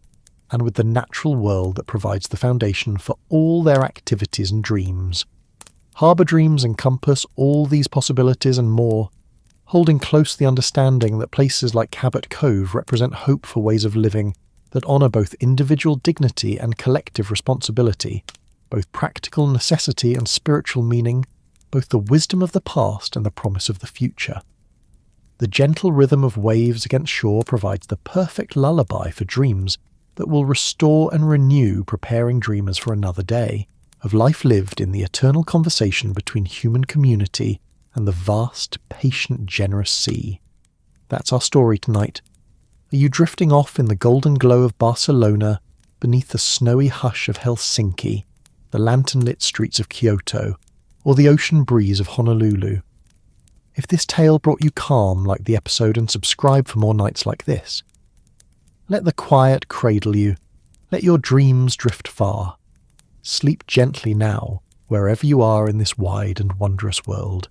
and with the natural world that provides the foundation for all their activities and dreams. Harbour Dreams encompass all these possibilities and more, holding close the understanding that places like Cabot Cove represent hope for ways of living that honour both individual dignity and collective responsibility, both practical necessity and spiritual meaning, both the wisdom of the past and the promise of the future. The gentle rhythm of waves against shore provides the perfect lullaby for dreams that will restore and renew, preparing dreamers for another day of life lived in the eternal conversation between human community and the vast, patient, generous sea. That's our story tonight. Are you drifting off in the golden glow of Barcelona, beneath the snowy hush of Helsinki, the lantern-lit streets of Kyoto, or the ocean breeze of Honolulu? If this tale brought you calm, like the episode and subscribe for more nights like this. Let the quiet cradle you. Let your dreams drift far. Sleep gently now, wherever you are in this wide and wondrous world.